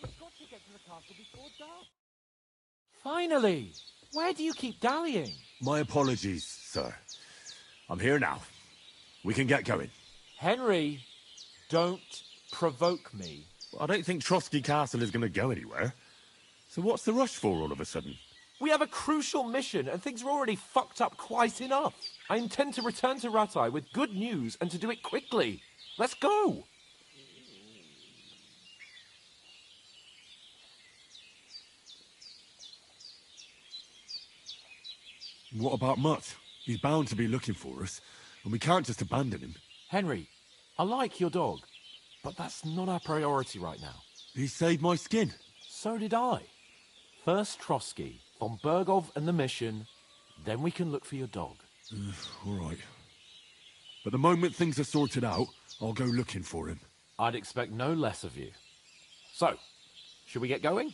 We've got to get to the castle before dark.
Finally! Where do you keep dallying?
My apologies, sir. I'm here now. We can get going.
Henry, don't provoke me.
I don't think Trotsky Castle is going to go anywhere. So what's the rush for all of a sudden?
We have a crucial mission, and things are already fucked up quite enough. I intend to return to Rattay with good news, and to do it quickly. Let's go!
What about Mutt? He's bound to be looking for us, and we can't just abandon him.
Henry, I like your dog, but that's not our priority right now.
He saved my skin.
So did I. First Trotsky, von Bergov and the mission, then we can look for your dog.
All right. But the moment things are sorted out, I'll go looking for him.
I'd expect no less of you. So, should we get going?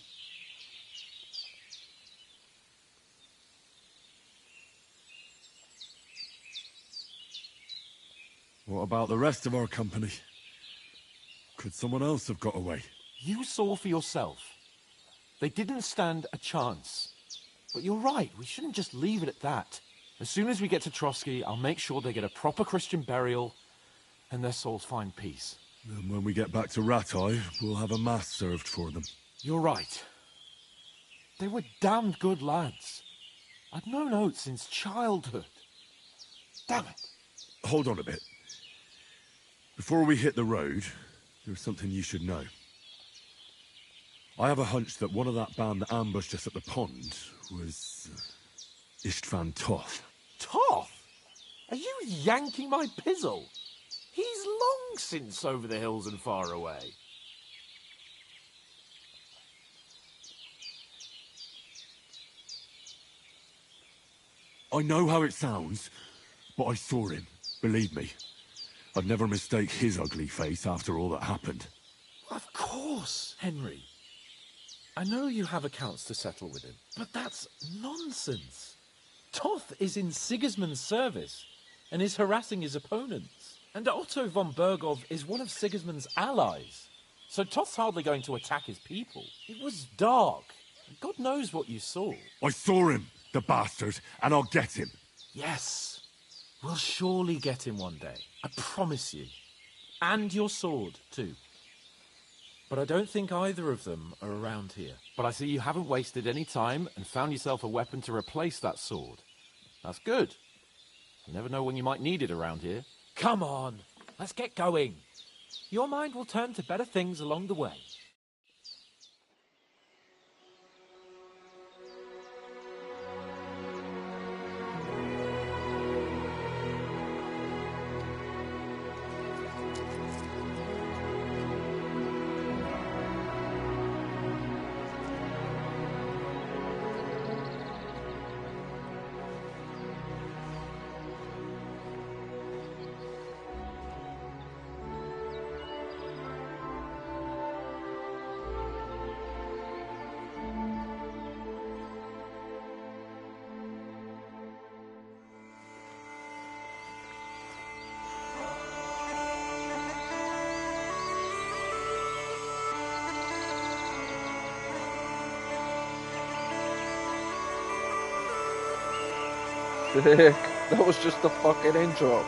What about the rest of our company? Could someone else have got away?
You saw for yourself. They didn't stand a chance. But you're right, we shouldn't just leave it at that. As soon as we get to Trotsky, I'll make sure they get a proper Christian burial and their souls find peace.
And when we get back to Rattay, we'll have a mass served for them.
You're right. They were damned good lads. I've known Oates since childhood. Damn it.
Hold on a bit. Before we hit the road, there's something you should know. I have a hunch that one of that band that ambushed us at the pond was Istvan Toth.
Toth? Are you yanking my pizzle? He's long since over the hills and far away.
I know how it sounds, but I saw him. Believe me. I'd never mistake his ugly face after all that happened.
Of course, Henry. I know you have accounts to settle with him, but that's nonsense. Toth is in Sigismund's service and is harassing his opponents. And Otto von Bergov is one of Sigismund's allies. So Toth's hardly going to attack his people. It was dark. God knows what you saw.
I saw him, the bastard, and I'll get him.
Yes. We'll surely get him one day. I promise you. And your sword, too. But I don't think either of them are around here. But I see you haven't wasted any time and found yourself a weapon to replace that sword. That's good. You never know when you might need it around here. Come on, let's get going. Your mind will turn to better things along the way.
Sick. That was just the fucking intro.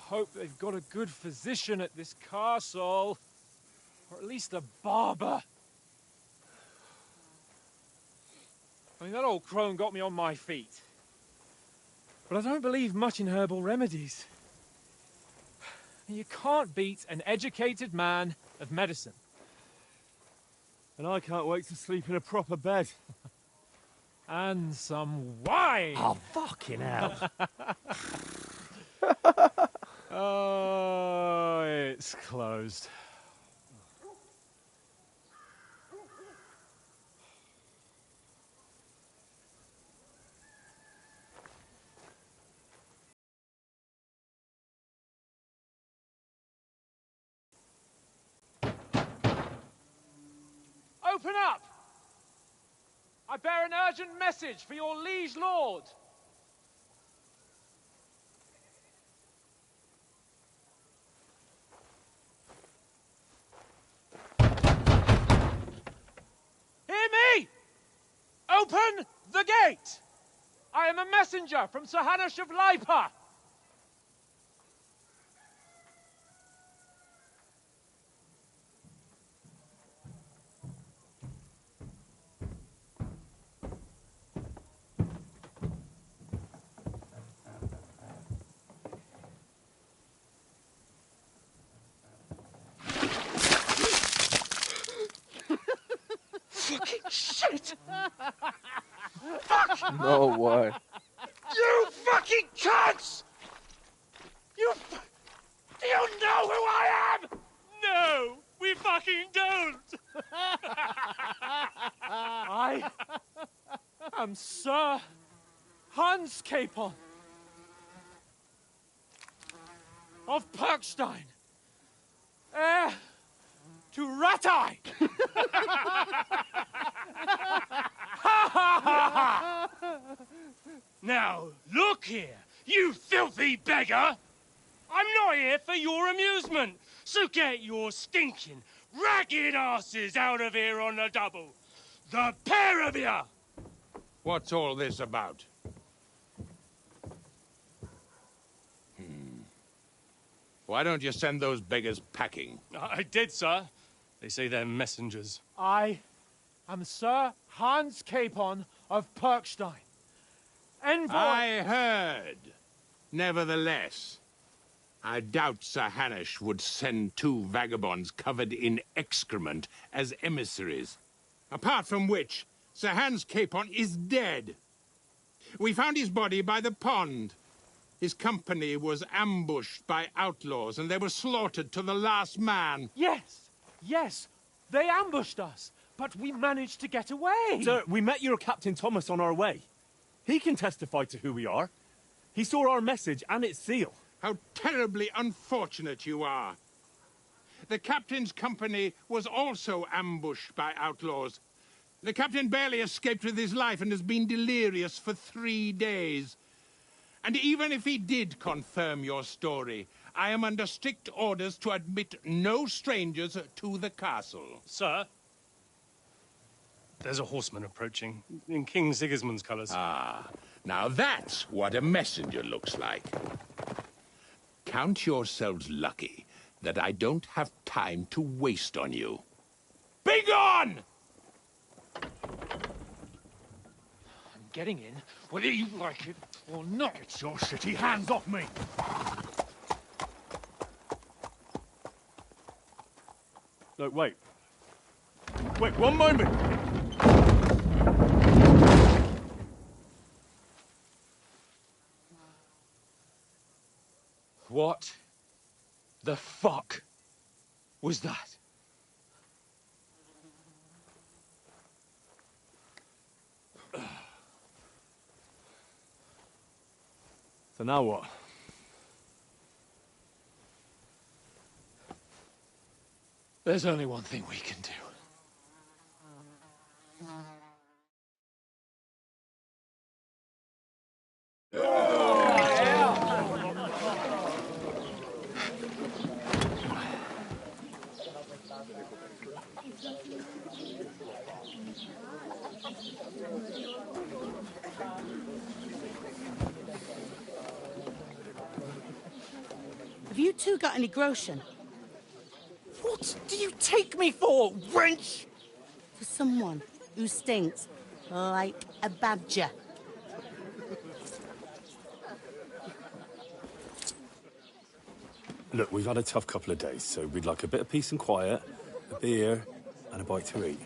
hope they've got a good physician at this castle. Or at least a barber. I mean, that old crone got me on my feet. But I don't believe much in herbal remedies. You can't beat an educated man of medicine.
And I can't wait to sleep in a proper bed.
And some wine!
Oh, fucking hell.
Oh, it's closed. Open up! I bear an urgent message for your liege lord. Hear me! Open the gate! I am a messenger from Sir Hanush of Lipa.
Fucking shit! Fuck!
No way.
You fucking cunts! Do you know who I am?
No, we fucking don't. I am Sir Hans Capon of Perkstein, heir to Ratai.
Now, look here, you filthy beggar! I'm not here for your amusement, so get your stinking, ragged asses out of here on the double. The pair of you!
What's all this about? Why don't you send those beggars packing?
I did, sir. They say they're messengers. I am Sir Hans Capon of Perkstein. Envoy...
I heard. Nevertheless, I doubt Sir Hanush would send two vagabonds covered in excrement as emissaries. Apart from which, Sir Hans Capon is dead. We found his body by the pond. His company was ambushed by outlaws, and they were slaughtered to the last man.
Yes, yes, they ambushed us, but we managed to get away.
Sir, we met your Captain Thomas on our way. He can testify to who we are. He saw our message and its seal.
How terribly unfortunate you are. The captain's company was also ambushed by outlaws. The captain barely escaped with his life and has been delirious for 3 days. And even if he did confirm your story, I am under strict orders to admit no strangers to the castle.
Sir, there's a horseman approaching in King Sigismund's colours.
Ah, now that's what a messenger looks like. Count yourselves lucky that I don't have time to waste on you. Be gone!
I'm getting in, whether you like it or not.
Get your shitty hands off me!
Look, wait. Wait, one moment!
What the fuck was that?
So now what?
There's only one thing we can do.
Have you two got any groschen?
What do you take me for, wench?
For someone who stinks like a badger.
Look, we've had a tough couple of days, so we'd like a bit of peace and quiet, a beer, and a bite to eat.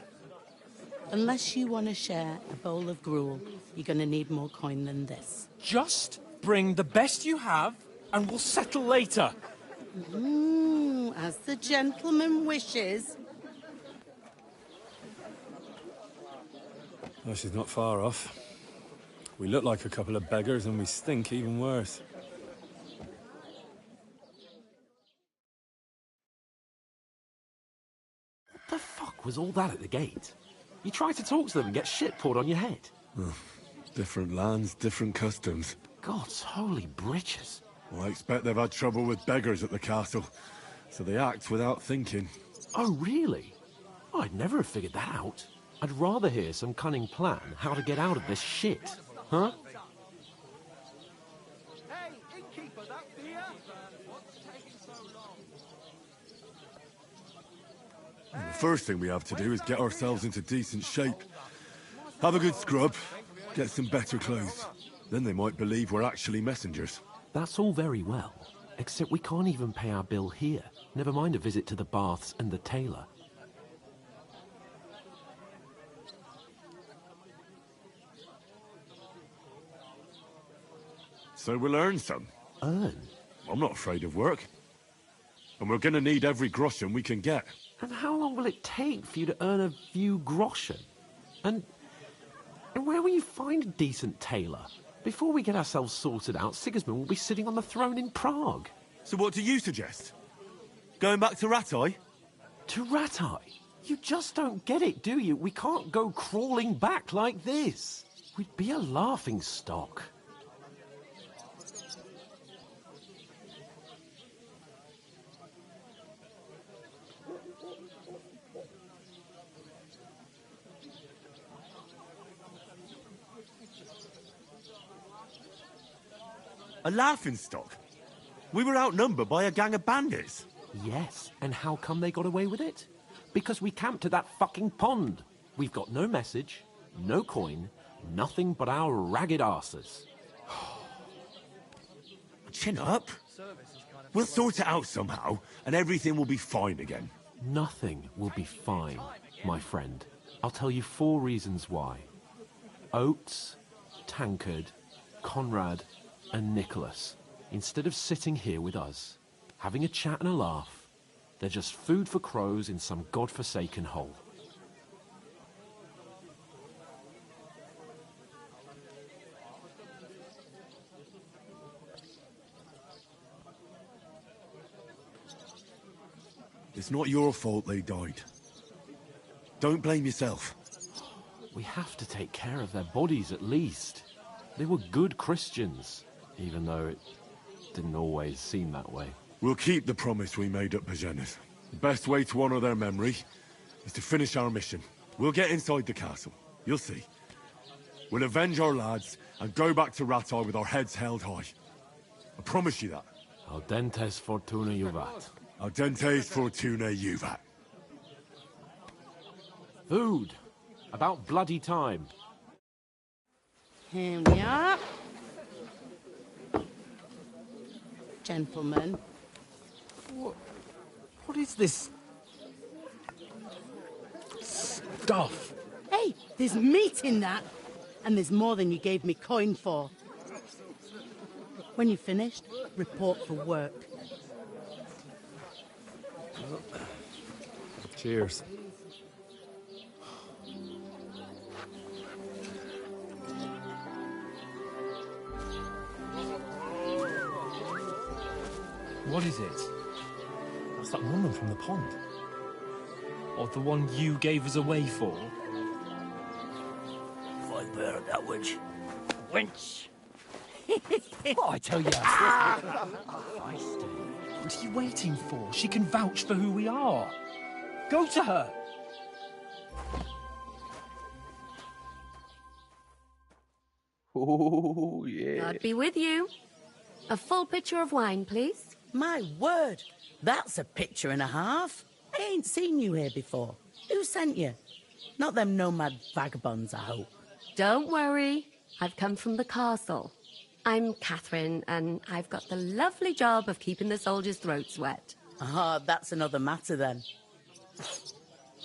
Unless you want to share a bowl of gruel, you're going to need more coin than this.
Just bring the best you have, and we'll settle later.
As the gentleman wishes.
Well, she's not far off. We look like a couple of beggars, and we stink even worse.
What the fuck was all that at the gate? You try to talk to them and get shit poured on your head.
Different lands, different customs.
God's holy britches.
Well, I expect they've had trouble with beggars at the castle, so they act without thinking.
Oh, really? I'd never have figured that out. I'd rather hear some cunning plan how to get out of this shit. Huh?
Hey, innkeeper, that beer? What's taking so long?
And the first thing we have to do is get ourselves into decent shape. Have a good scrub, get some better clothes. Then they might believe we're actually messengers.
That's all very well, except we can't even pay our bill here. Never mind a visit to the baths and the tailor.
So we'll earn some.
Earn?
I'm not afraid of work. And we're going to need every groschen we can get.
And how long will it take for you to earn a few groschen? And where will you find a decent tailor? Before we get ourselves sorted out, Sigismund will be sitting on the throne in Prague.
So what do you suggest? Going back to Rattay?
To Rattay? You just don't get it, do you? We can't go crawling back like this. We'd be a laughing stock.
A laughingstock? We were outnumbered by a gang of bandits.
Yes, and how come they got away with it? Because we camped at that fucking pond. We've got no message, no coin, nothing but our ragged arses.
Chin up. We'll sort it out somehow, and everything will be fine again.
Nothing will be fine, my friend. I'll tell you 4 reasons why. Oates, Tankard, Conrad, and Nicholas, instead of sitting here with us, having a chat and a laugh, they're just food for crows in some godforsaken hole.
It's not your fault they died. Don't blame yourself.
We have to take care of their bodies at least. They were good Christians, even though it didn't always seem that way.
We'll keep the promise we made at Pagenes. The best way to honor their memory is to finish our mission. We'll get inside the castle. You'll see. We'll avenge our lads and go back to Rattay with our heads held high. I promise you that.
Audentes fortuna juvat.
Audentes fortuna juvat.
Food. About bloody time.
Here we are. Gentlemen.
What is this stuff?
Hey, there's meat in that. And there's more than you gave me coin for. When you're finished, report for work.
Cheers.
What is it? That's that woman from the pond. Or the one you gave us away for?
If I'd heard that wench. Wench!
What I tell you? What are you waiting for? She can vouch for who we are. Go to her.
Oh, yeah.
God be with you. A full pitcher of wine, please.
My word, that's a picture and a half. I ain't seen you here before. Who sent you? Not them nomad vagabonds, I hope.
Don't worry. I've come from the castle. I'm Catherine, and I've got the lovely job of keeping the soldiers' throats wet.
Ah, that's another matter then.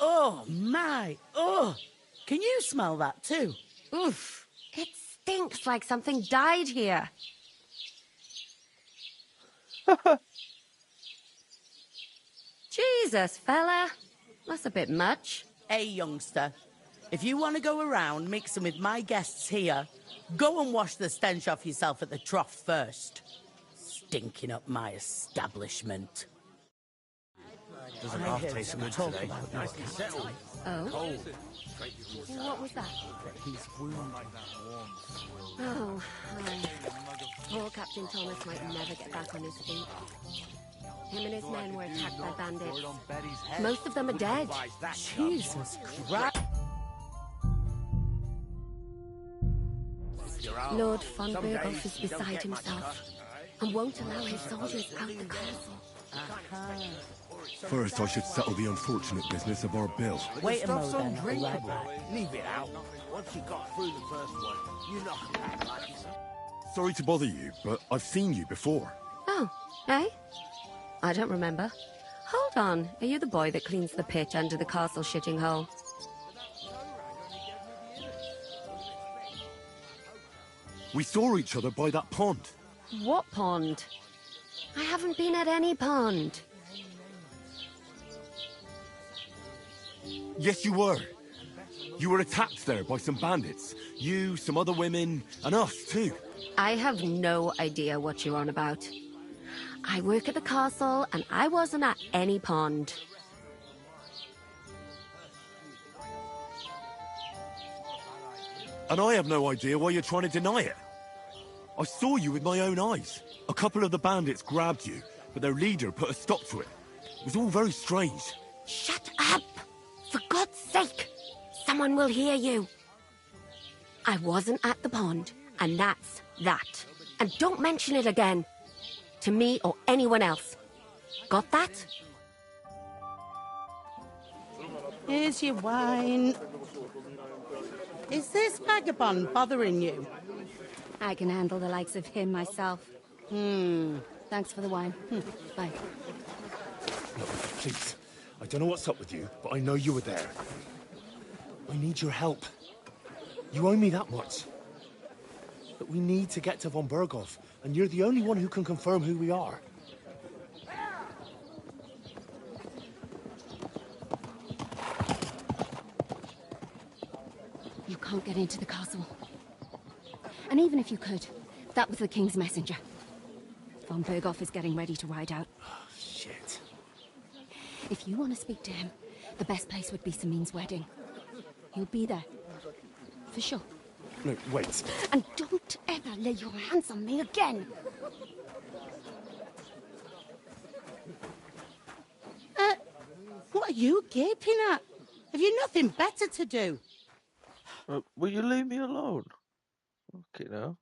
Oh, my. Oh, can you smell that too?
Oof. It stinks like something died here. Jesus, fella. That's a bit much.
Hey, youngster. If you want to go around mixing with my guests here, go and wash the stench off yourself at the trough first. Stinking up my establishment.
Doesn't half taste good today.
Nicely settled. Oh?
Cold.
What was that?
He's wound like that
Oh, poor Captain Thomas might never get back on his feet. Him and his men were attacked by bandits. Most of them are dead.
Jesus Christ.
Lord von Berghoff is beside himself and won't allow his soldiers out the castle.
First, I should settle the unfortunate business of our bill.
Wait a
Stuff's
moment, I'll be right
undrinkable.
back.
Leave it out. Once you got through the first one, you knock it back like it's...
Sorry to bother you, but I've seen you before.
Oh, eh? I don't remember. Hold on. Are you the boy that cleans the pit under the castle shitting hole?
We saw each other by that pond.
What pond? I haven't been at any pond.
Yes, you were. You were attacked there by some bandits. You, some other women, and us, too.
I have no idea what you're on about. I work at the castle, and I wasn't at any pond.
And I have no idea why you're trying to deny it. I saw you with my own eyes. A couple of the bandits grabbed you, but their leader put a stop to it. It was all very strange.
Shut up! For God's sake! Someone will hear you. I wasn't at the pond, and that's that. And don't mention it again. To me or anyone else. Got that?
Here's your wine. Is this vagabond bothering you?
I can handle the likes of him myself. Thanks for the wine. Bye.
Look, please. I don't know what's up with you, but I know you were there. I need your help. You owe me that much. But we need to get to von Berghoff, and you're the only one who can confirm who we are.
You can't get into the castle. And even if you could, that was the King's messenger. Von Berghoff is getting ready to ride out.
Oh, shit.
If you want to speak to him, the best place would be Samin's wedding. He'll be there. For sure.
No, wait.
And don't ever lay your hands on me again!
What are you gaping at? Have you nothing better to do?
Will you leave me alone? Okay, now.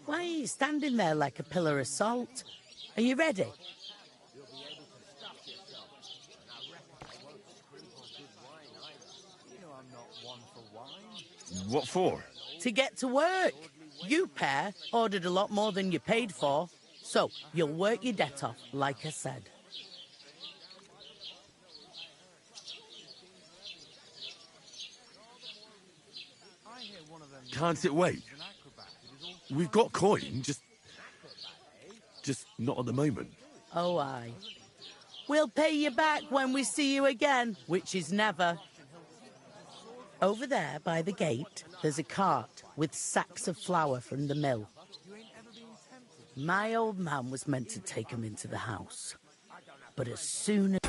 Why are you standing there like a pillar of salt? Are you ready?
What for?
To get to work. You pair ordered a lot more than you paid for, so you'll work your debt off, like I said.
Can't it wait? We've got coin, just not at the moment.
Oh, aye. We'll pay you back when we see you again, which is never. Over there, by the gate, there's a cart with sacks of flour from the mill. My old man was meant to take 'em into the house. But as soon as...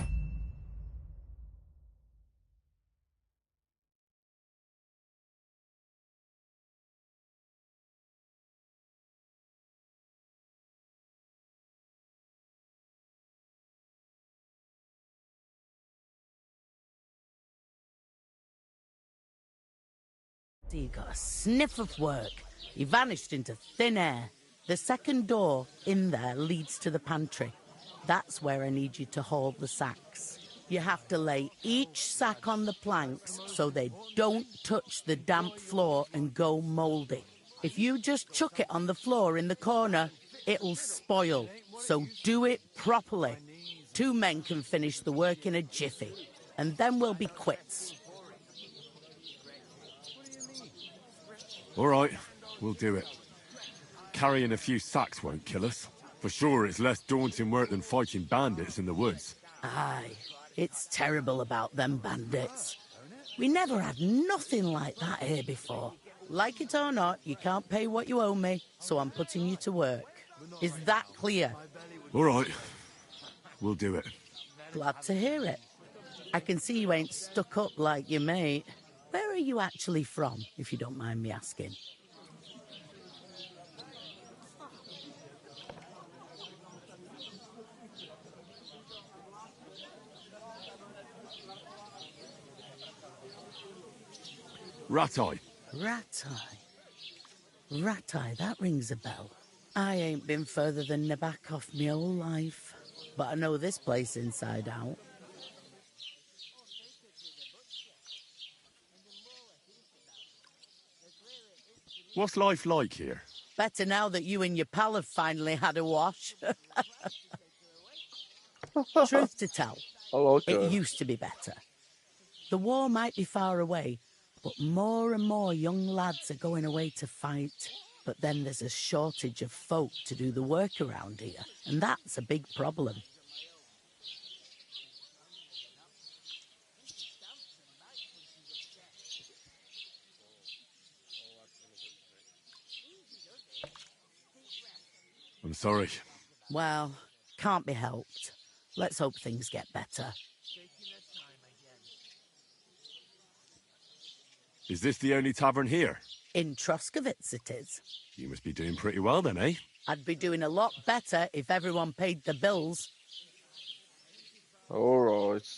He got a sniff of work. He vanished into thin air. The second door in there leads to the pantry. That's where I need you to haul the sacks. You have to lay each sack on the planks so they don't touch the damp floor and go mouldy. If you just chuck it on the floor in the corner, it'll spoil. So do it properly. 2 men can finish the work in a jiffy, and then we'll be quits.
All right, we'll do it. Carrying a few sacks won't kill us. For sure, it's less daunting work than fighting bandits in the woods.
Aye, it's terrible about them bandits. We never had nothing like that here before. Like it or not, you can't pay what you owe me, so I'm putting you to work. Is that clear?
All right, we'll do it.
Glad to hear it. I can see you ain't stuck up like your mate. Where are you actually from, if you don't mind me asking?
Ratai.
Ratai, that rings a bell. I ain't been further than Nabakov my whole life, but I know this place inside out.
What's life like here?
Better now that you and your pal have finally had a wash. Truth to tell, it used to be better. The war might be far away, but more and more young lads are going away to fight. But then there's a shortage of folk to do the work around here, and that's a big problem.
I'm sorry.
Well, can't be helped. Let's hope things get better.
Is this the only tavern here?
In Troskovitz it is.
You must be doing pretty well then, eh?
I'd be doing a lot better if everyone paid the bills.
All right.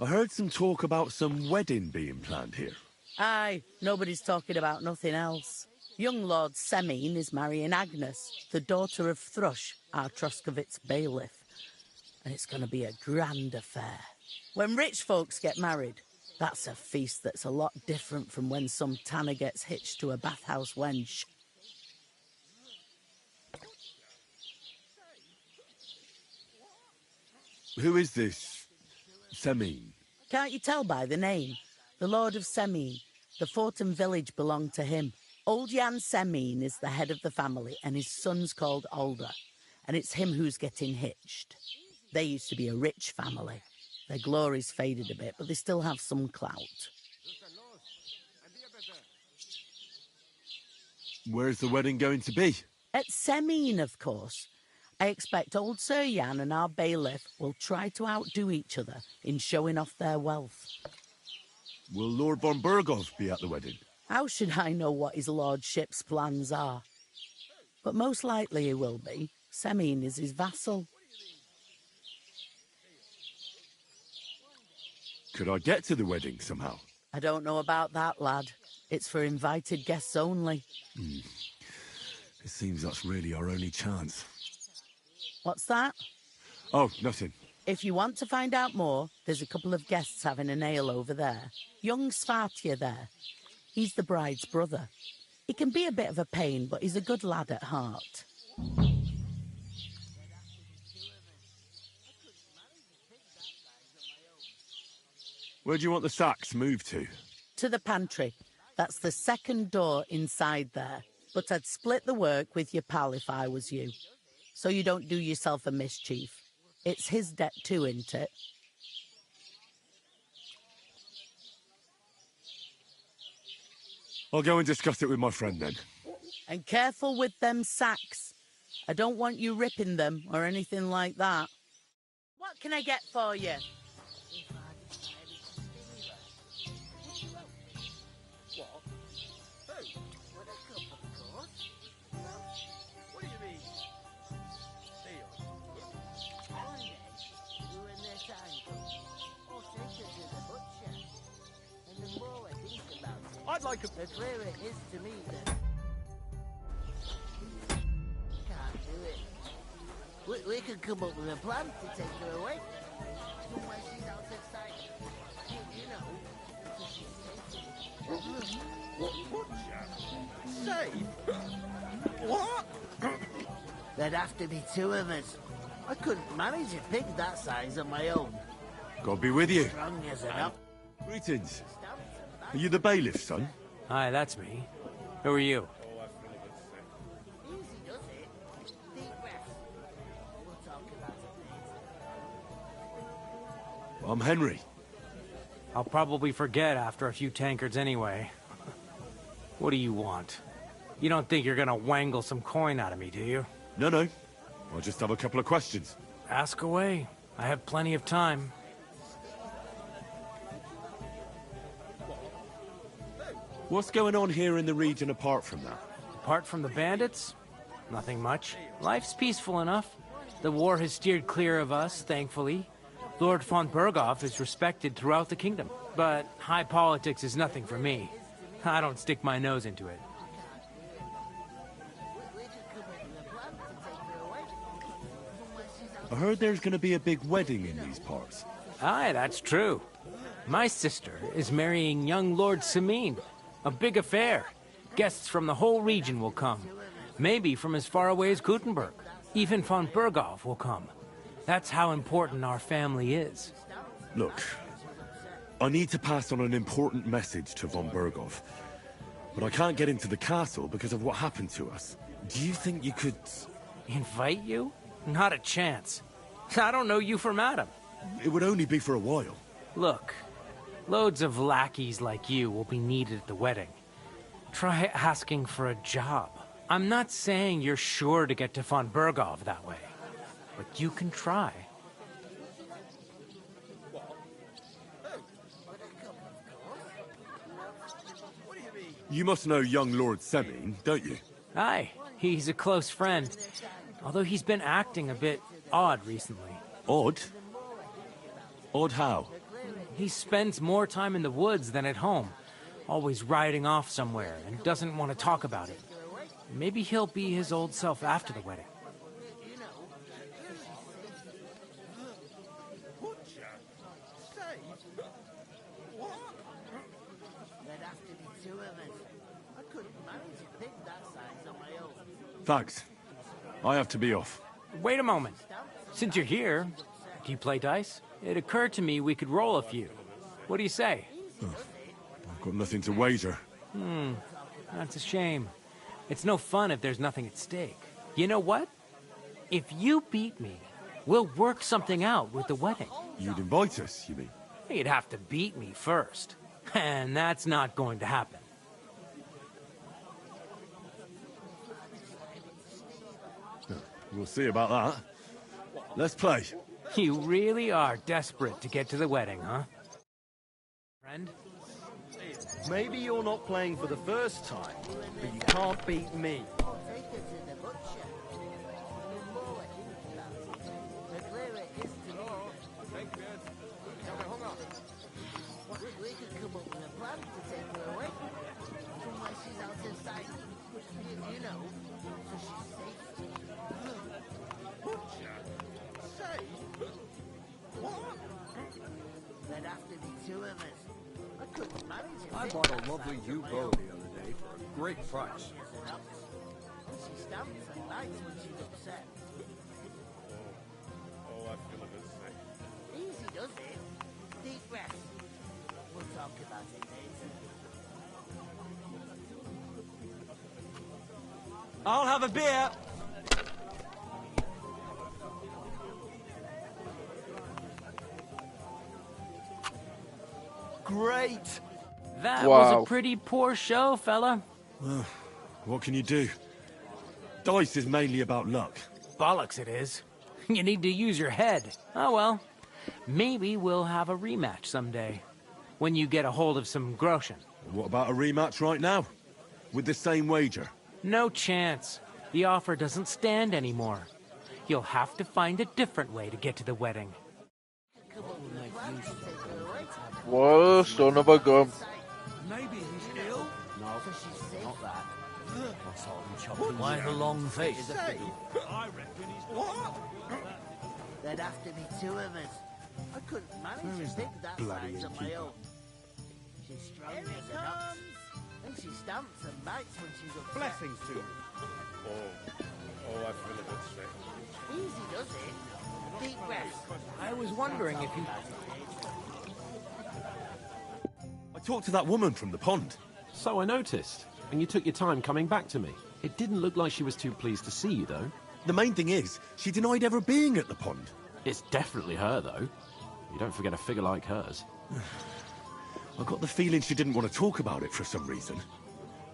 I heard some talk about some wedding being planned here.
Aye, nobody's talking about nothing else. Young Lord Semine is marrying Agnes, the daughter of Thrush, our Troskovitz bailiff. And it's going to be a grand affair. When rich folks get married, that's a feast that's a lot different from when some tanner gets hitched to a bathhouse wench.
Who is this Semine?
Can't you tell by the name? The Lord of Semine. The fort and village belong to him. Old Jan Semine is the head of the family, and his son's called Alder. And it's him who's getting hitched. They used to be a rich family. Their glory's faded a bit, but they still have some clout.
Where's the wedding going to be?
At Semine, of course. I expect old Sir Jan and our bailiff will try to outdo each other in showing off their wealth.
Will Lord von Burgov be at the wedding?
How should I know what his lordship's plans are? But most likely he will be. Semine is his vassal.
Could I get to the wedding somehow?
I don't know about that, lad. It's for invited guests only.
It seems that's really our only chance.
What's that?
Oh, nothing.
If you want to find out more, there's a couple of guests having an ale over there. Young Svartje there. He's the bride's brother. He can be a bit of a pain, but he's a good lad at heart.
Where do you want the sacks moved to?
To the pantry. That's the second door inside there. But I'd split the work with your pal if I was you. So you don't do yourself a mischief. It's his debt too, isn't it?
I'll go and discuss it with my friend then.
And careful with them sacks. I don't want you ripping them or anything like that. What can I get for you?
I'd like a...
The clearer it is to me, then. Can't do it. We could come up with a plan to take her away. Somewhere she's out of sight. You know.
Safe? What?
There'd have to be two of us. I couldn't manage a pig that size on my own.
God be with you.
Strong as enough.
Greetings. Are you the bailiff, son?
Hi, that's me. Who are you?
Easy does it. Deep breath. We'll talk about it later.
I'm Henry.
I'll probably forget after a few tankards anyway. What do you want? You don't think you're gonna wangle some coin out of me, do you?
No. I just have a couple of questions.
Ask away. I have plenty of time.
What's going on here in the region apart from that?
Apart from the bandits? Nothing much. Life's peaceful enough. The war has steered clear of us, thankfully. Lord von Berghoff is respected throughout the kingdom. But high politics is nothing for me. I don't stick my nose into it.
I heard there's going to be a big wedding in these parts.
Aye, that's true. My sister is marrying young Lord Samine. A big affair. Guests from the whole region will come. Maybe from as far away as Gutenberg. Even von Berghoff will come. That's how important our family is.
Look, I need to pass on an important message to von Berghoff. But I can't get into the castle because of what happened to us. Do you think you could...
Invite you? Not a chance. I don't know you from Adam.
It would only be for a while.
Look, loads of lackeys like you will be needed at the wedding. Try asking for a job. I'm not saying you're sure to get to von Berghoff that way, but you can try.
You must know young Lord Semine, don't you?
Aye, he's a close friend. Although he's been acting a bit odd recently.
Odd? Odd how?
He spends more time in the woods than at home. Always riding off somewhere and doesn't want to talk about it. Maybe he'll be his old self after the wedding.
Thanks. I have to be off.
Wait a moment. Since you're here, do you play dice? It occurred to me we could roll a few. What do you say?
I've got nothing to wager.
That's a shame. It's no fun if there's nothing at stake. You know what? If you beat me, we'll work something out with the wedding.
You'd invite us, you mean?
You'd have to beat me first. And that's not going to happen.
We'll see about that. Let's play.
You really are desperate to get to the wedding, huh? Friend?
Maybe you're not playing for the first time, but you can't beat me.
I bought a lovely U-boat the other day for a great price.
She stamps and bites when she's upset.
Oh, I feel a bit sick.
Easy does it. Deep breath. We'll talk about it later.
I'll have a beer. Great.
That was a pretty poor show, fella.
Well, what can you do? Dice is mainly about luck.
Bollocks it is. You need to use your head. Oh well. Maybe we'll have a rematch someday. When you get a hold of some groschen.
What about a rematch right now? With the same wager?
No chance. The offer doesn't stand anymore. You'll have to find a different way to get to the wedding.
Whoa, son of a gun.
Maybe he's ill.
So she's safe. Not that. I saw him chopping. Why the long face?
I reckon he's got...
There'd have to be two of us. I couldn't manage to dig that size on my own. She's strong as an ox. And she stamps and bites when she's upset.
Blessings to you. Oh, I feel a bit sick.
Easy does it. Deep breath.
I was wondering if you...
I talked to that woman from the pond.
So I noticed. And you took your time coming back to me. It didn't look like she was too pleased to see you, though.
The main thing is, she denied ever being at the pond.
It's definitely her, though. You don't forget a figure like hers.
I got the feeling she didn't want to talk about it for some reason.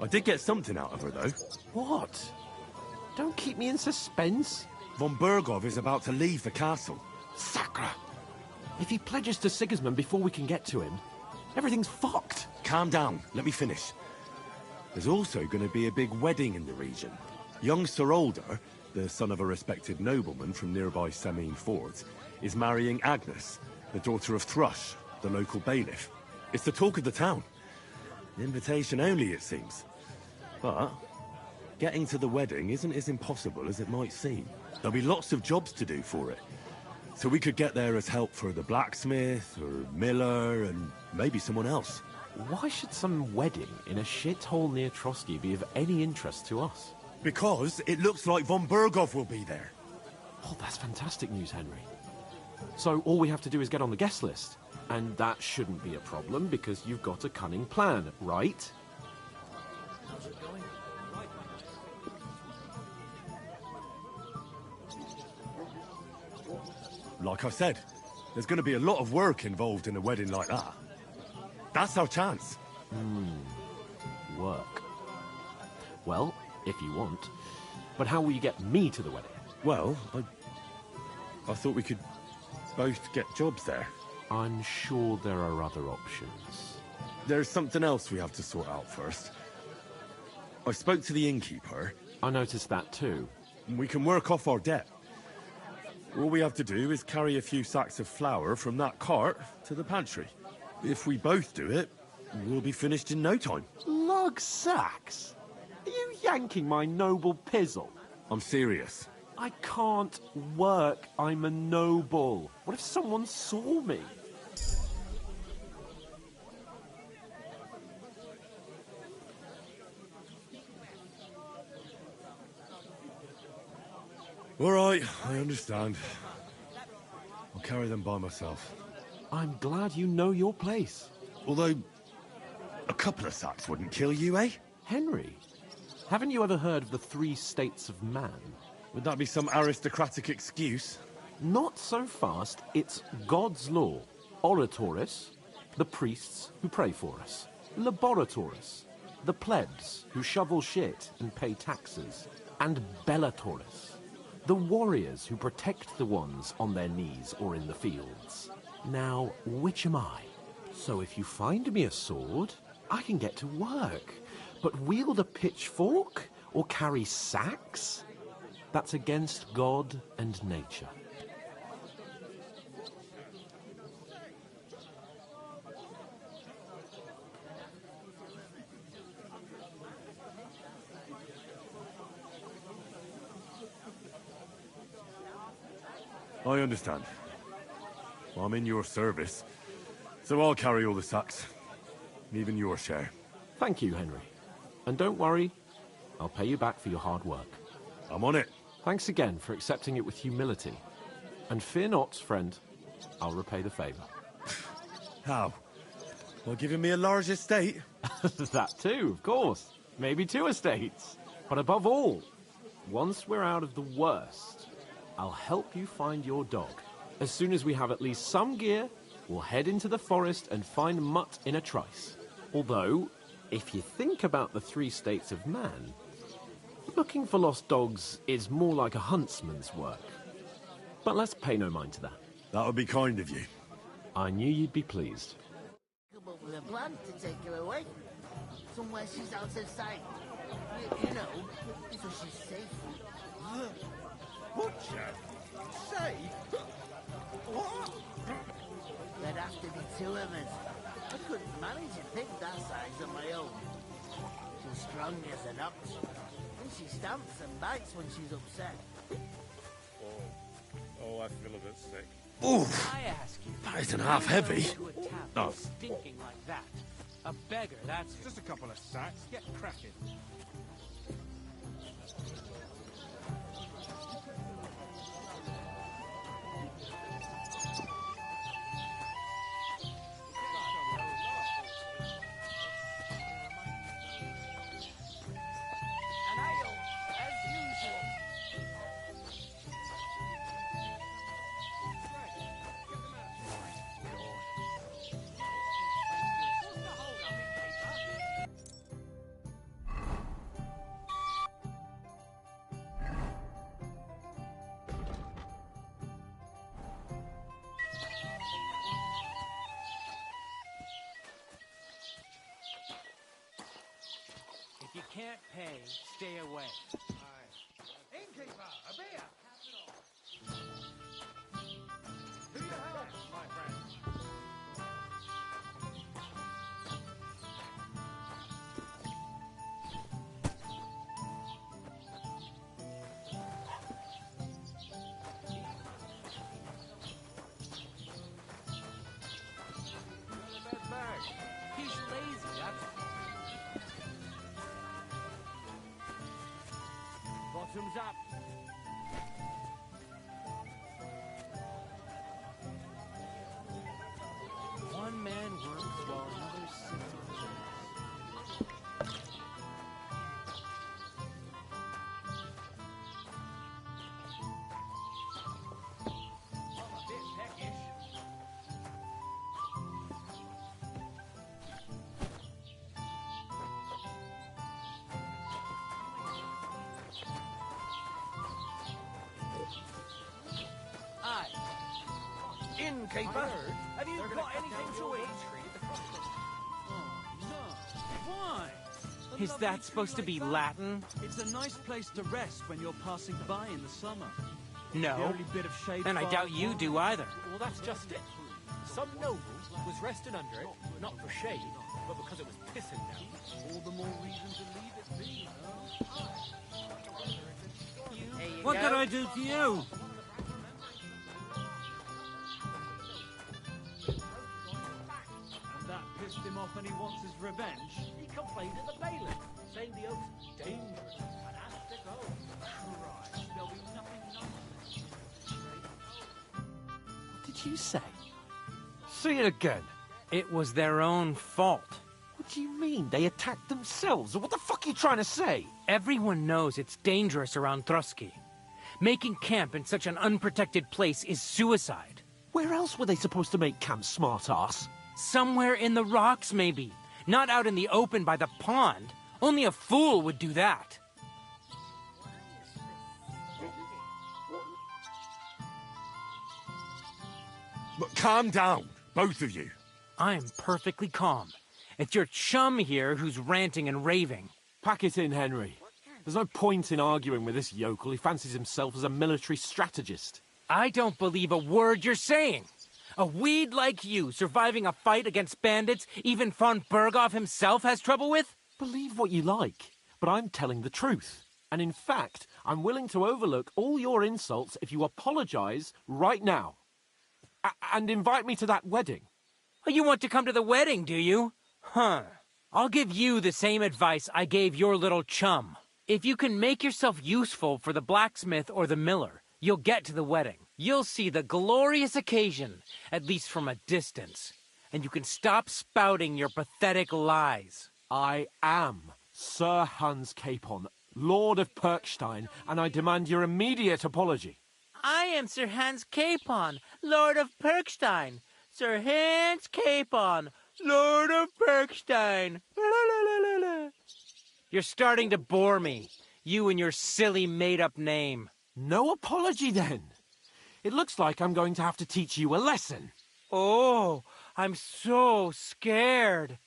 I did get something out of her, though.
What? Don't keep me in suspense.
Von Bergov is about to leave the castle.
Sacra! If he pledges to Sigismund before we can get to him, everything's fucked.
Calm down. Let me finish. There's also going to be a big wedding in the region. Young Sir Older, the son of a respected nobleman from nearby Samine Fords, is marrying Agnes, the daughter of Thrush, the local bailiff. It's the talk of the town. Invitation only, it seems. But getting to the wedding isn't as impossible as it might seem. There'll be lots of jobs to do for it. So we could get there as help for the blacksmith, or miller, and maybe someone else.
Why should some wedding in a shithole near Trotsky be of any interest to us?
Because it looks like von Bergov will be there.
Oh, that's fantastic news, Henry. So all we have to do is get on the guest list. And that shouldn't be a problem because you've got a cunning plan, right?
How's it going?
Like I said, there's going to be a lot of work involved in a wedding like that. That's our chance.
Work. Well, if you want. But how will you get me to the wedding?
Well, I thought we could both get jobs there.
I'm sure there are other options.
There's something else we have to sort out first. I spoke to the innkeeper.
I noticed that too.
We can work off our debt. All we have to do is carry a few sacks of flour from that cart to the pantry. If we both do it, we'll be finished in no time.
Lug sacks? Are you yanking my noble pizzle?
I'm serious.
I can't work. I'm a noble. What if someone saw me?
All right, I understand. I'll carry them by myself.
I'm glad you know your place.
Although, a couple of sacks wouldn't kill you, eh?
Henry, haven't you ever heard of the 3 states of man?
Would that be some aristocratic excuse?
Not so fast. It's God's law. Oratoris, the priests who pray for us. Laboratoris, the plebs who shovel shit and pay taxes. And Bellatoris, the warriors who protect the ones on their knees or in the fields. Now, which am I? So if you find me a sword, I can get to work. But wield a pitchfork or carry sacks? That's against God and nature.
I understand. I'm in your service, so I'll carry all the sacks. Even your share.
Thank you, Henry. And don't worry, I'll pay you back for your hard work.
I'm on it.
Thanks again for accepting it with humility. And fear not, friend, I'll repay the favour.
How? By giving me a large estate?
That too, of course. Maybe 2 estates. But above all, once we're out of the worst, I'll help you find your dog. As soon as we have at least some gear, we'll head into the forest and find Mutt in a trice. Although, if you think about the 3 states of man, looking for lost dogs is more like a huntsman's work. But let's pay no mind to that.
That would be kind of you.
I knew you'd be pleased.
Come up with a plan to take her away. Somewhere she's out of sight. You know, so she's safe.
Butcher? Safe? What?
There'd have to be 2 of us. I couldn't manage to pick that size on my own. little strong as an ox. And she stamps and bites when she's upset.
Oh, I feel a bit sick.
Oof!
I ask you,
That isn't half heavy.
to a tavern
Oh.
stinking like that. A beggar, that's
Just a couple of sacks. Get cracking.
An ale, as usual.
If you can't pay, stay away.
Innkeeper, a beer! To your health, my friend.
He's lazy, that's
Bottoms up.
one man works while another sits on his ass.
I'm a bit peckish.
Aye.
Innkeeper, have you got anything to eat?
Why? A
Is
lovely
that supposed to
tree
be
like that.
Latin?
It's a nice place to rest when you're passing by in the summer. The
No.
only bit of shade
And I
far
doubt you
away.
do either.
Well, that's just it. Some noble was resting under it, not for shade, but because it was pissing down.
All the more reason to leave it be,
What did I
do to you? And that pissed him off and he wants his revenge?
He complained at the bailiff, saying the oak's dangerous and has to go.
Christ, there'll be nothing nice.
What did you say? Say it again.
It was their own fault.
What do you mean? They attacked themselves? What the fuck are you trying to say?
Everyone knows it's dangerous around Trotsky. Making camp in such an unprotected place is suicide.
Where else were they supposed to make camp, smart-ass?
Somewhere in the rocks, maybe. Not out in the open by the pond. Only a fool would do that.
But calm down, both of you.
I'm perfectly calm. It's your chum here who's ranting and raving.
Pack it in, Henry. There's no point in arguing with this yokel. He fancies himself as a military strategist.
I don't believe a word you're saying. A weed like you surviving a fight against bandits even von Berghoff himself has trouble with?
Believe what you like, but I'm telling the truth. And in fact, I'm willing to overlook all your insults if you apologize right now. And invite me to that wedding.
Oh, you want to come to the wedding, do you? Huh. I'll give you the same advice I gave your little chum. If you can make yourself useful for the blacksmith or the miller, you'll get to the wedding. You'll see the glorious occasion, at least from a distance. And you can stop spouting your pathetic lies.
I am Sir Hans Capon, Lord of Perkstein, and I demand your immediate apology.
I am Sir Hans Capon, Lord of Perkstein. Sir Hans Capon, Lord of Perkstein. You're starting to bore me. You and your silly made-up name.
No apology, then. It looks like I'm going to have to teach you a lesson.
Oh, I'm so scared.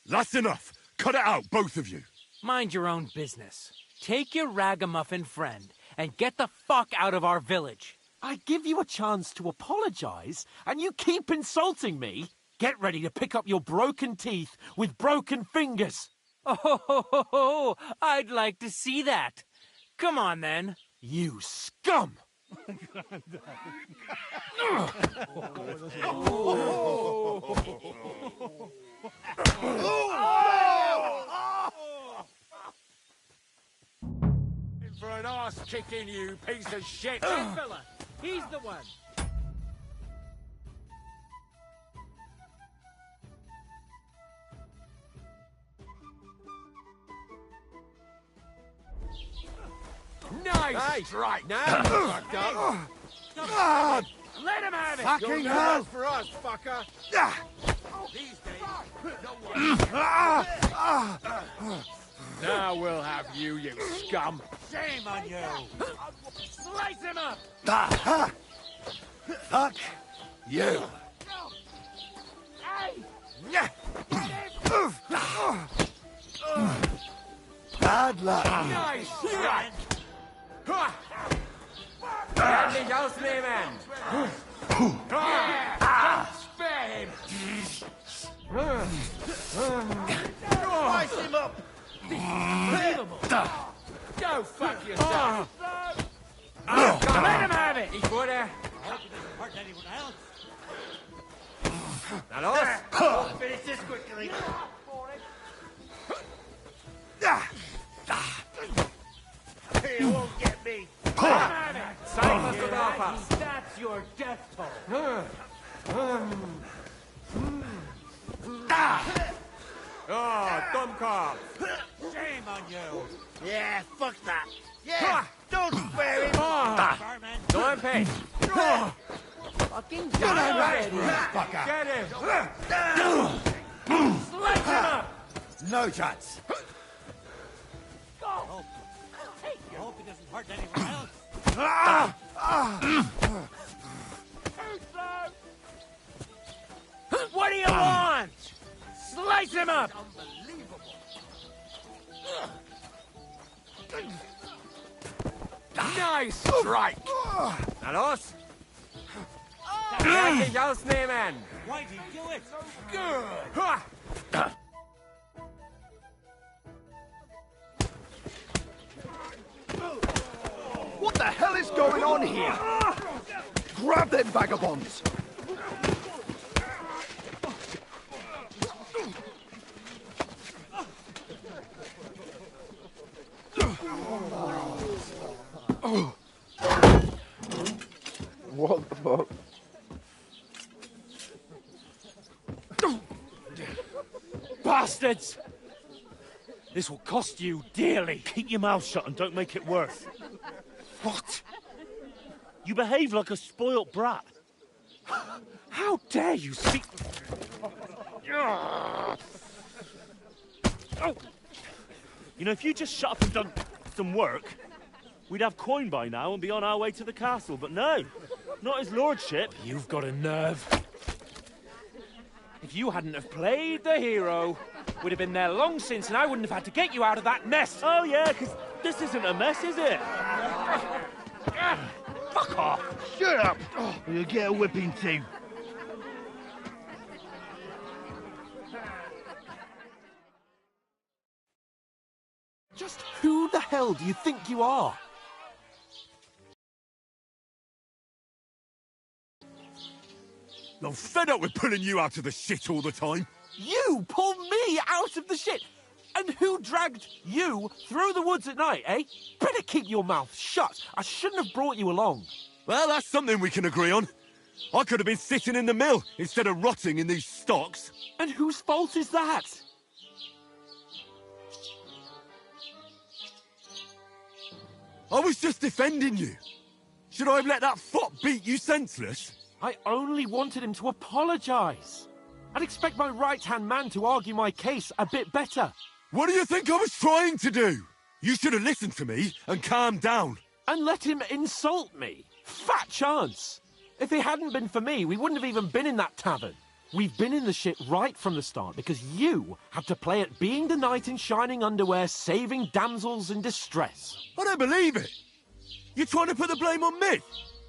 That's enough. Cut it out, both of you.
Mind your own business. Take your ragamuffin friend and get the fuck out of our village.
I give you a chance to apologize, and you keep insulting me.
Get ready to pick up your broken teeth with broken fingers.
Oh, I'd like to see that. Come on, then.
You scum!
For an arse kicking, you piece of shit!
That fella, he's the one.
Nice strike! Now you fucked up!
Let him have it!
Fucking hell! For us, fucker! These days, no one... Now we'll have you, you scum!
Shame on you! Slice him up!
Fuck you! Bad luck!
Nice strike! Kann dich ausnehmen! Spare him!
Slice him up!
Go fuck yourself!
Let him have it!
Ich wurde...
Hurt anyone else?
Na los!
I'll finish this quickly.
He won't get me!
Zeig, was du drauf hast. That's your death toll.
Oh, Dummkopf!
Shame on you.
Yeah, fuck that! Yeah, don't spare him!
Barman.
No ein Pech!
Fucking
Get
die
fucker!
Get him!
Slice him up!
No chance!
Go! Hey, I hope he doesn't hurt anyone else. What do you want? Slice him up!
Nice strike! Na los! Kann dich ausnehmen!
Why'd he do it?
Good!
What the hell is going on here? Grab them vagabonds!
What the fuck?
Bastards! This will cost you dearly. Keep your mouth shut and don't make it worse. What? You behave like a spoilt brat. How dare you speak... Oh. You know, if you just shut up and done some work, we'd have coin by now and be on our way to the castle, but no. Not his lordship.
You've got a nerve. If you hadn't have played the hero, we'd have been there long since, and I wouldn't have had to get you out of that mess.
Oh, yeah, because this isn't a mess, is it?
Fuck off! Shut up! Oh, you'll get a whipping too.
Just who the hell do you think you are?
I'm fed up with pulling you out of the shit all the time.
You pull me out of the shit! And who dragged you through the woods at night, eh? Better keep your mouth shut. I shouldn't have brought you along.
Well, that's something we can agree on. I could have been sitting in the mill instead of rotting in these stocks.
And whose fault is that?
I was just defending you. Should I have let that fop beat you senseless?
I only wanted him to apologise. I'd expect my right-hand man to argue my case a bit better.
What do you think I was trying to do? You should have listened to me and calmed down.
And let him insult me. Fat chance. If it hadn't been for me, we wouldn't have even been in that tavern. We've been in the shit right from the start because you had to play at being the knight in shining underwear, saving damsels in distress.
I don't believe it. You're trying to put the blame on me?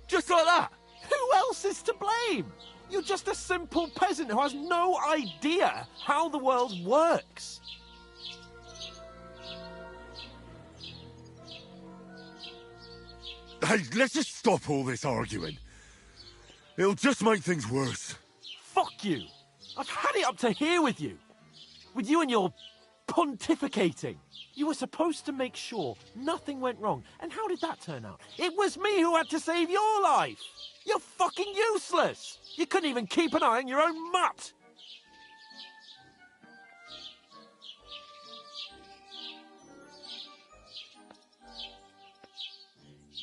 Just like that?
Who else is to blame?
You're just a simple peasant who has no idea how the world works.
Hey, let's just stop all this arguing. It'll just make things worse.
Fuck you. I've had it up to here with you. With you and your pontificating. You were supposed to make sure nothing went wrong. And how did that turn out? It was me who had to save your life. You're fucking useless. You couldn't even keep an eye on your own mutt.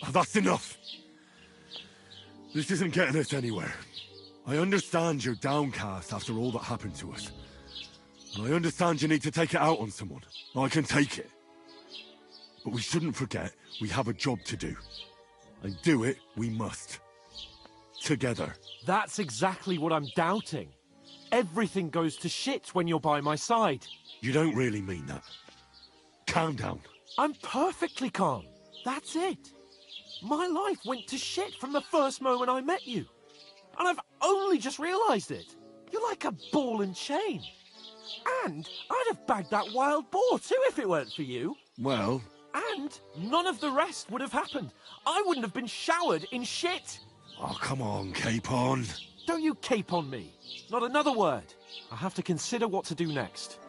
Oh, that's enough. This isn't getting us anywhere. I understand you're downcast after all that happened to us. And I understand you need to take it out on someone. I can take it. But we shouldn't forget we have a job to do. And do it we must. Together.
That's exactly what I'm doubting. Everything goes to shit when you're by my side.
You don't really mean that. Calm down.
I'm perfectly calm. That's it. My life went to shit from the first moment I met you. And I've only just realised it. You're like a ball and chain. And I'd have bagged that wild boar too if it weren't for you.
Well...
And none of the rest would have happened. I wouldn't have been showered in shit.
Oh, come on, Capon.
Don't you cape on me. Not another word. I have to consider what to do next.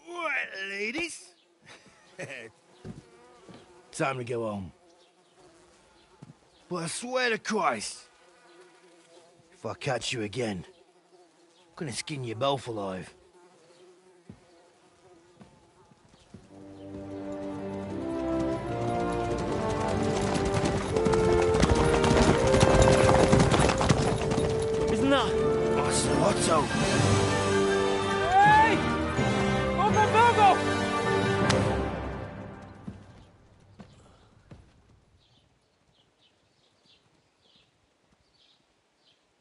Right, ladies. Time to go home. But I swear to Christ, if I catch you again, I'm gonna skin you both alive. Isn't that? Oh, it's an Otto.
Hey! Uncle Virgo!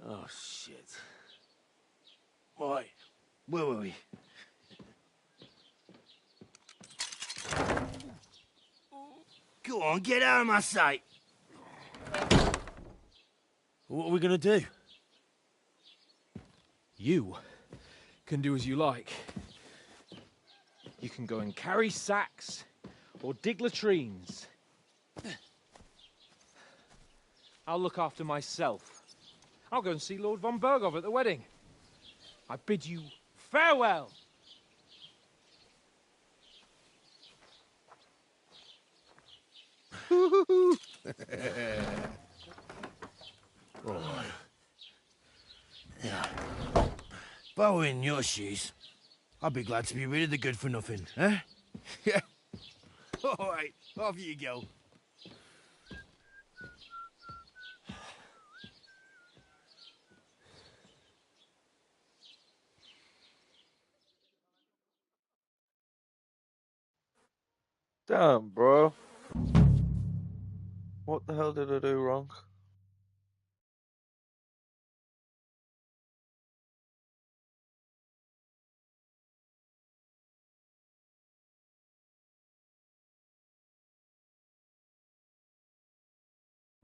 Oh, shit. Right, where were we? Go on, get out of my sight.
What are we gonna do? You can do as you like. You can go and carry sacks or dig latrines. I'll look after myself. I'll go and see Lord von Bergov at the wedding. I bid you farewell.
Right. Yeah. If I were in your shoes, I'd be glad to be rid of the good for nothing, eh? Yeah. All right, off you go.
Damn, bro. What the hell did I do wrong?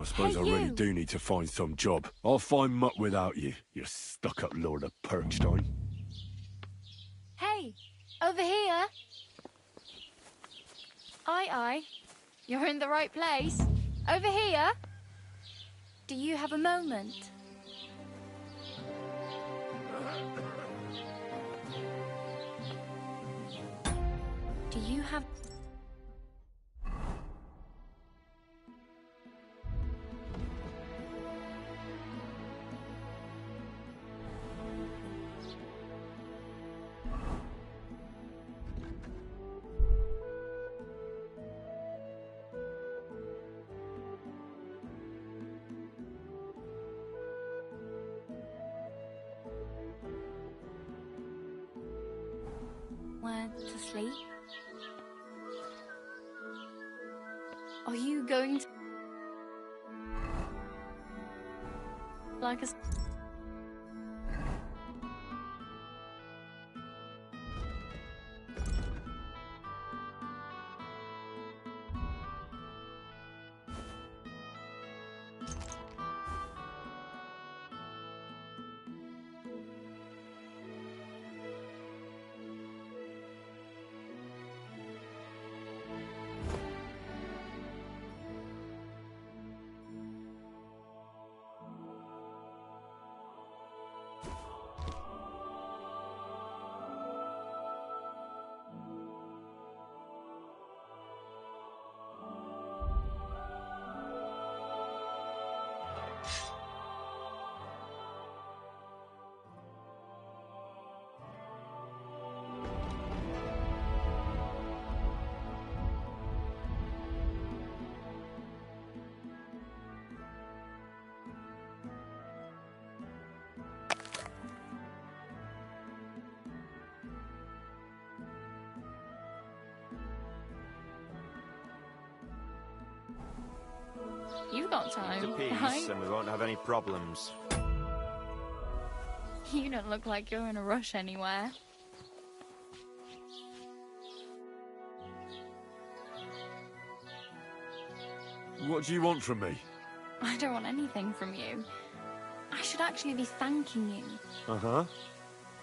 I suppose I really do need to find some job. I'll find mutt without you, you stuck-up Lord of Perkstein.
Hey, over here. Aye. You're in the right place. Over here. Do you have a moment? Do you have... somewhere to sleep? Are you going to... like a... You've got time,
Keep the peace,
right?
and we won't have any problems.
You don't look like you're in a rush anywhere.
What do you want from me?
I don't want anything from you. I should actually be thanking you.
Uh-huh.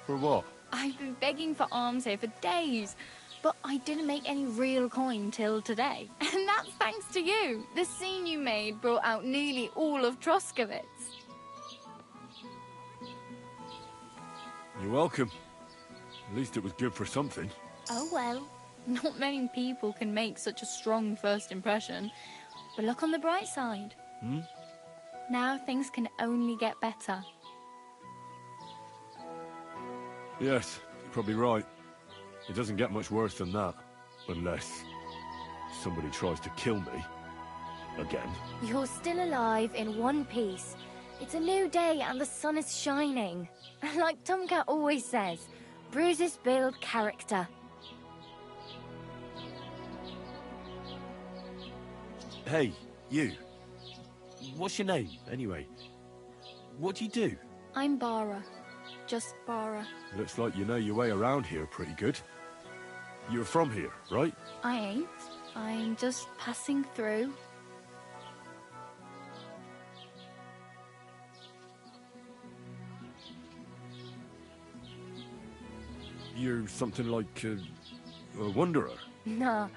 For what?
I've been begging for alms here for days, but I didn't make any real coin till today. And that's thanks to you. The scene you made brought out nearly all of Troskowitz.
You're welcome. At least it was good for something.
Oh well, not many people can make such a strong first impression. But look on the bright side.
Hmm?
Now things can only get better.
Yes, you're probably right. It doesn't get much worse than that. Unless somebody tries to kill me. Again.
You're still alive in one piece. It's a new day and the sun is shining. Like Tomcat always says, bruises build character.
Hey, you. What's your name, anyway? What do you do?
I'm Bara. Just Bara.
Looks like you know your way around here pretty good. You're from here, right?
I ain't. I'm just passing through.
You're something like a wanderer.
Nah,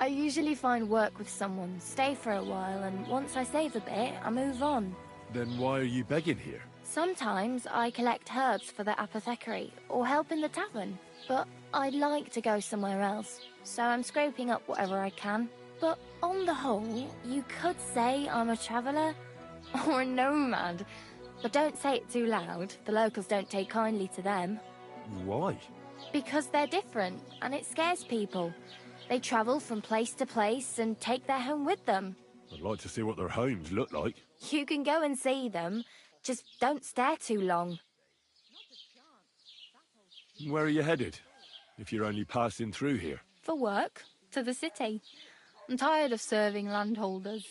I usually find work with someone, stay for a while, and once I save a bit, I move on.
Then why are you begging here?
Sometimes I collect herbs for the apothecary, or help in the tavern. But I'd like to go somewhere else, so I'm scraping up whatever I can. But on the whole, you could say I'm a traveller, or a nomad. But don't say it too loud, the locals don't take kindly to them.
Why?
Because they're different, and it scares people. They travel from place to place and take their home with them.
I'd like to see what their homes look like.
You can go and see them, just don't stare too long.
Where are you headed? If you're only passing through here.
For work, to the city. I'm tired of serving landholders.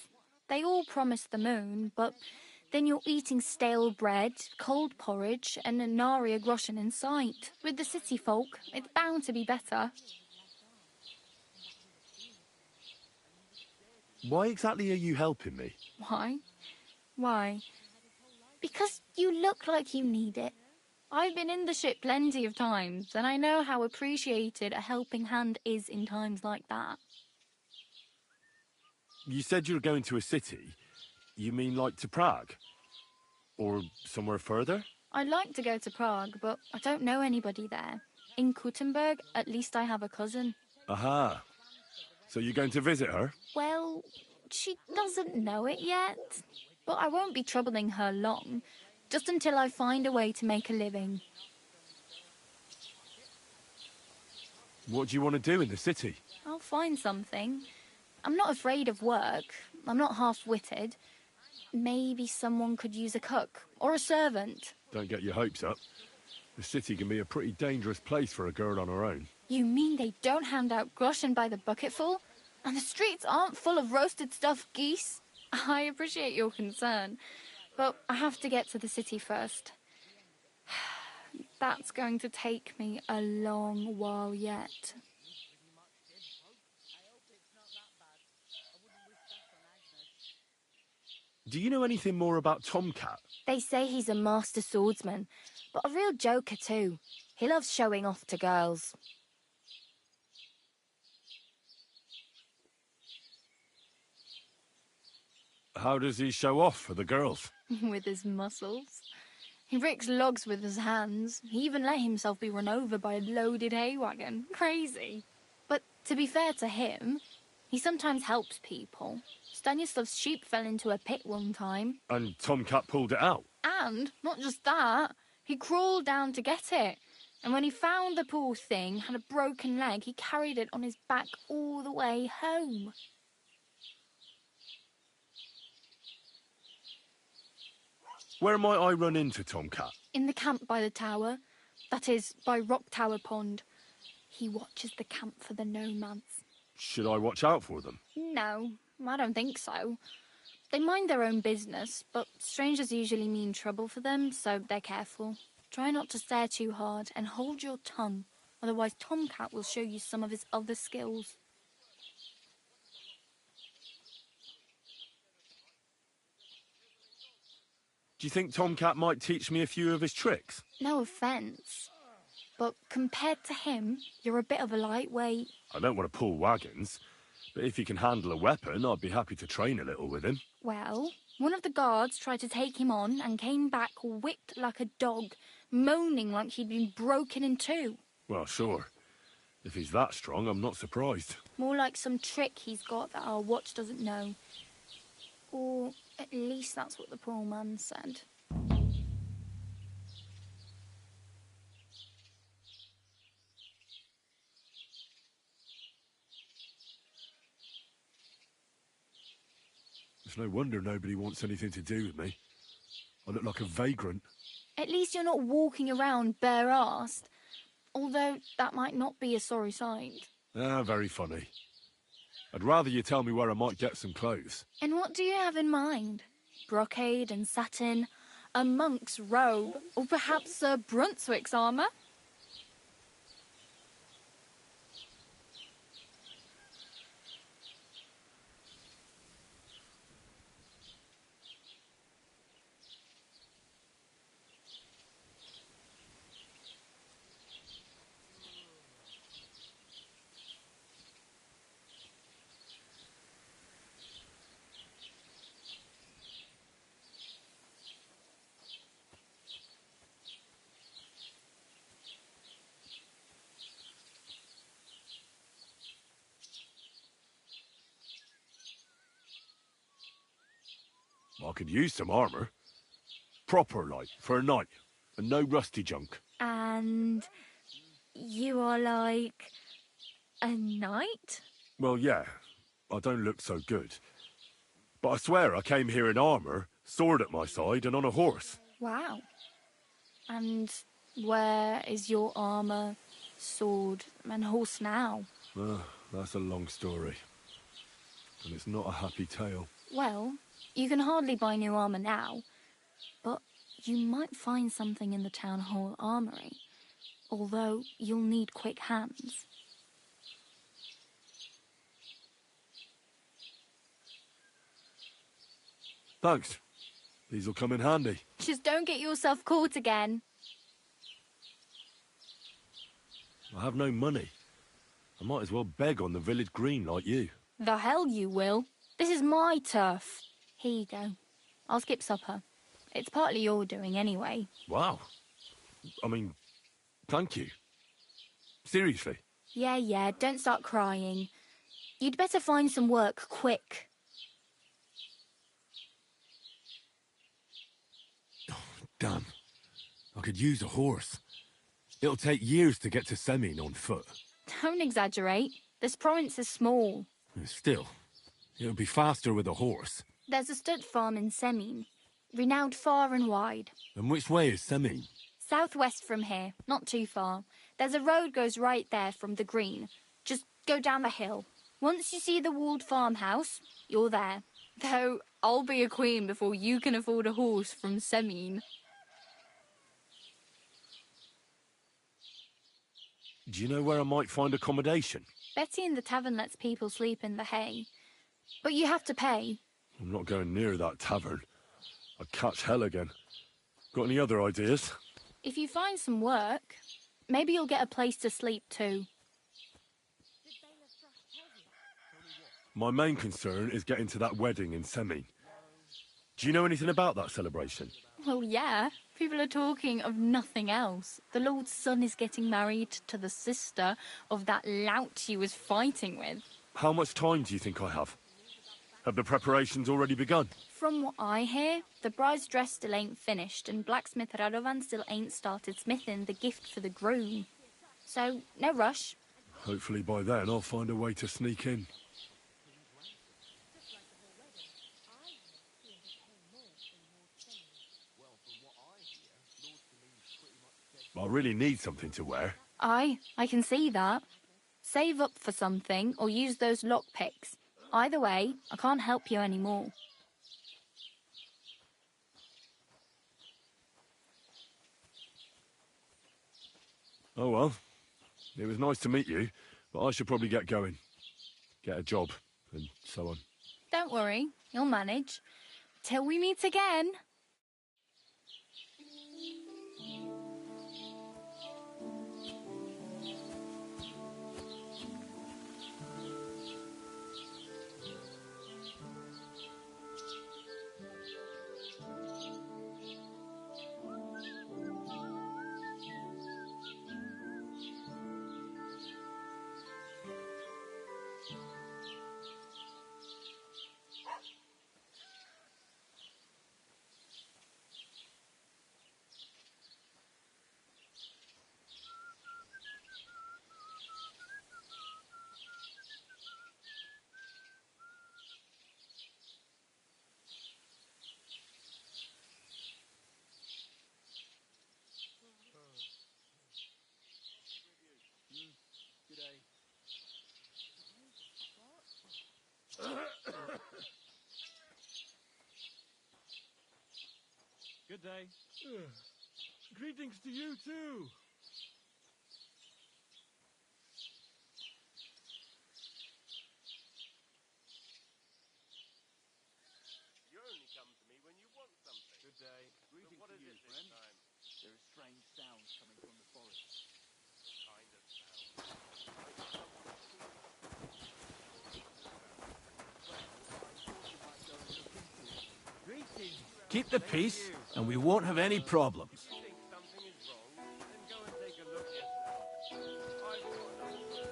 They all promise the moon, but then you're eating stale bread, cold porridge, and a nary groschen in sight. With the city folk, it's bound to be better.
Why exactly are you helping me?
Why? Why? Because you look like you need it. I've been in the ship plenty of times, and I know how appreciated a helping hand is in times like that.
You said you're going to a city. You mean like to Prague? Or somewhere further?
I'd like to go to Prague, but I don't know anybody there. In Kuttenberg, at least I have a cousin.
Aha. So you're going to visit her?
Well, she doesn't know it yet. But I won't be troubling her long, just until I find a way to make a living.
What do you want to do in the city?
I'll find something. I'm not afraid of work. I'm not half-witted. Maybe someone could use a cook or a servant.
Don't get your hopes up. The city can be a pretty dangerous place for a girl on her own.
You mean they don't hand out groschen by the bucketful? And the streets aren't full of roasted stuffed geese? I appreciate your concern, but I have to get to the city first. That's going to take me a long while yet.
Do you know anything more about Tomcat?
They say he's a master swordsman, but a real joker too. He loves showing off to girls.
How does he show off for the girls?
With his muscles. He ricks logs with his hands. He even let himself be run over by a loaded hay wagon. Crazy. But to be fair to him, he sometimes helps people. Stanislav's sheep fell into a pit one time.
And Tomcat pulled it out?
And, not just that, he crawled down to get it. And when he found the poor thing had a broken leg, he carried it on his back all the way home.
Where might I run into Tomcat?
In the camp by the tower. That is, by Rock Tower Pond. He watches the camp for the nomads.
Should I watch out for them?
No, I don't think so. They mind their own business, but strangers usually mean trouble for them, so they're careful. Try not to stare too hard and hold your tongue, otherwise Tomcat will show you some of his other skills.
Do you think Tomcat might teach me a few of his tricks?
No offence, but compared to him, you're a bit of a lightweight.
I don't want to pull wagons, but if he can handle a weapon, I'd be happy to train a little with him.
Well, one of the guards tried to take him on and came back whipped like a dog, moaning like he'd been broken in two.
Well, sure. If he's that strong, I'm not surprised.
More like some trick he's got that our watch doesn't know. Or at least that's what the poor man said.
It's no wonder nobody wants anything to do with me. I look like a vagrant.
At least you're not walking around bare-arsed. Although that might not be a sorry sight.
Ah, very funny. I'd rather you tell me where I might get some clothes.
And what do you have in mind? Brocade and satin, a monk's robe, or perhaps Sir Brunswick's armour?
I could use some armour. Proper, like, for a night. And no rusty junk.
And you are like a knight?
Well, yeah. I don't look so good. But I swear I came here in armour, sword at my side, and on a horse.
Wow. And where is your armour, sword, and horse now?
That's a long story. And it's not a happy tale.
Well, you can hardly buy new armour now, but you might find something in the town hall armoury, although you'll need quick hands.
Thanks. These'll come in handy.
Just don't get yourself caught again.
I have no money. I might as well beg on the village green like you.
The hell you will. This is my turf. Here you go. I'll skip supper. It's partly your doing anyway.
Wow. I mean, thank you. Seriously.
Yeah, don't start crying. You'd better find some work quick.
Damn. I could use a horse. It'll take years to get to Semin on foot.
Don't exaggerate. This province is small.
Still, it'll be faster with a horse.
There's a stud farm in Semin, renowned far and wide.
And which way is Semin?
Southwest from here, not too far. There's a road goes right there from the green. Just go down the hill. Once you see the walled farmhouse, you're there. Though I'll be a queen before you can afford a horse from Semine.
Do you know where I might find accommodation?
Betty in the tavern lets people sleep in the hay. But you have to pay.
I'm not going near that tavern. I'd catch hell again. Got any other ideas?
If you find some work, maybe you'll get a place to sleep too.
My main concern is getting to that wedding in Semine. Do you know anything about that celebration?
Well, yeah. People are talking of nothing else. The Lord's son is getting married to the sister of that lout he was fighting with.
How much time do you think I have? Have the preparations already begun?
From what I hear, the bride's dress still ain't finished, and blacksmith Radovan still ain't started smithing the gift for the groom. So, no rush.
Hopefully by then I'll find a way to sneak in. I really need something to wear.
I can see that. Save up for something, or use those lockpicks. Either way, I can't help you anymore.
Oh well. It was nice to meet you, but I should probably get going. Get a job, and so on.
Don't worry, you'll manage. Till we meet again.
Good day. Greetings to you too.
You only come to me when you want something.
Good day. Greetings
what
to
is
you,
it
friend.
this time?
There are strange sounds coming from the forest.
Kind of sound.
Keep the peace, and we won't have any problems.
If you think something is wrong, then go and take a look yourself. I've orders.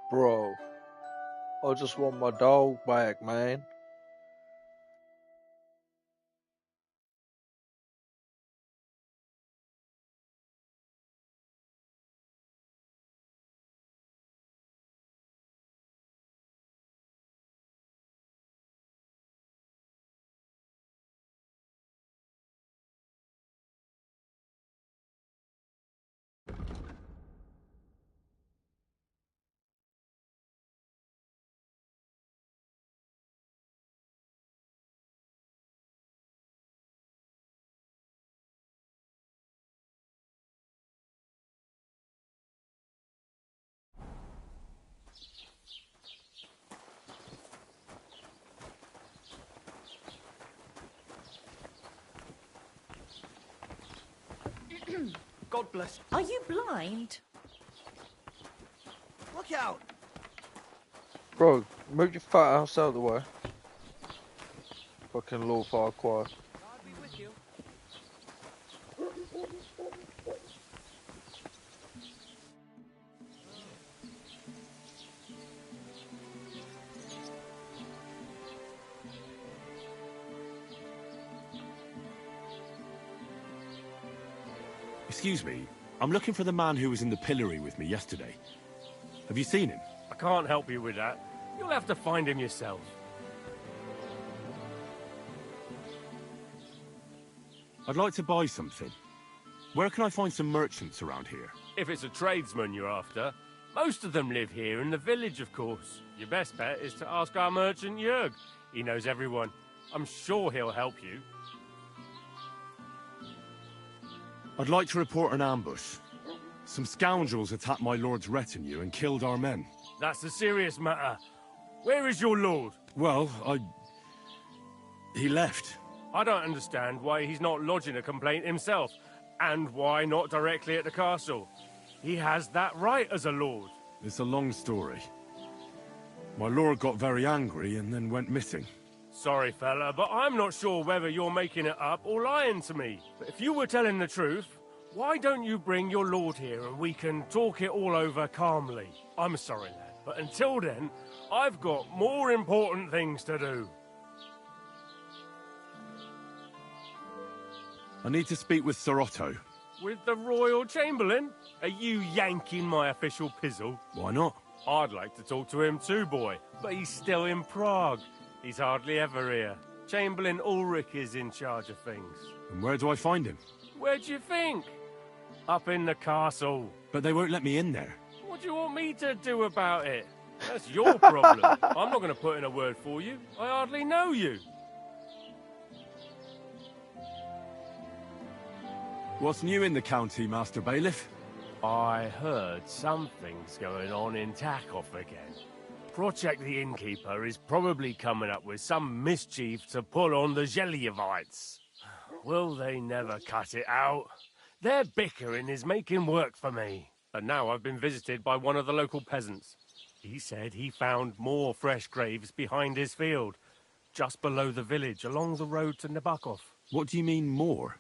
Bro, I just want my dog back, man.
God bless.
Are you blind?
Look out!
Bro, move your fat ass out of the way. Fucking Lord Farquhar.
God be with you.
Excuse me, I'm looking for the man who was in the pillory with me yesterday. Have you seen him?
I can't help you with that. You'll have to find him yourself.
I'd like to buy something. Where can I find some merchants around here?
If it's a tradesman you're after, most of them live here in the village, of course. Your best bet is to ask our merchant Jörg. He knows everyone. I'm sure he'll help you.
I'd like to report an ambush. Some scoundrels attacked my lord's retinue and killed our men.
That's a serious matter. Where is your lord?
Well, he left.
I don't understand why he's not lodging a complaint himself, and why not directly at the castle. He has that right as a lord.
It's a long story. My lord got very angry and then went missing.
Sorry, fella, but I'm not sure whether you're making it up or lying to me. But if you were telling the truth, why don't you bring your lord here and we can talk it all over calmly? I'm sorry, lad, but until then, I've got more important things to do.
I need to speak with Sir Otto.
With the Royal Chamberlain? Are you yanking my official pizzle?
Why not?
I'd like to talk to him too, boy, but he's still in Prague. He's hardly ever here. Chamberlain Ulrich is in charge of things.
And where do I find him?
Where do you think? Up in the castle.
But they won't let me in there.
What do you want me to do about it? That's your problem. I'm not going to put in a word for you. I hardly know you.
What's new in the county, Master Bailiff?
I heard something's going on in Takov again. Project the Innkeeper is probably coming up with some mischief to pull on the Zhelyevites. Will they never cut it out? Their bickering is making work for me. And now I've been visited by one of the local peasants. He said he found more fresh graves behind his field, just below the village, along the road to Nabokov.
What do you mean, more?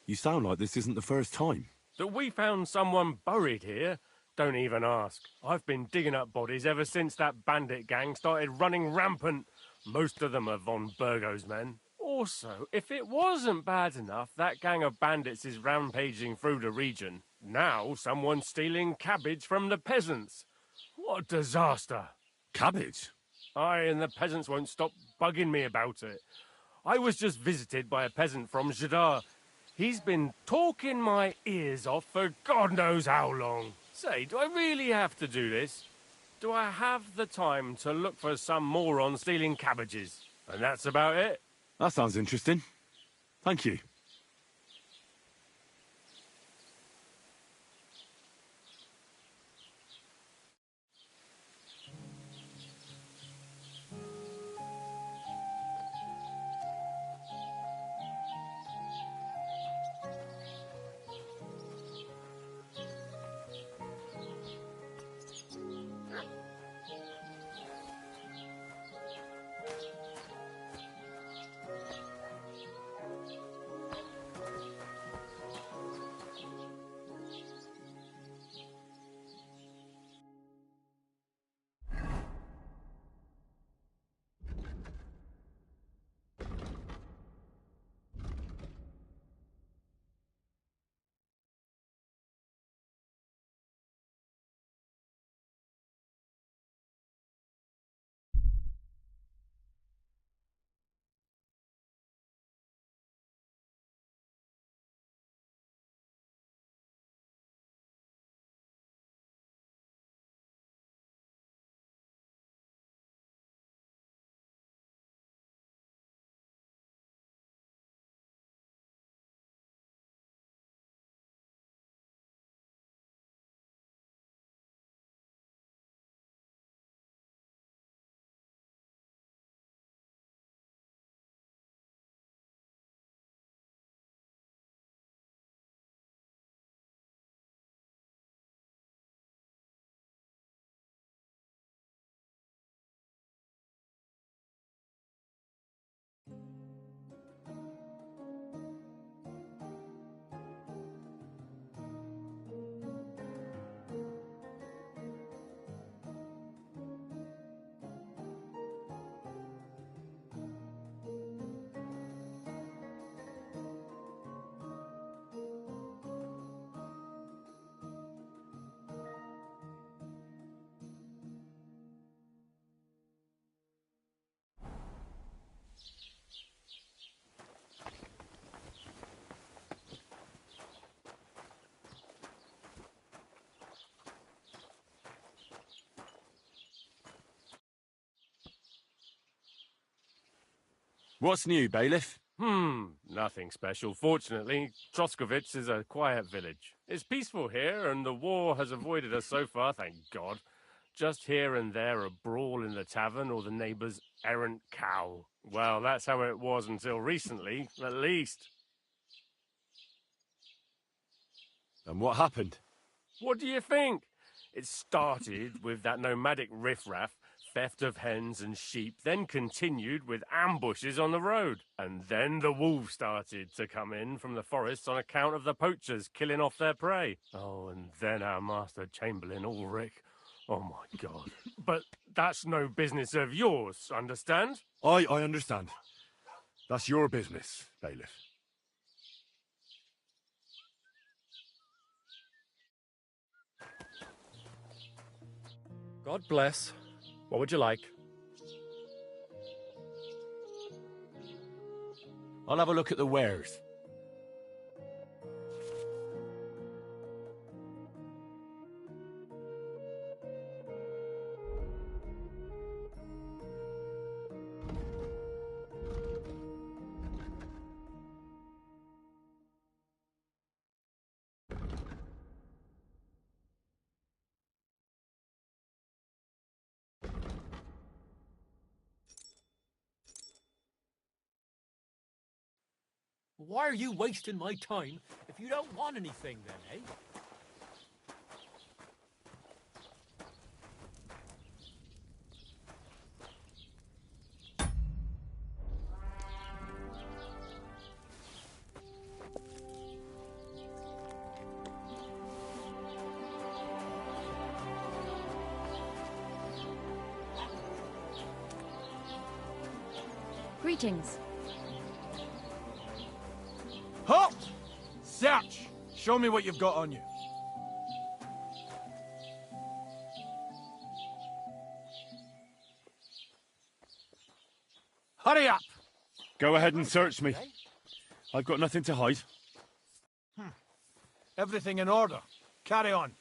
You sound like this isn't the first time.
That we found someone buried here? Don't even ask. I've been digging up bodies ever since that bandit gang started running rampant. Most of them are von Burgo's men. Also, if it wasn't bad enough that gang of bandits is rampaging through the region, now someone's stealing cabbage from the peasants. What a disaster.
Cabbage?
Aye, and the peasants won't stop bugging me about it. I was just visited by a peasant from Zadar. He's been talking my ears off for God knows how long. Say, do I really have to do this? Do I have the time to look for some moron stealing cabbages? And that's about it.
That sounds interesting. Thank you. What's new, bailiff?
Nothing special. Fortunately, Troskovitz is a quiet village. It's peaceful here, and the war has avoided us so far, thank God. Just here and there a brawl in the tavern or the neighbour's errant cow. Well, that's how it was until recently, at least.
And what happened?
What do you think? It started with that nomadic riffraff, theft of hens and sheep, then continued with ambushes on the road. And then the wolves started to come in from the forests on account of the poachers killing off their prey. Oh, and then our master Chamberlain Ulrich. Oh, my God. But that's no business of yours, understand?
I understand. That's your business, bailiff.
God bless. What would you like?
I'll have a look at the wares.
Why are you wasting my time if you don't want anything then, eh?
Greetings.
Halt! Search! Show me what you've got on you. Hurry up!
Go ahead and search me. I've got nothing to hide.
Everything in order. Carry on.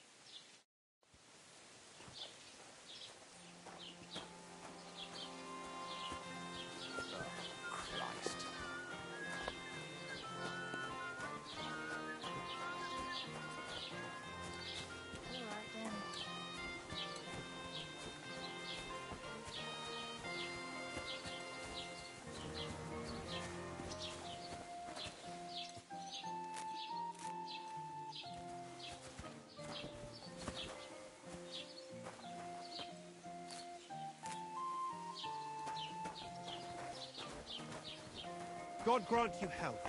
God grant you health.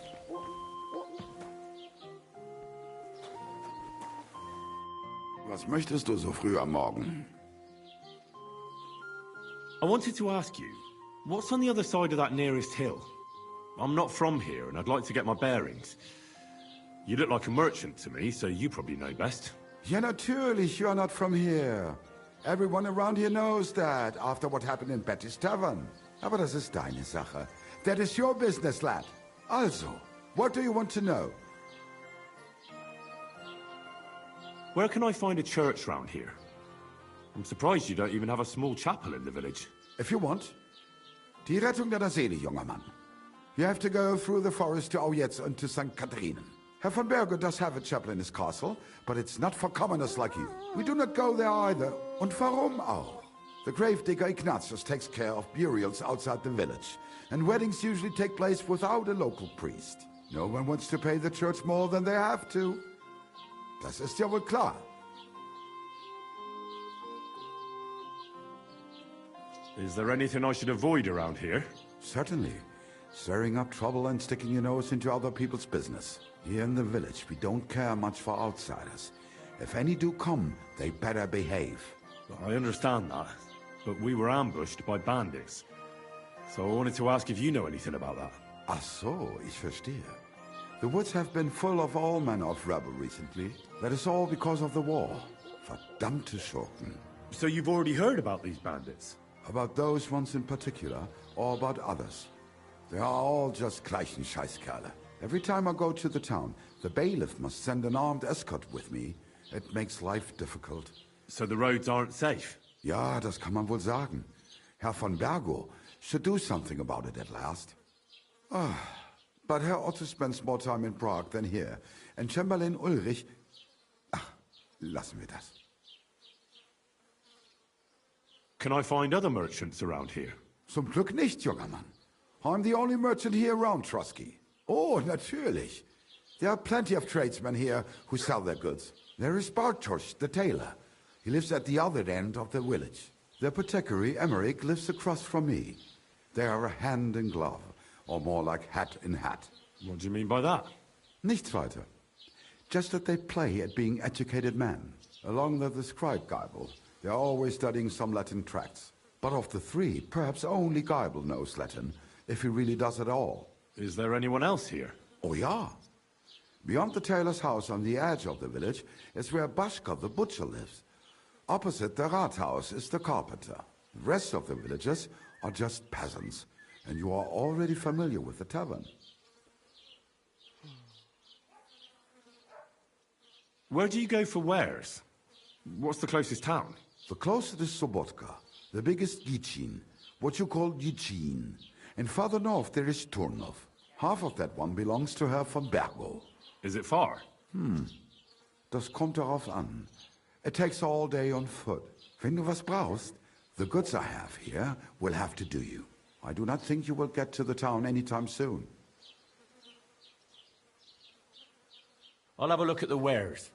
Was möchtest du so früh am Morgen?
I wanted to ask you, what's on the other side of that nearest hill? I'm not from here, and I'd like to get my bearings. You look like a merchant to me, so you probably know best.
Ja, natürlich, you are not from here. Everyone around here knows that, after what happened in Betty's Tavern. Aber das ist deine Sache. That is your business, lad. Also, what do you want to know?
Where can I find a church round here? I'm surprised you don't even have a small chapel in the village.
If you want. Die Rettung deiner Seele, junger Mann. You have to go through the forest to Aujetz and to St. Catharinen. Herr von Berger does have a chapel in his castle, but it's not for commoners like you. We do not go there either. Und warum auch? The gravedigger Ignatius takes care of burials outside the village, and weddings usually take place without a local priest. No one wants to pay the church more than they have to. Das ist ja wohl klar.
Is there anything I should avoid around here?
Certainly. Stirring up trouble and sticking your nose into other people's business. Here in the village, we don't care much for outsiders. If any do come, they better behave.
I understand that, but we were ambushed by bandits. So I wanted to ask if you know anything about that.
Ach so, ich verstehe. The woods have been full of all manner of rebel recently. That is all because of the war. Verdammte Schurken.
So you've already heard about these bandits?
About those ones in particular, or about others. They are all just gleichen Scheißkerle. Every time I go to the town, the bailiff must send an armed escort with me. It makes life difficult.
So the roads aren't safe?
Ja, das kann man wohl sagen. Herr von Bergo should do something about it at last. But Herr Otto spends more time in Prague than here. And Chamberlain Ulrich... Ach, lassen wir das.
Can I find other merchants around here?
Zum Glück nicht, junger Mann. I'm the only merchant here around Trosky. Oh, natürlich. There are plenty of tradesmen here who sell their goods. There is Bartosz, the tailor. He lives at the other end of the village. The apothecary, Emmerich, lives across from me. They are hand in glove, or more like hat in hat.
What do you mean by that?
Nichts weiter. Just that they play at being educated men. Along with the scribe Geibel, they are always studying some Latin tracts. But of the three, perhaps only Geibel knows Latin, if he really does at all.
Is there anyone else here?
Oh, yeah. Beyond the tailor's house on the edge of the village is where Bashka the butcher lives. Opposite the Rathaus is the carpenter. The rest of the villagers are just peasants, and you are already familiar with the tavern.
Where do you go for wares? What's the closest town?
The closest is Sobotka, the biggest Gichin, what you call Gichin. And farther north there is Turnov. Half of that one belongs to Herr von Bergo.
Is it far?
Das kommt darauf an. It takes all day on foot. Wenn du was brauchst, the goods I have here will have to do you. I do not think you will get to the town anytime soon.
I'll have a look at the wares.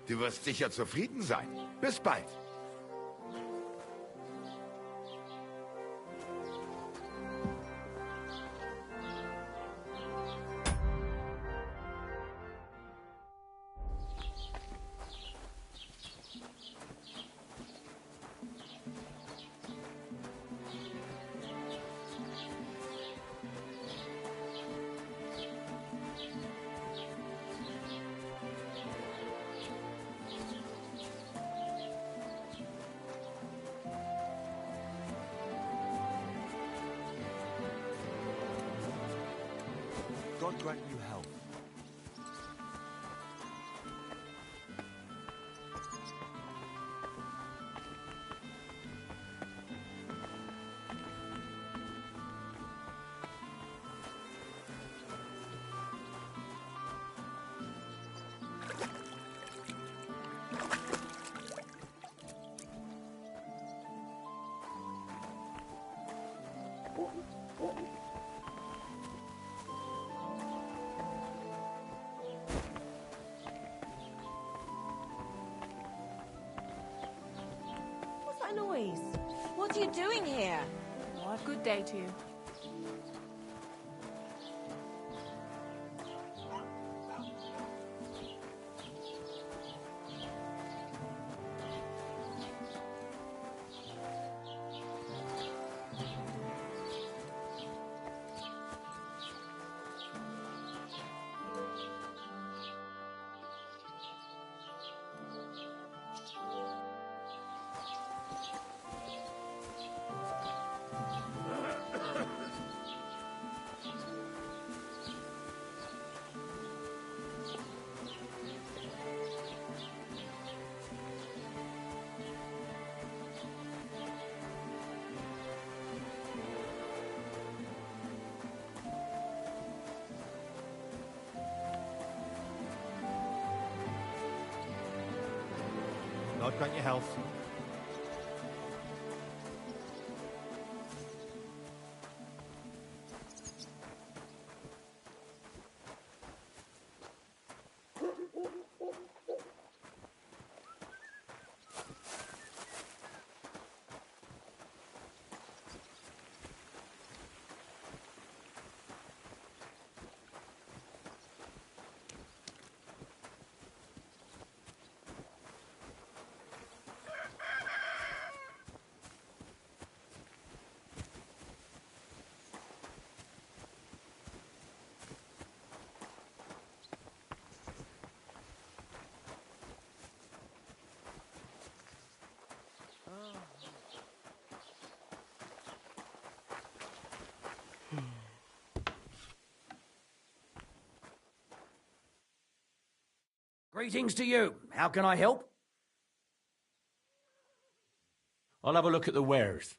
Du wirst sicher zufrieden sein. Bis bald.
God grant you health.
What's that noise? What are you doing here?
Oh, a good day to you.
God grant you health.
Greetings to you. How can I help?
I'll have a look at the wares.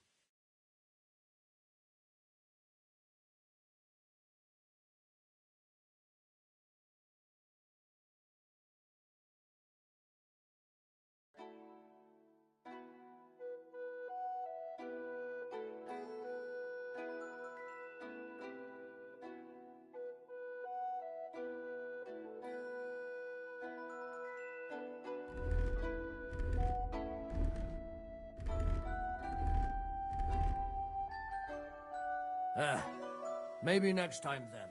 Maybe next time then.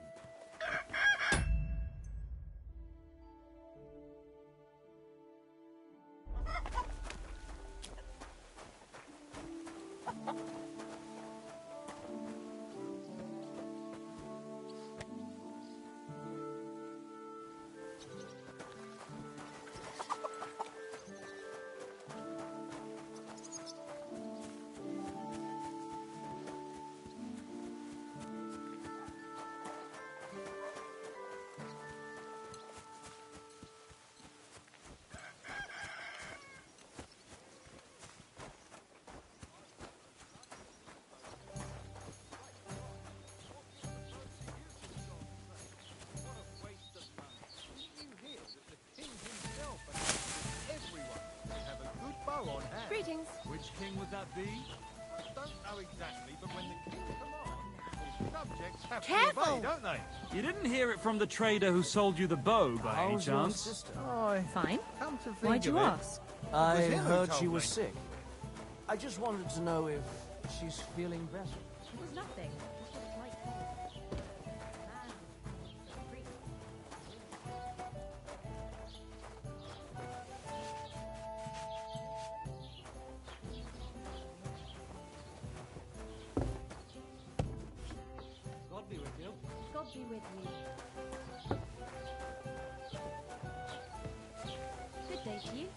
Greetings.
Which king would that be?
I don't know exactly, but when the king commands, subjects have
Careful!
to obey, don't they?
You didn't hear it from the trader who sold you the bow, by any
How's your
chance?
sister?
Fine.
Come to think
Why'd you
of it,
ask?
I
him who
heard
told
she was
me.
sick. I just wanted to know if she's feeling better.
It was nothing.
God be with you.
God be with you. Good day to you.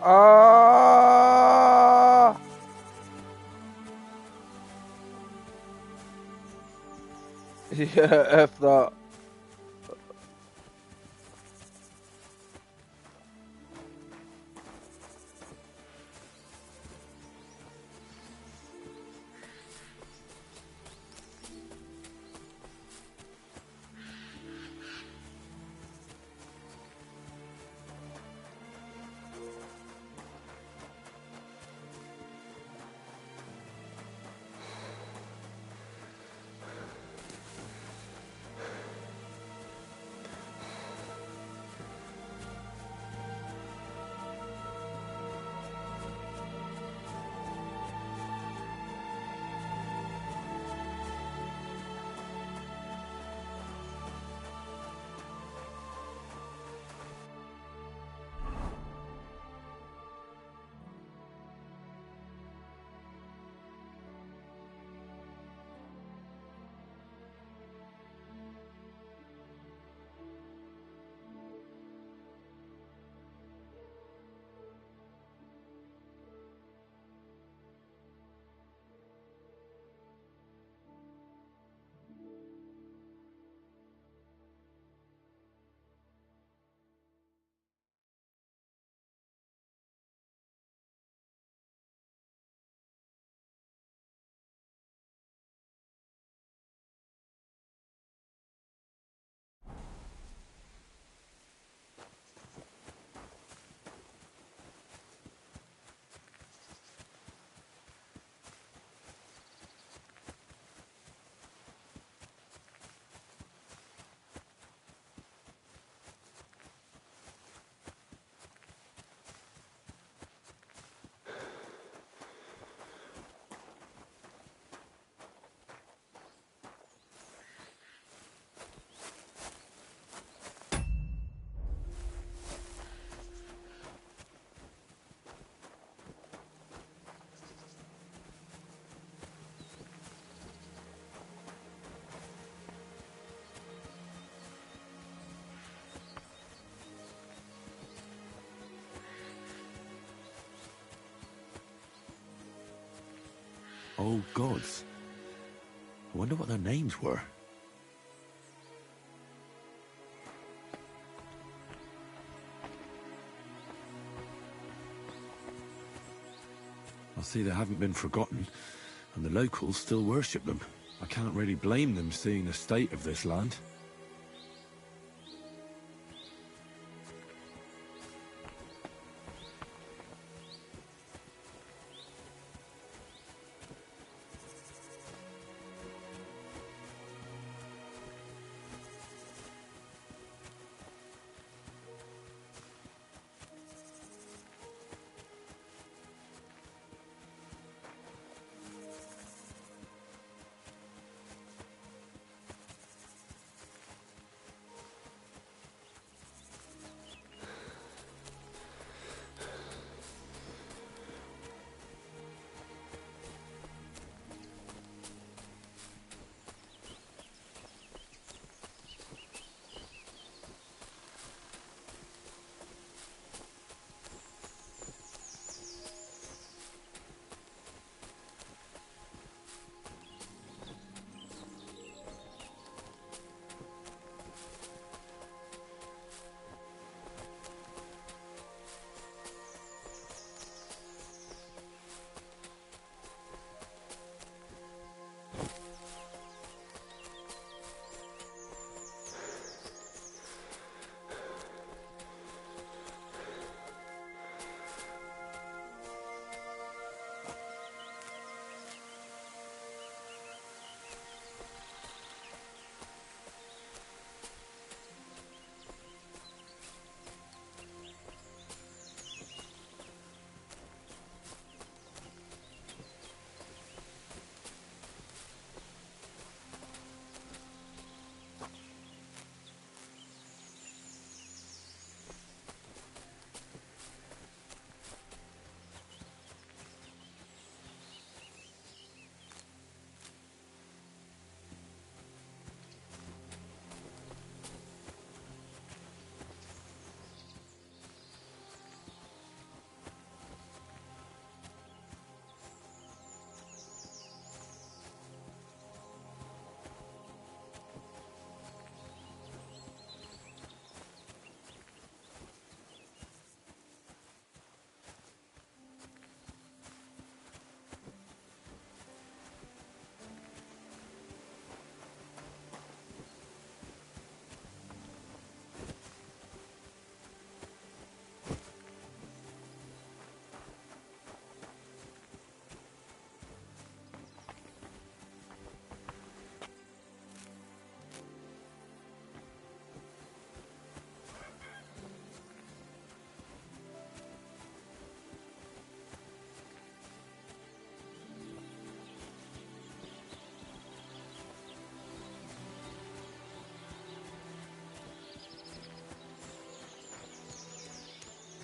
Ah! Yeah, F that.
Old gods. I wonder what their names were. I see they haven't been forgotten, and the locals still worship them. I can't really blame them seeing the state of this land.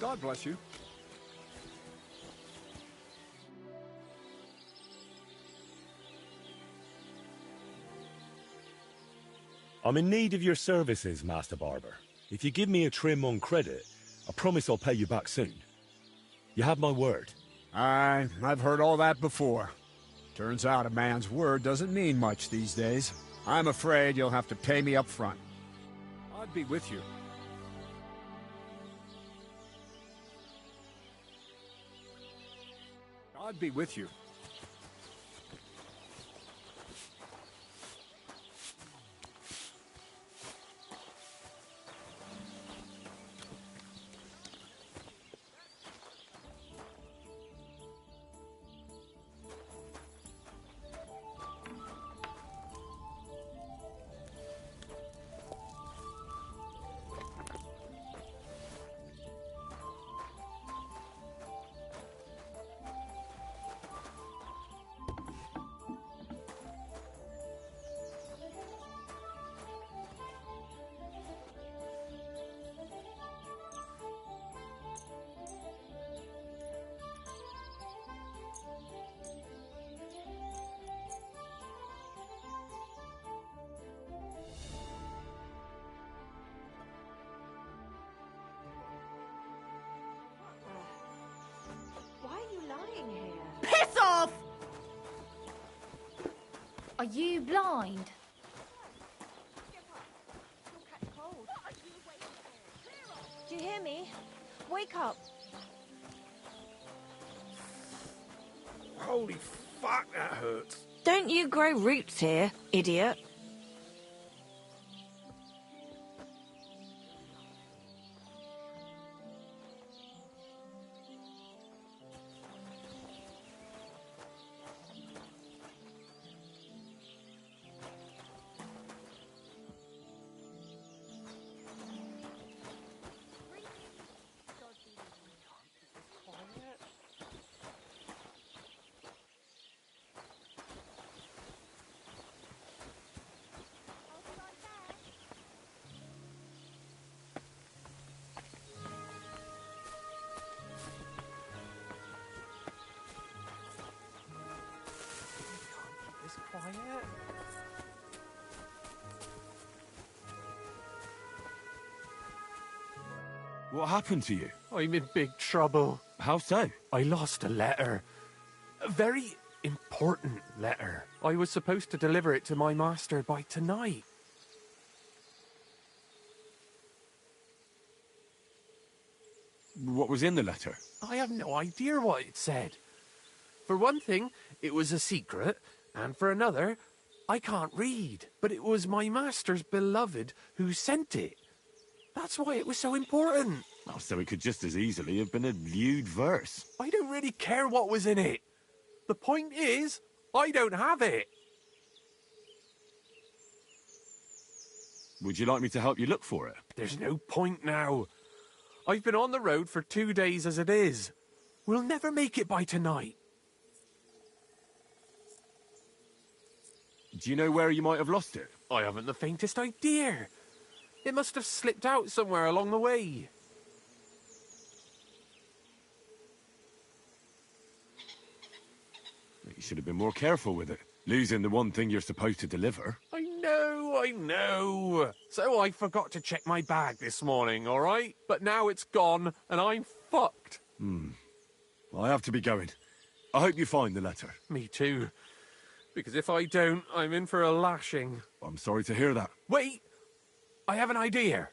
God bless you.
I'm in need of your services, Master Barber. If you give me a trim on credit, I promise I'll pay you back soon. You have my word.
Aye, I've heard all that before. Turns out a man's word doesn't mean much these days. I'm afraid you'll have to pay me up front.
I'd be with you.
I'd be with you.
Are you blind?
Do you hear me? Wake up.
Holy fuck, that hurts.
Don't you grow roots here, idiot?
It's quiet.
What happened to you?
I'm in big trouble.
How so?
I lost a letter. A very important letter. I was supposed to deliver it to my master by tonight.
What was in the letter?
I have no idea what it said. For one thing, it was a secret, and for another, I can't read. But it was my master's beloved who sent it. That's why it was so important.
Oh, so it could just as easily have been a lewd verse.
I don't really care what was in it. The point is, I don't have it.
Would you like me to help you look for it?
There's no point now. I've been on the road for 2 days as it is. We'll never make it by tonight.
Do you know where you might have lost it?
I haven't the faintest idea. It must have slipped out somewhere along the way.
You should have been more careful with it. Losing the one thing you're supposed to deliver.
I know. So I forgot to check my bag this morning, all right? But now it's gone, and I'm fucked.
I have to be going. I hope you find the letter.
Me too. Because if I don't, I'm in for a lashing.
I'm sorry to hear that.
Wait! I have an idea.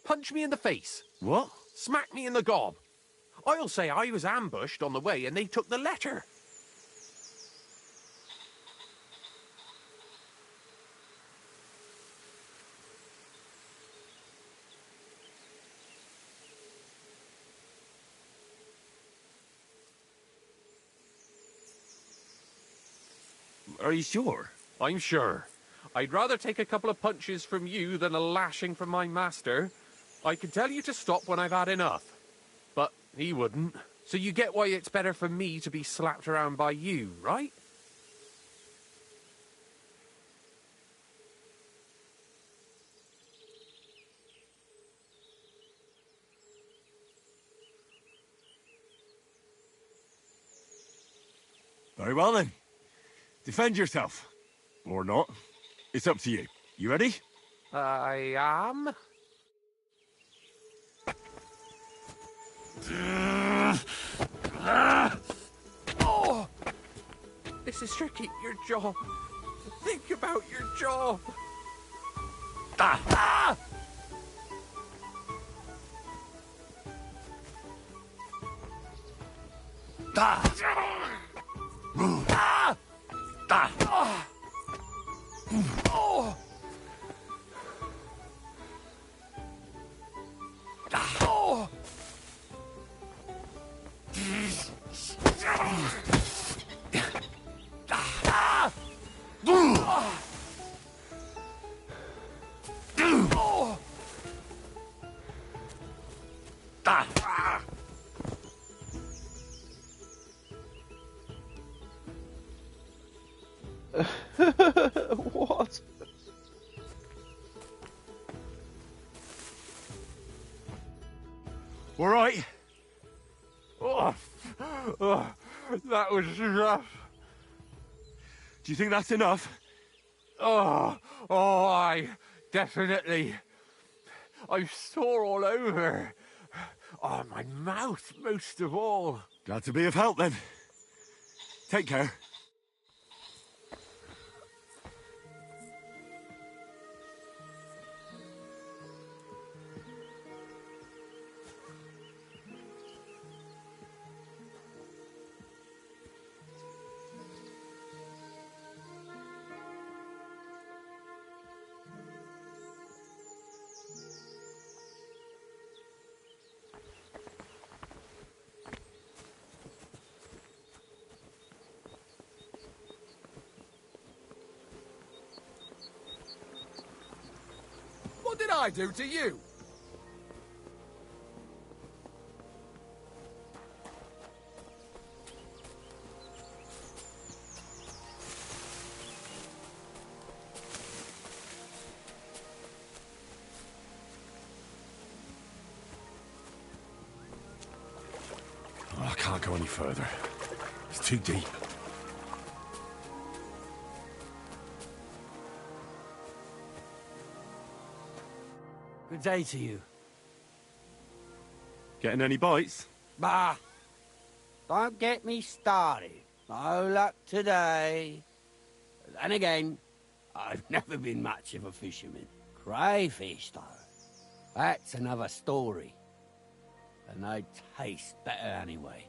Punch me in the face.
What?
Smack me in the gob. I'll say I was ambushed on the way and they took the letter.
Are you sure?
I'm sure. I'd rather take a couple of punches from you than a lashing from my master. I can tell you to stop when I've had enough. But he wouldn't. So you get why it's better for me to be slapped around by you, right?
Very well then. Defend yourself. Or not. It's up to you. You ready?
I am. Oh! This is tricky. Your jaw. Think about your jaw. Ah!
What?
All right.
That was rough.
Do you think that's enough?
I definitely. I'm sore all over. Oh, my mouth most of all.
Glad to be of help then. Take care.
I do to you?
I can't go any further. It's too deep.
Good day to you.
Getting any bites?
Bah! Don't get me started. No luck today. Then again, I've never been much of a fisherman. Crayfish, though. That's another story. And they taste better anyway.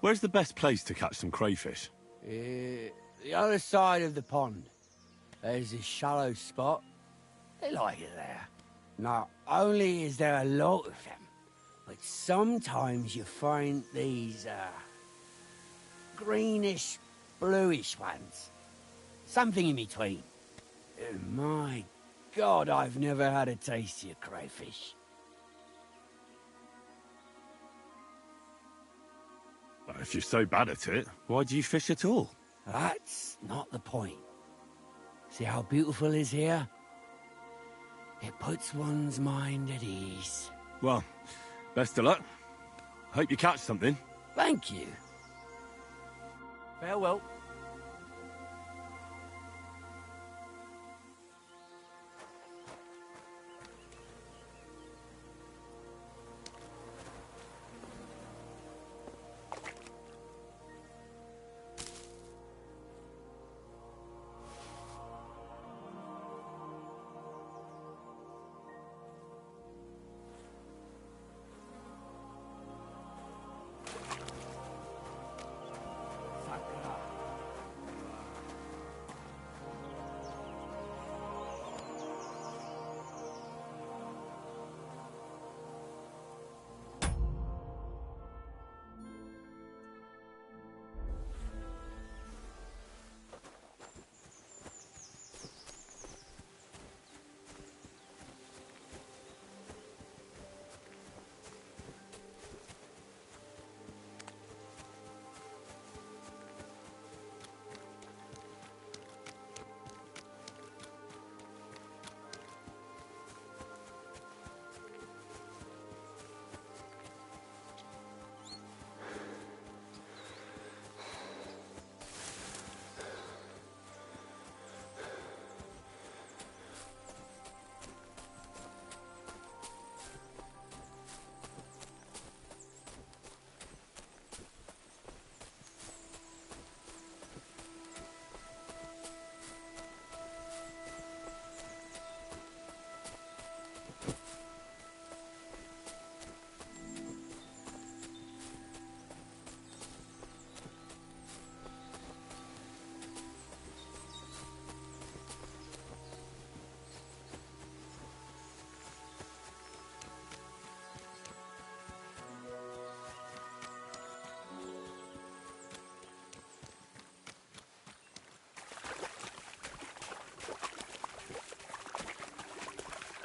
Where's the best place to catch some crayfish?
The other side of the pond. There's this shallow spot. They like it there. Not only is there a lot of them, but sometimes you find these, greenish, bluish ones. Something in between. My God, I've never had a tastier crayfish.
Well, if you're so bad at it, why do you fish at all?
That's not the point. See how beautiful it is here? It puts one's mind at ease.
Well, best of luck. Hope you catch something.
Thank you. Farewell.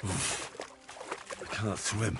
I can't swim.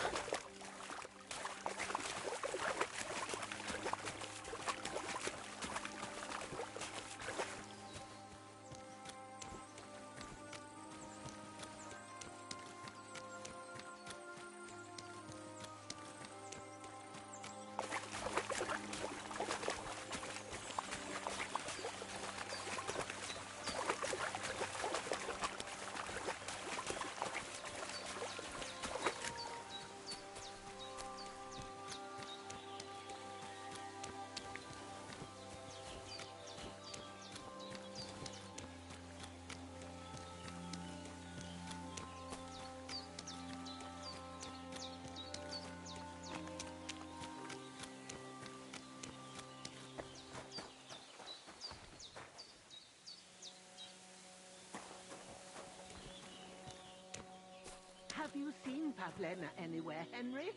Have you seen Pavlena anywhere, Henry?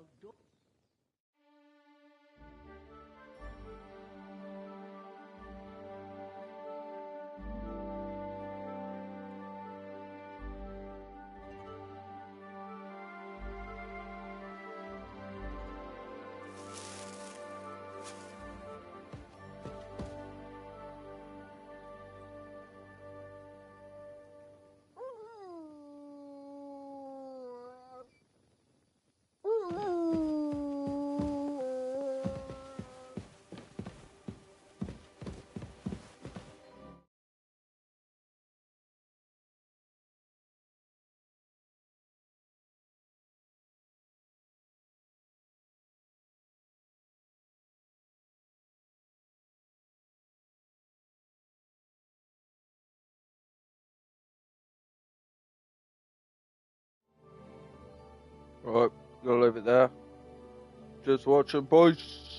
outdoors.
Right, gonna leave it there. Just watching, boys.